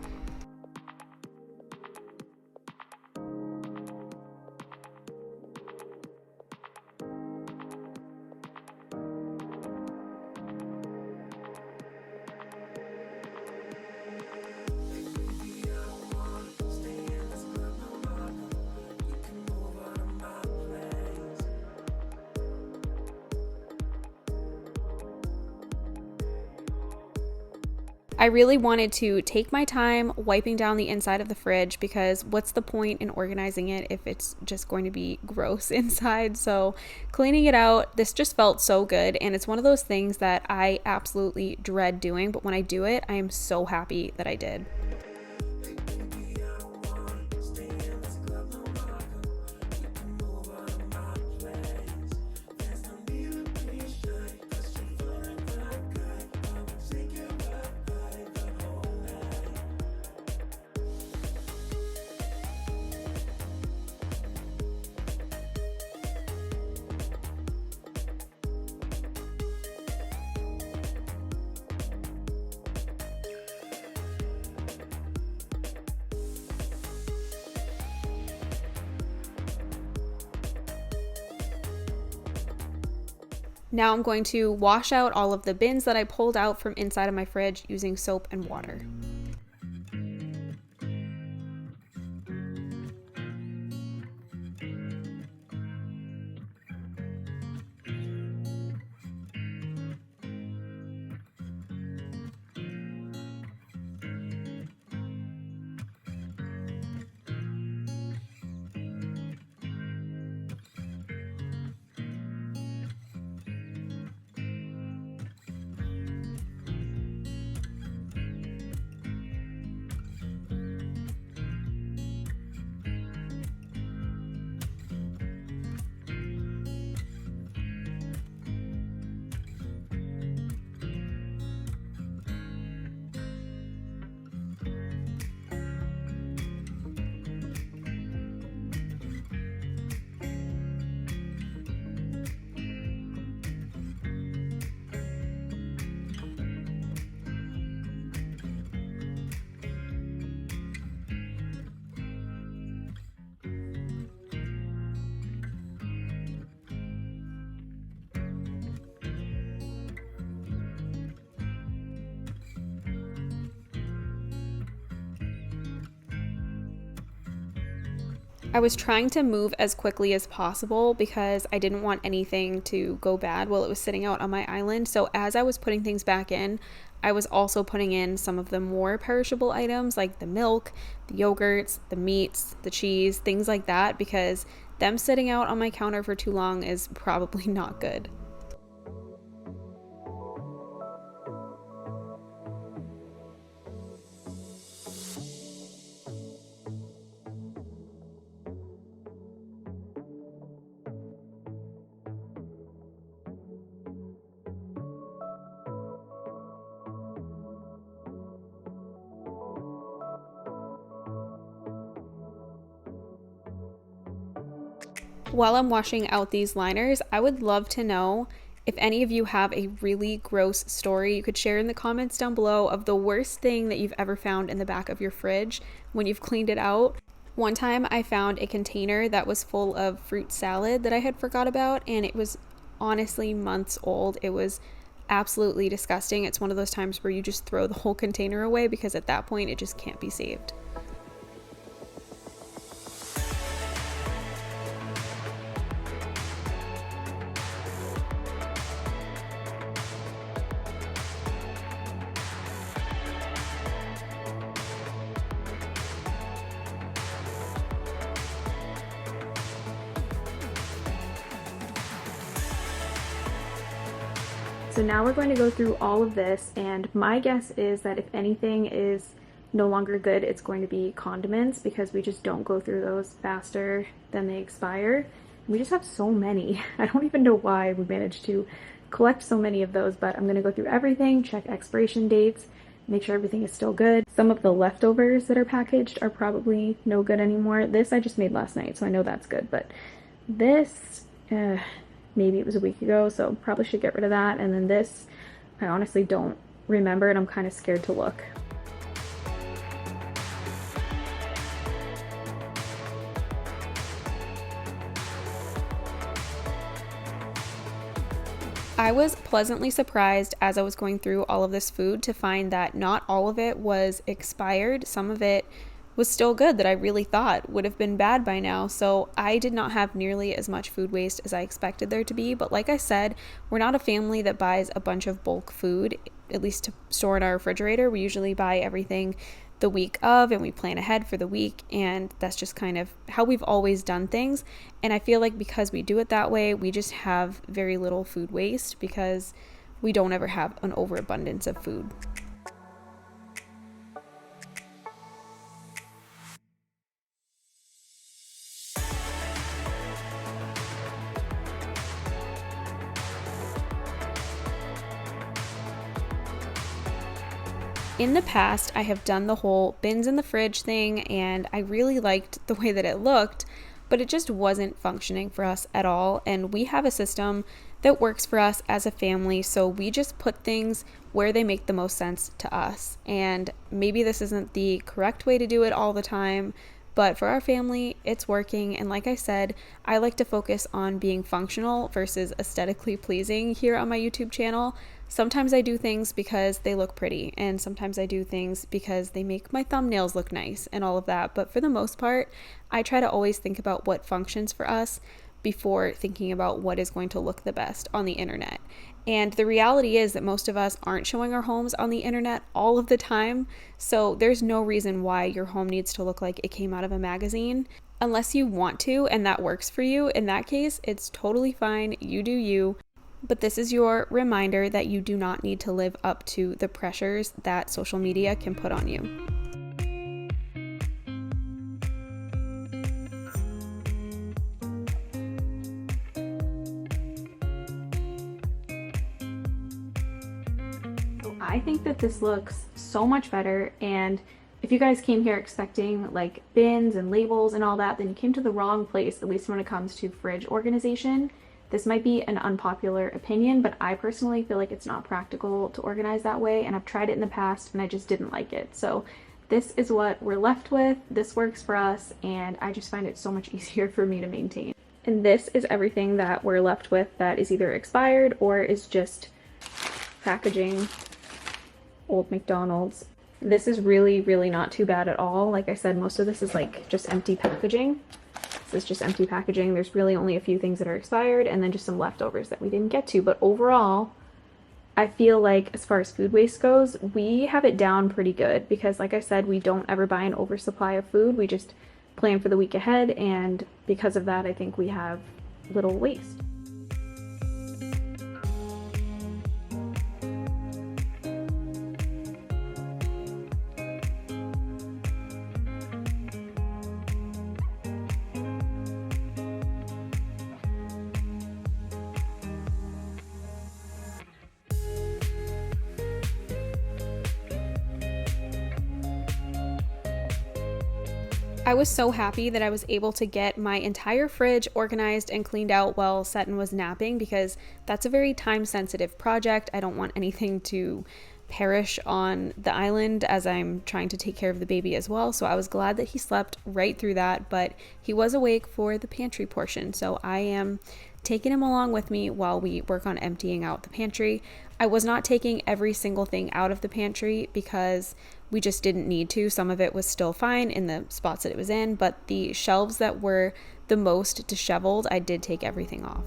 I really wanted to take my time wiping down the inside of the fridge because what's the point in organizing it if it's just going to be gross inside? So cleaning it out, this just felt so good, and it's one of those things that I absolutely dread doing, but when I do it, I am so happy that I did. Now I'm going to wash out all of the bins that I pulled out from inside of my fridge using soap and water. I was trying to move as quickly as possible because I didn't want anything to go bad while it was sitting out on my island. So as I was putting things back in, I was also putting in some of the more perishable items like the milk, the yogurts, the meats, the cheese, things like that, because them sitting out on my counter for too long is probably not good. While I'm washing out these liners, I would love to know if any of you have a really gross story you could share in the comments down below of the worst thing that you've ever found in the back of your fridge when you've cleaned it out. One time I found a container that was full of fruit salad that I had forgot about, and it was honestly months old. It was absolutely disgusting. It's one of those times where you just throw the whole container away because at that point it just can't be saved. So now we're going to go through all of this, and my guess is that if anything is no longer good, it's going to be condiments, because we just don't go through those faster than they expire. We just have so many. I don't even know why we managed to collect so many of those, but I'm going to go through everything, check expiration dates, make sure everything is still good. Some of the leftovers that are packaged are probably no good anymore. This I just made last night, so I know that's good, but this, maybe it was a week ago, so probably should get rid of that. And then this, I honestly don't remember, and I'm kind of scared to look. I was pleasantly surprised as I was going through all of this food to find that not all of it was expired. Some of it was still good that I really thought would have been bad by now. So I did not have nearly as much food waste as I expected there to be. But like I said, we're not a family that buys a bunch of bulk food, at least to store in our refrigerator. We usually buy everything the week of, and we plan ahead for the week, and that's just kind of how we've always done things. And I feel like because we do it that way, we just have very little food waste because we don't ever have an overabundance of food. In the past, I have done the whole bins in the fridge thing, and I really liked the way that it looked, but it just wasn't functioning for us at all. And we have a system that works for us as a family, so we just put things where they make the most sense to us. And maybe this isn't the correct way to do it all the time, But for our family, it's working. And like I said, I like to focus on being functional versus aesthetically pleasing here on my YouTube channel. Sometimes I do things because they look pretty, and sometimes I do things because they make my thumbnails look nice and all of that. But for the most part, I try to always think about what functions for us before thinking about what is going to look the best on the internet. And the reality is that most of us aren't showing our homes on the internet all of the time, so there's no reason why your home needs to look like it came out of a magazine. Unless you want to and that works for you, in that case, it's totally fine. You do you. But this is your reminder that you do not need to live up to the pressures that social media can put on you. I think that this looks so much better, and if you guys came here expecting like bins and labels and all that, then you came to the wrong place, at least when it comes to fridge organization. This might be an unpopular opinion, but I personally feel like it's not practical to organize that way, and I've tried it in the past and I just didn't like it. So this is what we're left with. This works for us, and I just find it so much easier for me to maintain. And this is everything that we're left with that is either expired or is just packaging. Old McDonald's. This is really not too bad at all. Like I said, most of this is like just empty packaging. This is just empty packaging. There's really only a few things that are expired and then just some leftovers that we didn't get to. But overall, I feel like as far as food waste goes, we have it down pretty good because like I said, we don't ever buy an oversupply of food. We just plan for the week ahead, and because of that, I think we have little waste. I was so happy that I was able to get my entire fridge organized and cleaned out while Seton was napping, because that's a very time-sensitive project. I don't want anything to perish on the island as I'm trying to take care of the baby as well. So I was glad that he slept right through that, but he was awake for the pantry portion. So I am taking him along with me while we work on emptying out the pantry. I was not taking every single thing out of the pantry because we just didn't need to. Some of it was still fine in the spots that it was in, but the shelves that were the most disheveled, I did take everything off.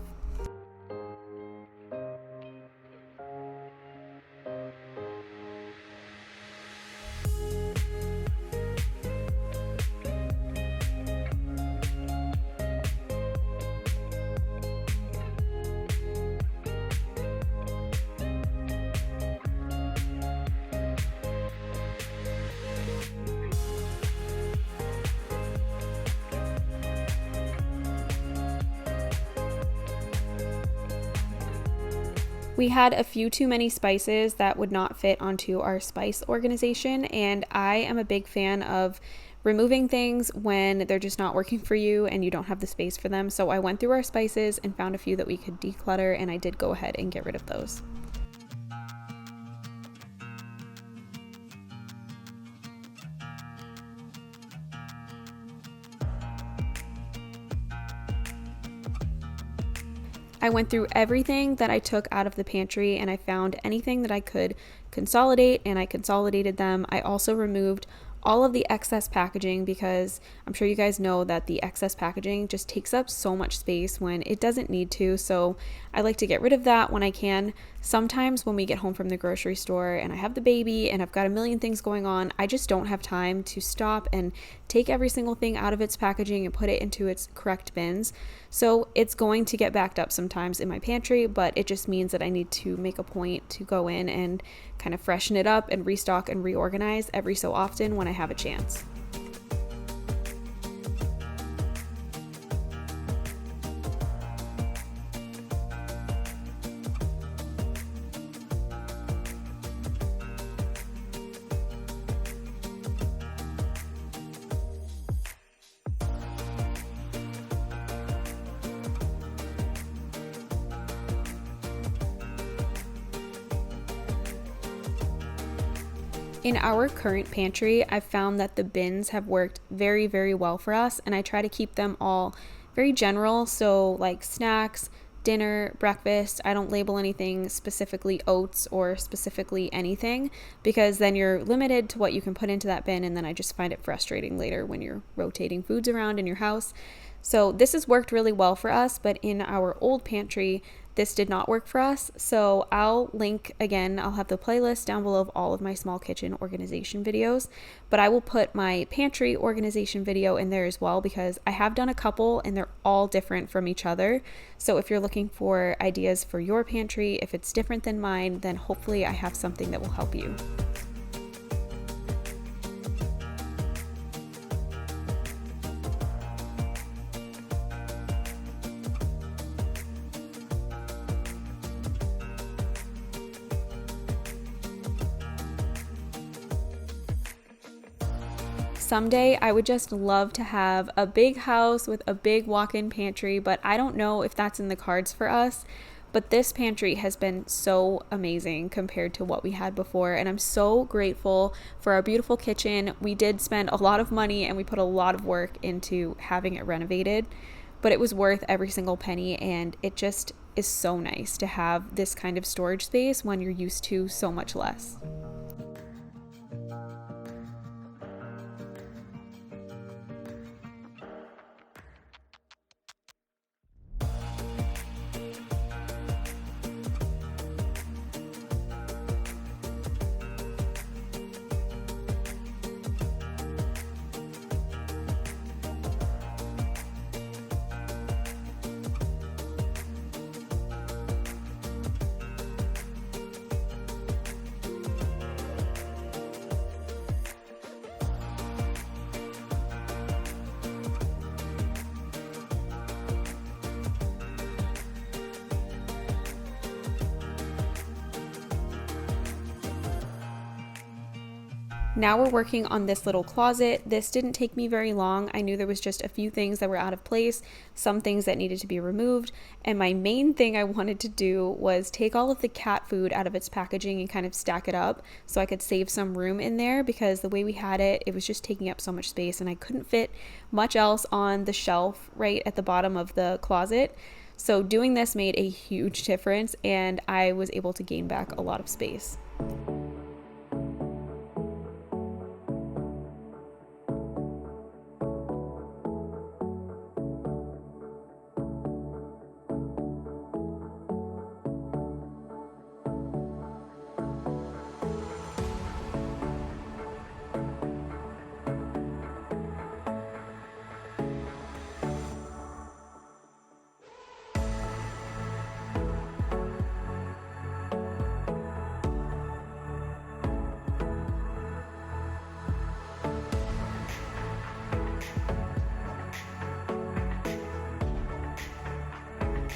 We had a few too many spices that would not fit onto our spice organization, and I am a big fan of removing things when they're just not working for you and you don't have the space for them. So I went through our spices and found a few that we could declutter, and I did go ahead and get rid of those. I went through everything that I took out of the pantry, and I found anything that I could consolidate, and I consolidated them. I also removed all of the excess packaging because I'm sure you guys know that the excess packaging just takes up so much space when it doesn't need to. So I like to get rid of that when I can. Sometimes when we get home from the grocery store and I have the baby and I've got a million things going on, I just don't have time to stop and take every single thing out of its packaging and put it into its correct bins. So it's going to get backed up sometimes in my pantry, but it just means that I need to make a point to go in and kind of freshen it up and restock and reorganize every so often when I have a chance. In our current pantry, I've found that the bins have worked very, very well for us, and I try to keep them all very general, so like snacks, dinner, breakfast. I don't label anything specifically oats or specifically anything, because then you're limited to what you can put into that bin, and then I just find it frustrating later when you're rotating foods around in your house. So this has worked really well for us, but in our old pantry, this did not work for us. So I'll link again, I'll have the playlist down below of all of my small kitchen organization videos, but I will put my pantry organization video in there as well, because I have done a couple and they're all different from each other. So if you're looking for ideas for your pantry, if it's different than mine, then hopefully I have something that will help you. Someday I would just love to have a big house with a big walk-in pantry, but I don't know if that's in the cards for us. But this pantry has been so amazing compared to what we had before, and I'm so grateful for our beautiful kitchen. We did spend a lot of money and we put a lot of work into having it renovated, but it was worth every single penny, and it just is so nice to have this kind of storage space when you're used to so much less. Now we're working on this little closet. This didn't take me very long. I knew there was just a few things that were out of place, some things that needed to be removed, and my main thing I wanted to do was take all of the cat food out of its packaging and kind of stack it up so I could save some room in there, because the way we had it, it was just taking up so much space and I couldn't fit much else on the shelf right at the bottom of the closet. So doing this made a huge difference, and I was able to gain back a lot of space.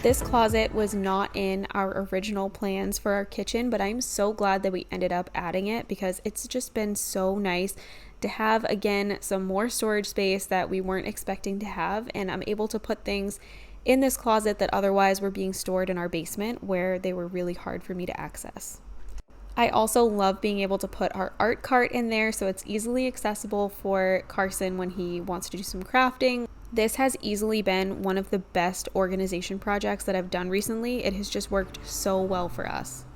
This closet was not in our original plans for our kitchen, but I'm so glad that we ended up adding it, because it's just been so nice to have, again, some more storage space that we weren't expecting to have, and I'm able to put things in this closet that otherwise were being stored in our basement, where they were really hard for me to access. I also love being able to put our art cart in there, so it's easily accessible for Carson when he wants to do some crafting. This has easily been one of the best organization projects that I've done recently. It has just worked so well for us.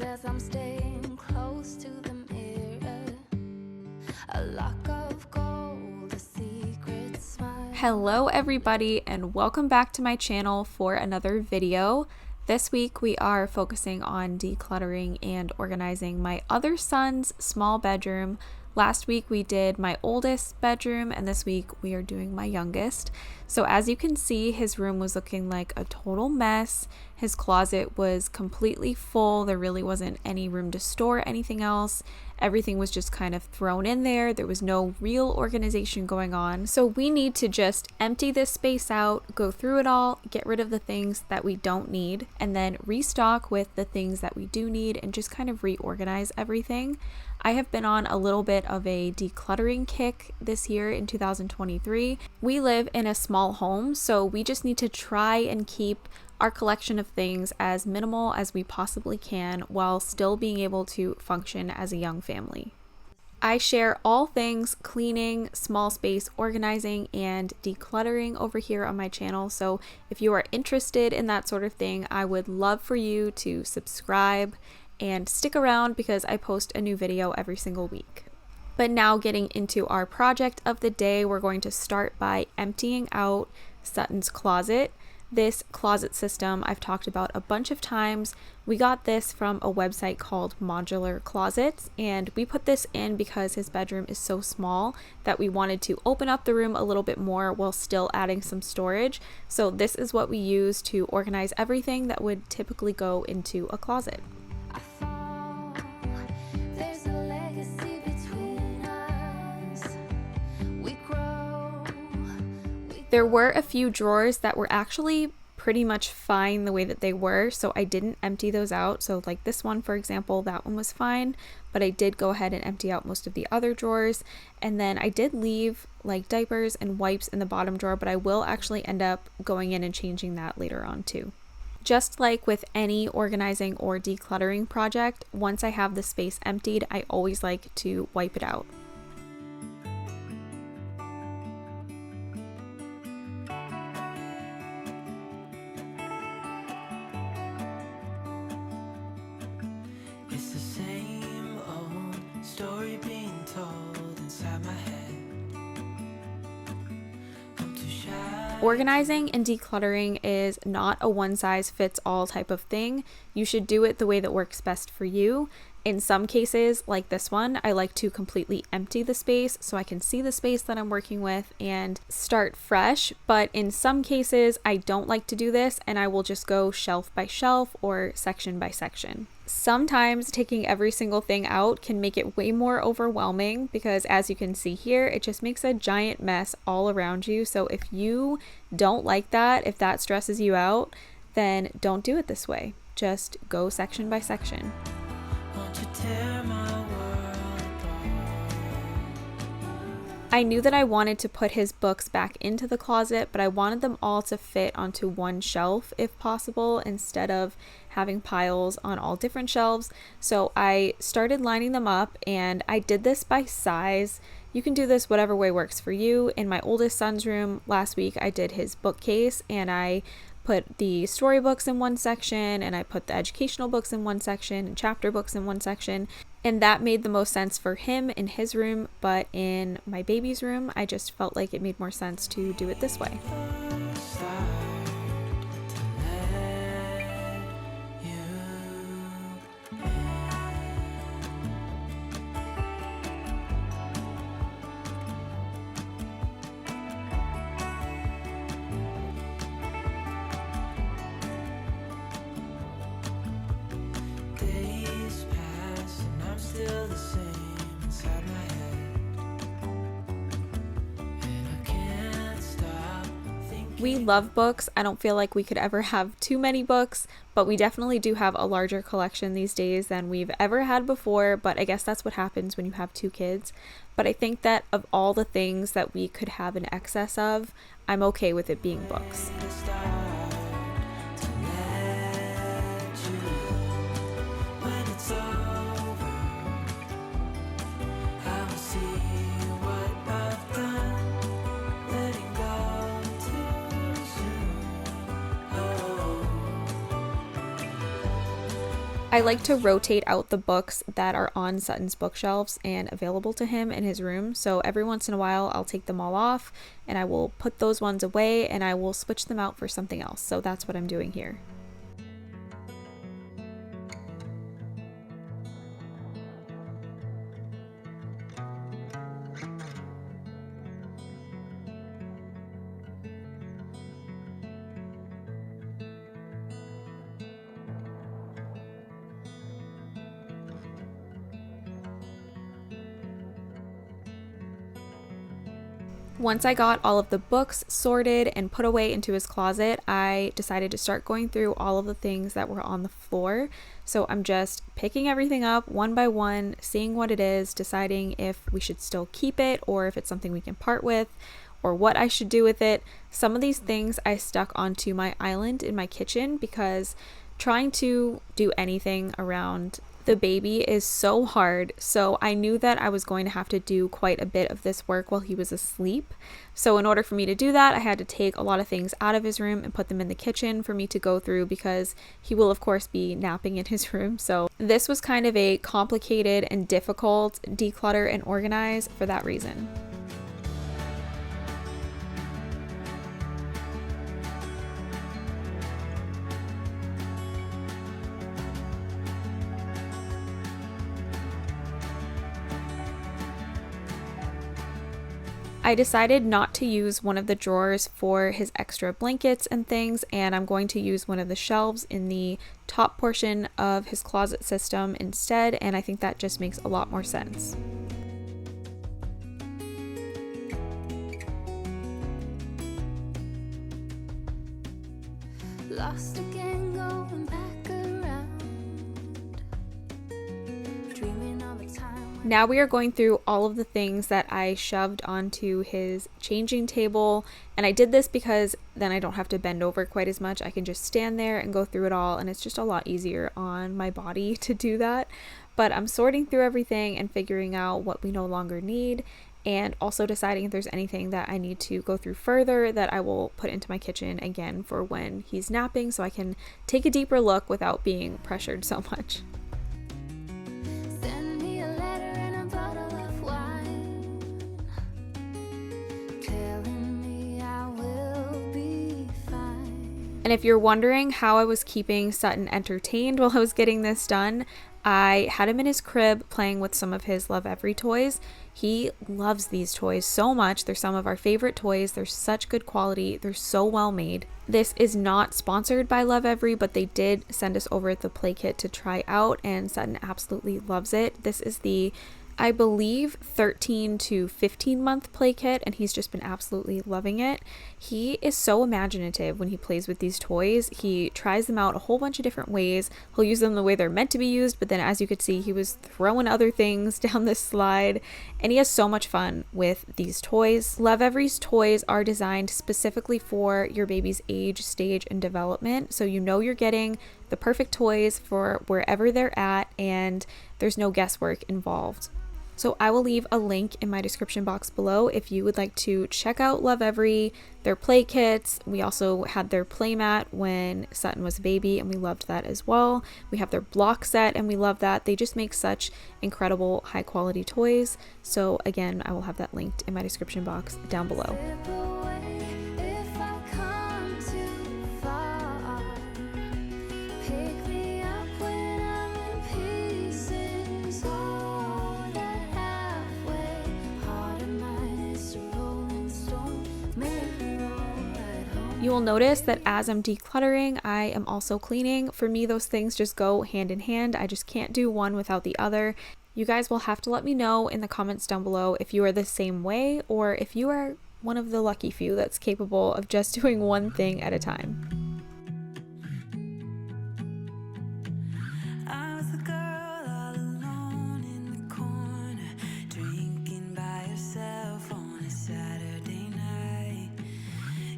As I'm staying close to the mirror, a lock of gold, a secret smile. Hello everybody, and welcome back to my channel for another video. This week we are focusing on decluttering and organizing my other son's small bedroom. Last week we did my oldest bedroom, and this week we are doing my youngest. So as you can see, his room was looking like a total mess. His closet was completely full. There really wasn't any room to store anything else. Everything was just kind of thrown in there. There was no real organization going on. So we need to just empty this space out, go through it all, get rid of the things that we don't need, and then restock with the things that we do need and just kind of reorganize everything. I have been on a little bit of a decluttering kick this year in 2023. We live in a small home, so we just need to try and keep our collection of things as minimal as we possibly can while still being able to function as a young family. I share all things cleaning, small space organizing, and decluttering over here on my channel, so if you are interested in that sort of thing, I would love for you to subscribe and stick around because I post a new video every single week. But now getting into our project of the day, we're going to start by emptying out Sutton's closet. This closet system I've talked about a bunch of times. We got this from a website called Modular Closets, and we put this in because his bedroom is so small that we wanted to open up the room a little bit more while still adding some storage. So this is what we use to organize everything that would typically go into a closet. There were a few drawers that were actually pretty much fine the way that they were, so I didn't empty those out. So like this one, for example, that one was fine, but I did go ahead and empty out most of the other drawers. And then I did leave like diapers and wipes in the bottom drawer, but I will actually end up going in and changing that later on too. Just like with any organizing or decluttering project, once I have the space emptied, I always like to wipe it out. It's the same old story being told inside my head. I'm too shy. Organizing and decluttering is not a one-size-fits-all type of thing. You should do it the way that works best for you. In some cases, like this one, I like to completely empty the space so I can see the space that I'm working with and start fresh. But in some cases, I don't like to do this and I will just go shelf by shelf or section by section. Sometimes taking every single thing out can make it way more overwhelming because, as you can see here, it just makes a giant mess all around you. So if you don't like that, if that stresses you out, then don't do it this way. Just go section by section. Won't you tear my world apart? I knew that I wanted to put his books back into the closet, but I wanted them all to fit onto one shelf if possible, instead of having piles on all different shelves. So I started lining them up, and I did this by size. You can do this whatever way works for you. In my oldest son's room last week, I did his bookcase, and I put the storybooks in one section, and I put the educational books in one section and chapter books in one section, and that made the most sense for him in his room. But in my baby's room, I just felt like it made more sense to do it this way. Days pass and I'm still the same inside my head, and I can't stop thinking. We love books. I don't feel like we could ever have too many books, but we definitely do have a larger collection these days than we've ever had before. But I guess that's what happens when you have two kids. But I think that of all the things that we could have an excess of, I'm okay with it being books. I like to rotate out the books that are on Sutton's bookshelves and available to him in his room. So every once in a while, I'll take them all off and I will put those ones away and I will switch them out for something else. So that's what I'm doing here. Once I got all of the books sorted and put away into his closet, I decided to start going through all of the things that were on the floor. So I'm just picking everything up one by one, seeing what it is, deciding if we should still keep it or if it's something we can part with, or what I should do with it. Some of these things I stuck onto my island in my kitchen because trying to do anything around the baby is so hard. So I knew that I was going to have to do quite a bit of this work while he was asleep. So in order for me to do that, I had to take a lot of things out of his room and put them in the kitchen for me to go through because he will of course be napping in his room. So this was kind of a complicated and difficult declutter and organize for that reason. I decided not to use one of the drawers for his extra blankets and things, and I'm going to use one of the shelves in the top portion of his closet system instead, and I think that just makes a lot more sense. Lost again, going back around, dreaming of a time. Now we are going through all of the things that I shoved onto his changing table, and I did this because then I don't have to bend over quite as much. I can just stand there and go through it all, and it's just a lot easier on my body to do that. But I'm sorting through everything and figuring out what we no longer need, and also deciding if there's anything that I need to go through further that I will put into my kitchen again for when he's napping, so I can take a deeper look without being pressured so much. Send me a letter and a bottle of wine, telling me I will be fine. And if you're wondering how I was keeping Sutton entertained while I was getting this done, I had him in his crib playing with some of his Love Every toys. He loves these toys so much. They're some of our favorite toys. They're such good quality. They're so well made. This is not sponsored by Love Every, but they did send us over the play kit to try out, and Sutton absolutely loves it. This is the, I believe, 13 to 15 month play kit, and he's just been absolutely loving it. He is so imaginative when he plays with these toys. He tries them out a whole bunch of different ways. He'll use them the way they're meant to be used, but then as you could see, he was throwing other things down this slide, and he has so much fun with these toys. Love Every's toys are designed specifically for your baby's age, stage, and development, so you know you're getting the perfect toys for wherever they're at, and there's no guesswork involved. So I will leave a link in my description box below if you would like to check out Love Every, their play kits. We also had their play mat when Sutton was a baby, and we loved that as well. We have their block set, and we love that. They just make such incredible high quality toys. So again, I will have that linked in my description box down below. Slip away if I come too far. Pick me up when I'm in pieces. Oh, that halfway heart of mine is a rolling stone. Make me roll right home. You will notice that as I'm decluttering, I am also cleaning. For me, those things just go hand in hand. I just can't do one without the other. You guys will have to let me know in the comments down below if you are the same way, or if you are one of the lucky few that's capable of just doing one thing at a time. I was the girl all alone in the corner, drinking by herself on a Saturday night.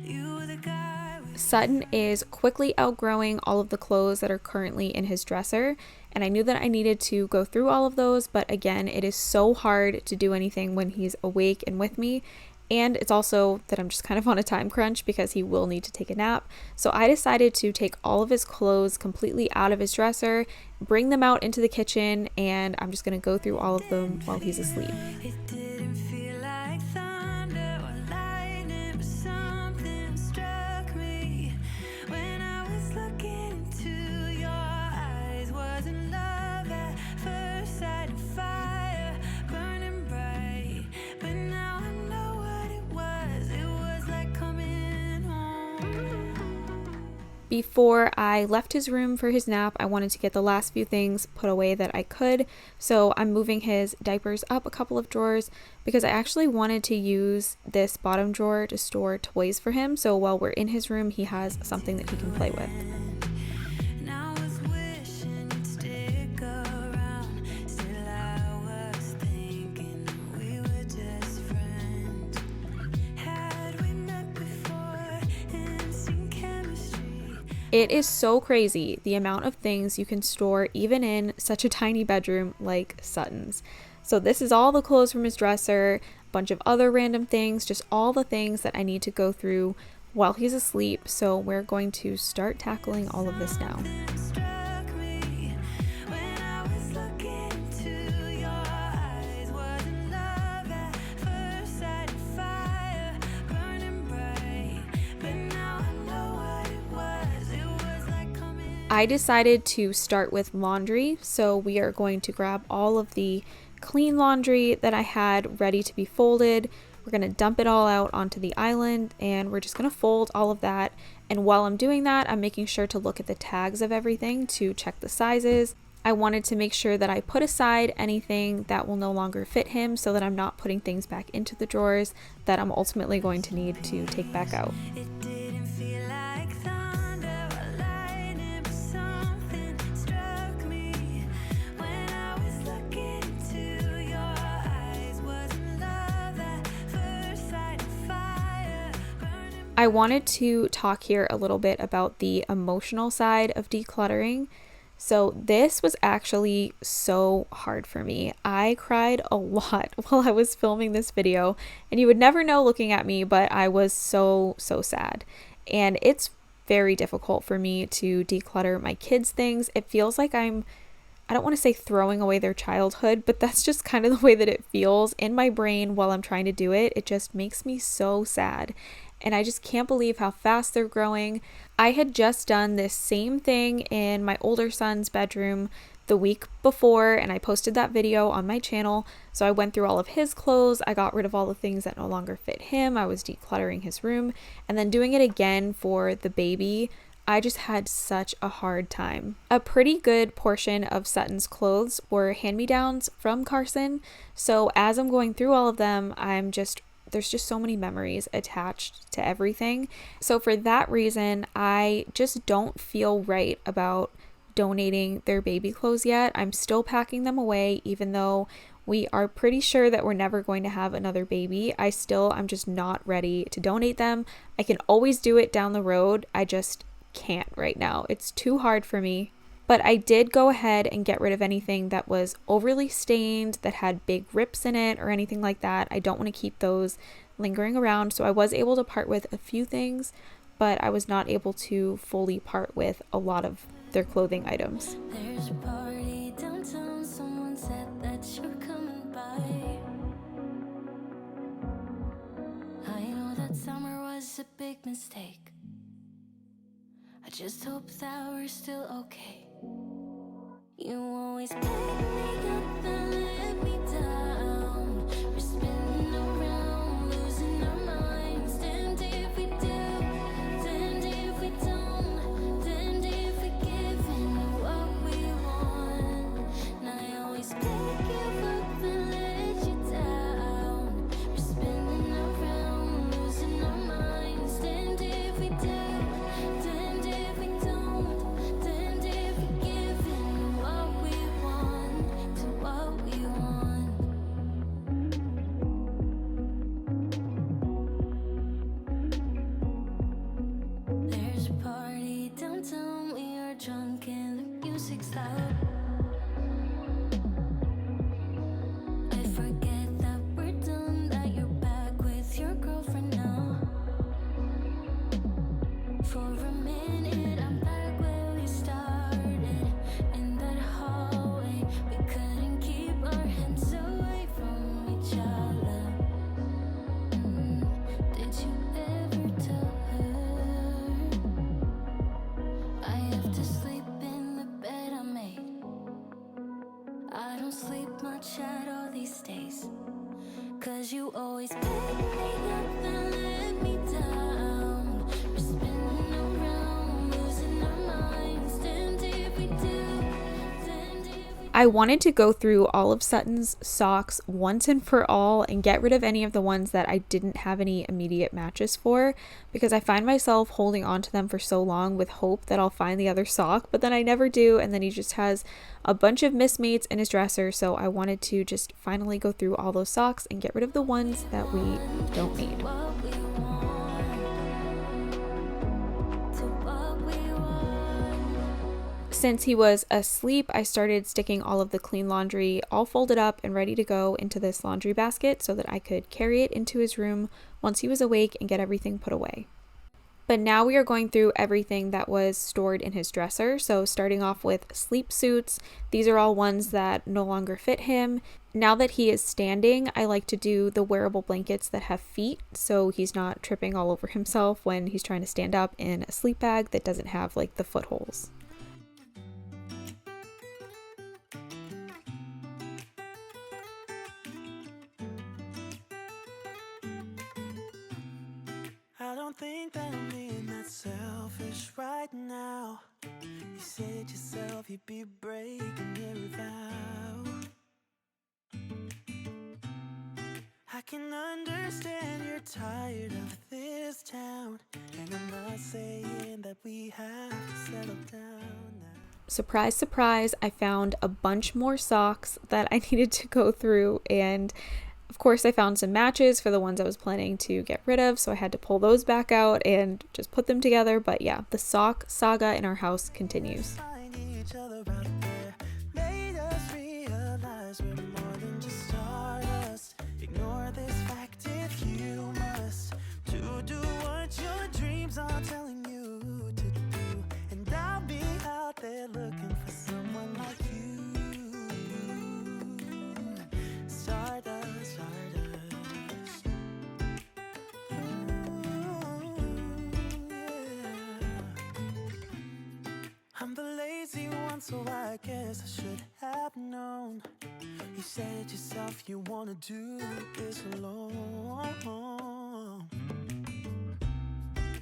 You were the guy with Sutton is quickly outgrowing all of the clothes that are currently in his dresser, and I knew that I needed to go through all of those, but again, it is so hard to do anything when he's awake and with me, and it's also that I'm just kind of on a time crunch because he will need to take a nap. So I decided to take all of his clothes completely out of his dresser, bring them out into the kitchen, and I'm just going to go through all of them while he's asleep. it didn't feel like thunder or lightning, but something struck me when I was looking into your eyes. Wasn't love at first sight, and fire burning bright, but now I know what it was. It was like coming home. Before I left his room for his nap, I wanted to get the last few things put away that I could. So I'm moving his diapers up a couple of drawers because I actually wanted to use this bottom drawer to store toys for him. So while we're in his room, he has something that he can play with. It is so crazy the amount of things you can store even in such a tiny bedroom like Sutton's. So this is all the clothes from his dresser, a bunch of other random things, just all the things that I need to go through while he's asleep. So we're going to start tackling all of this now. I decided to start with laundry, so we are going to grab all of the clean laundry that I had ready to be folded. We're going to dump it all out onto the island, and we're just going to fold all of that. And while I'm doing that, I'm making sure to look at the tags of everything to check the sizes. I wanted to make sure that I put aside anything that will no longer fit him so that I'm not putting things back into the drawers that I'm ultimately going to need to take back out. I wanted to talk here a little bit about the emotional side of decluttering. So this was actually so hard for me. I cried a lot while I was filming this video, and you would never know looking at me, but I was so sad. And it's very difficult for me to declutter my kids' things. It feels like I don't want to say throwing away their childhood, but that's just kind of the way that it feels in my brain while I'm trying to do it. It just makes me so sad. And I just can't believe how fast they're growing. I had just done this same thing in my older son's bedroom the week before, and I posted that video on my channel. So I went through all of his clothes. I got rid of all the things that no longer fit him. I was decluttering his room, and then doing it again for the baby. I just had such a hard time. A pretty good portion of Sutton's clothes were hand-me-downs from Carson. So as I'm going through all of them, there's just so many memories attached to everything. So for that reason, I just don't feel right about donating their baby clothes yet. I'm still packing them away, even though we are pretty sure that we're never going to have another baby. I'm just not ready to donate them. I can always do it down the road. I just can't right now. It's too hard for me. But I did go ahead and get rid of anything that was overly stained, that had big rips in it or anything like that. I don't want to keep those lingering around. So I was able to part with a few things, but I was not able to fully part with a lot of their clothing items. There's a party downtown, someone said that you're coming by. I know that summer was a big mistake. I just hope that we're still okay. You always pick me up and let me down. We're spinning around, losing our minds. Damned if we do, damned if we don't, damned if we give in what we want. And I always pick you up and let you down. We're spinning around, losing our minds. Damned if we do, damned if we don't, damned if we give in what we want to what we want. There's a party downtown, we are drunk and the music's loud. I forget that we're done, that you're back with your girlfriend now. For a minute, I'm back where we started. In that hallway, we couldn't keep our hands away from each other. Did you ever tell her? I have to sleep in the bed I made. I don't sleep much at all these days. 'Cause you always pick me up and let me down. We're spinning around, losing I wanted to go through all of Sutton's socks once and for all and get rid of any of the ones that I didn't have any immediate matches for, because I find myself holding on to them for so long with hope that I'll find the other sock, but then I never do, and then he just has a bunch of mismates in his dresser. So I wanted to just finally go through all those socks and get rid of the ones that we don't need. Since he was asleep, I started sticking all of the clean laundry all folded up and ready to go into this laundry basket so that I could carry it into his room once he was awake and get everything put away. But now we are going through everything that was stored in his dresser. So starting off with sleep suits, these are all ones that no longer fit him. Now that he is standing, I like to do the wearable blankets that have feet, so he's not tripping all over himself when he's trying to stand up in a sleep bag that doesn't have like the footholes. I don't think that I'm being that selfish right now. You said yourself you'd be breaking your vow. I can understand you're tired of this town, and I'm not saying that we have to settle down now. Surprise, surprise, I found a bunch more socks that I needed to go through, and of course I found some matches for the ones I was planning to get rid of, so I had to pull those back out and just put them together. But yeah, the sock saga in our house continues. Find each other out there, made us realize we're more than just stardust. Ignore this fact if you must, to do what your dreams are telling you to do. And I'll be out there looking for someone like you. Stardust, stardust. Ooh, yeah. I'm the lazy one, so I guess I should have known. You said yourself you wanna do this alone.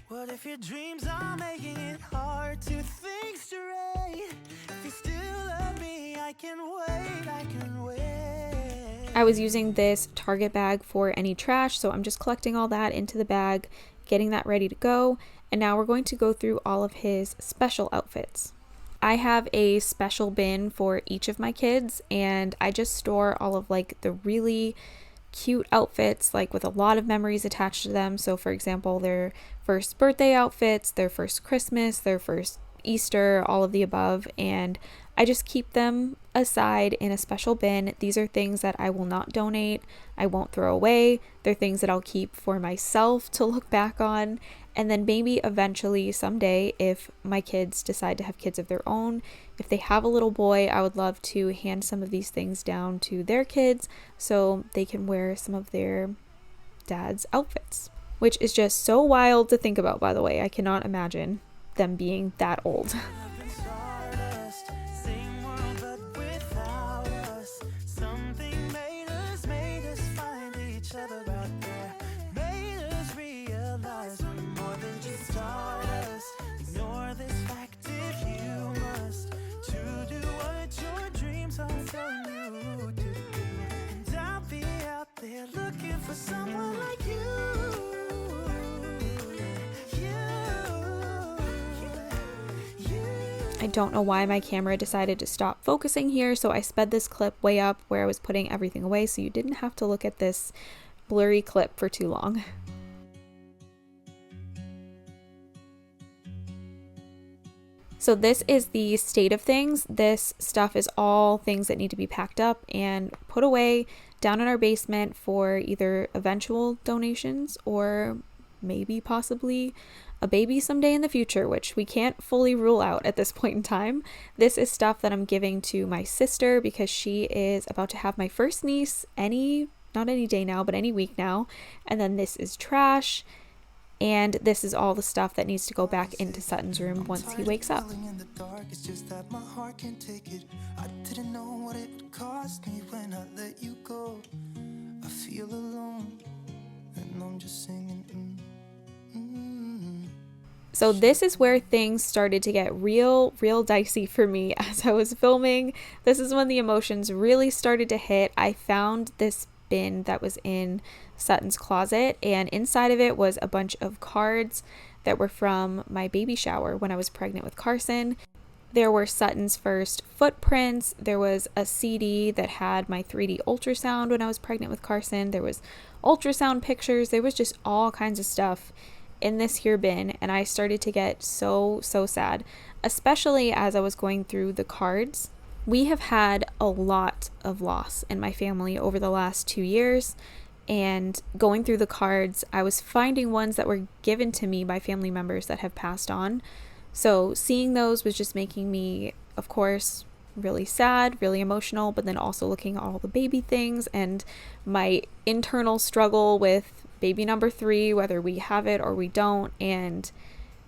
What if your dreams are making it hard to think straight? If you still love me, I can wait, I can wait. I was using this Target bag for any trash, so I'm just collecting all that into the bag, getting that ready to go, and now we're going to go through all of his special outfits. I have a special bin for each of my kids, and I just store all of like the really cute outfits, like with a lot of memories attached to them. So for example, their first birthday outfits, their first Christmas, their first Easter, all of the above, and I just keep them aside in a special bin. These are things that I will not donate, I won't throw away. They're things that I'll keep for myself to look back on, and then maybe eventually someday, if my kids decide to have kids of their own, if they have a little boy, I would love to hand some of these things down to their kids so they can wear some of their dad's outfits, which is just so wild to think about, by the way. I cannot imagine them being that old. Stardust, same world but without us. Something made us find each other out there. Made us realize we're more than just stardust. Ignore this fact if you must, to do what your dreams are telling you to do. And I'll be out there looking for someone like you. I don't know why my camera decided to stop focusing here, so I sped this clip way up where I was putting everything away so you didn't have to look at this blurry clip for too long. So this is the state of things. This stuff is all things that need to be packed up and put away down in our basement for either eventual donations or maybe possibly a baby someday in the future, which we can't fully rule out at this point in time. This is stuff that I'm giving to my sister because she is about to have my first niece not any day now, but any week now. And then this is trash. And this is all the stuff that needs to go back into Sutton's room once he wakes up. In the dark, it's just that my heart can't take it. I didn't know what it would cost me when I let you go. I feel alone, and I'm just singing. So this is where things started to get real dicey for me as I was filming. This is when the emotions really started to hit. I found this bin that was in Sutton's closet, and inside of it was a bunch of cards that were from my baby shower when I was pregnant with Carson. There were Sutton's first footprints. There was a CD that had my 3D ultrasound when I was pregnant with Carson. There was ultrasound pictures. There was just all kinds of stuff in this here bin, and I started to get so sad, especially as I was going through the cards. We have had a lot of loss in my family over the last 2 years, and going through the cards, I was finding ones that were given to me by family members that have passed on. So seeing those was just making me, of course, really sad, really emotional, but then also looking at all the baby things and my internal struggle with baby number 3, whether we have it or we don't, and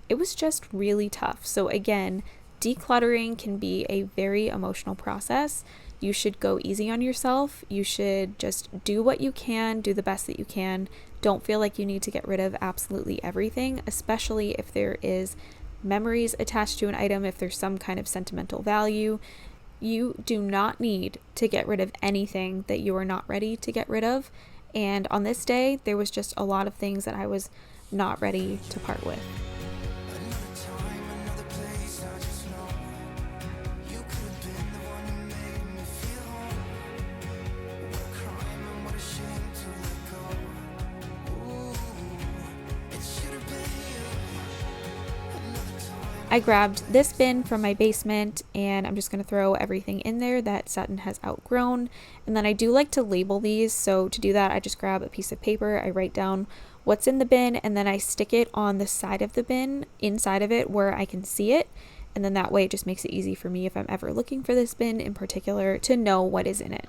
it was just really tough. So again, decluttering can be a very emotional process. You should go easy on yourself. You should just do what you can, do the best that you can. Don't feel like you need to get rid of absolutely everything, especially if there is memories attached to an item, if there's some kind of sentimental value. You do not need to get rid of anything that you are not ready to get rid of. And on this day, there was just a lot of things that I was not ready to part with. Another time, another place, I just know you could have been the one who made me feel home. What a crime and what a shame to let go. Ooh, it should have been you. Another time. I grabbed this bin from my basement, and I'm just going to throw everything in there that Sutton has outgrown. And then I do like to label these, so to do that I just grab a piece of paper, I write down what's in the bin, and then I stick it on the side of the bin, inside of it, where I can see it. And then that way it just makes it easy for me, if I'm ever looking for this bin in particular, to know what is in it.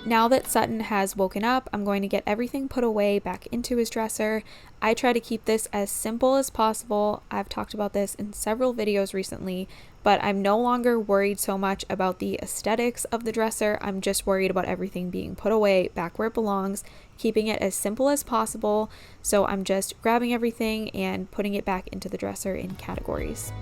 Now that Sutton has woken up, I'm going to get everything put away back into his dresser. I try to keep this as simple as possible. I've talked about this in several videos recently, but I'm no longer worried so much about the aesthetics of the dresser. I'm just worried about everything being put away back where it belongs, keeping it as simple as possible. So I'm just grabbing everything and putting it back into the dresser in categories.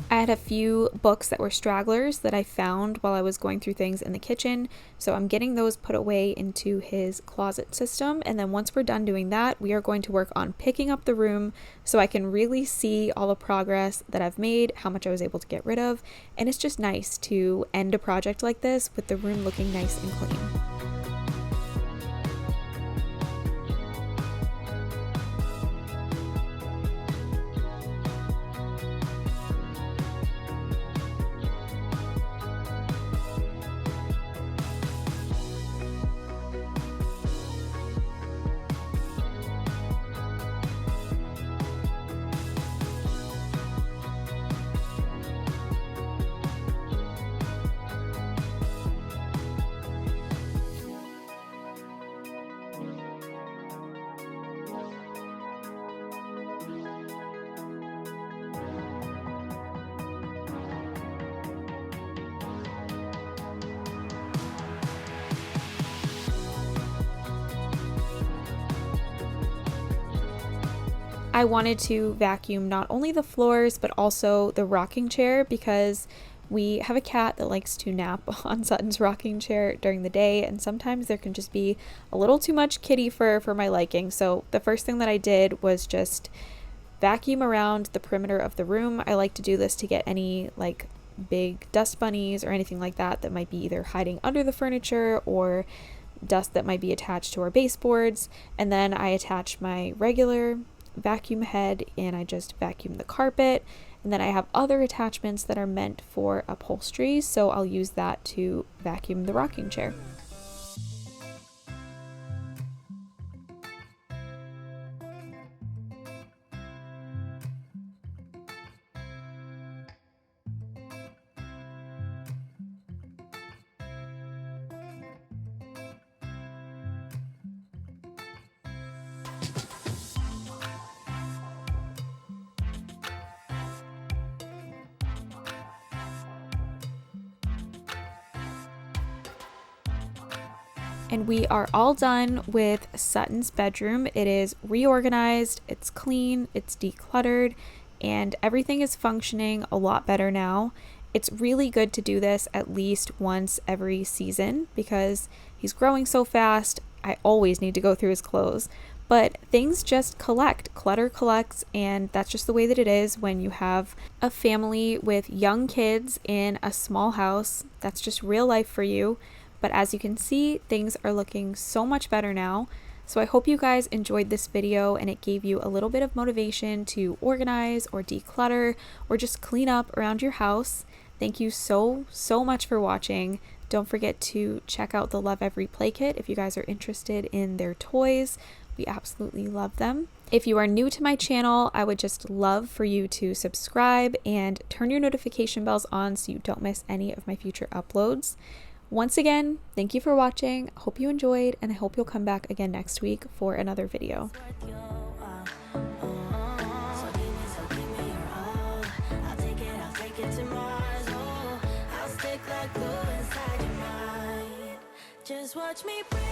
I had a few books that were stragglers that I found while I was going through things in the kitchen, so I'm getting those put away into his closet system, and then once we're done doing that, we are going to work on picking up the room so I can really see all the progress that I've made, how much I was able to get rid of, and it's just nice to end a project like this with the room looking nice and clean. I wanted to vacuum not only the floors but also the rocking chair, because we have a cat that likes to nap on Sutton's rocking chair during the day, and sometimes there can just be a little too much kitty fur for my liking. So the first thing that I did was just vacuum around the perimeter of the room. I like to do this to get any like big dust bunnies or anything like that that might be either hiding under the furniture or dust that might be attached to our baseboards. And then I attach my regular vacuum head and I just vacuum the carpet. And then I have other attachments that are meant for upholstery, so I'll use that to vacuum the rocking chair. And we are all done with Sutton's bedroom. It is reorganized, it's clean, it's decluttered, and everything is functioning a lot better now. It's really good to do this at least once every season because he's growing so fast. I always need to go through his clothes. But things just collect, clutter collects, and that's just the way that it is when you have a family with young kids in a small house. That's just real life for you. But as you can see, things are looking so much better now. So I hope you guys enjoyed this video and it gave you a little bit of motivation to organize or declutter or just clean up around your house. Thank you so much for watching. Don't forget to check out the Love Every Play Kit if you guys are interested in their toys. We absolutely love them. If you are new to my channel, I would just love for you to subscribe and turn your notification bells on so you don't miss any of my future uploads. Once again, thank you for watching. Hope you enjoyed, and I hope you'll come back again next week for another video. Just watch me breathe.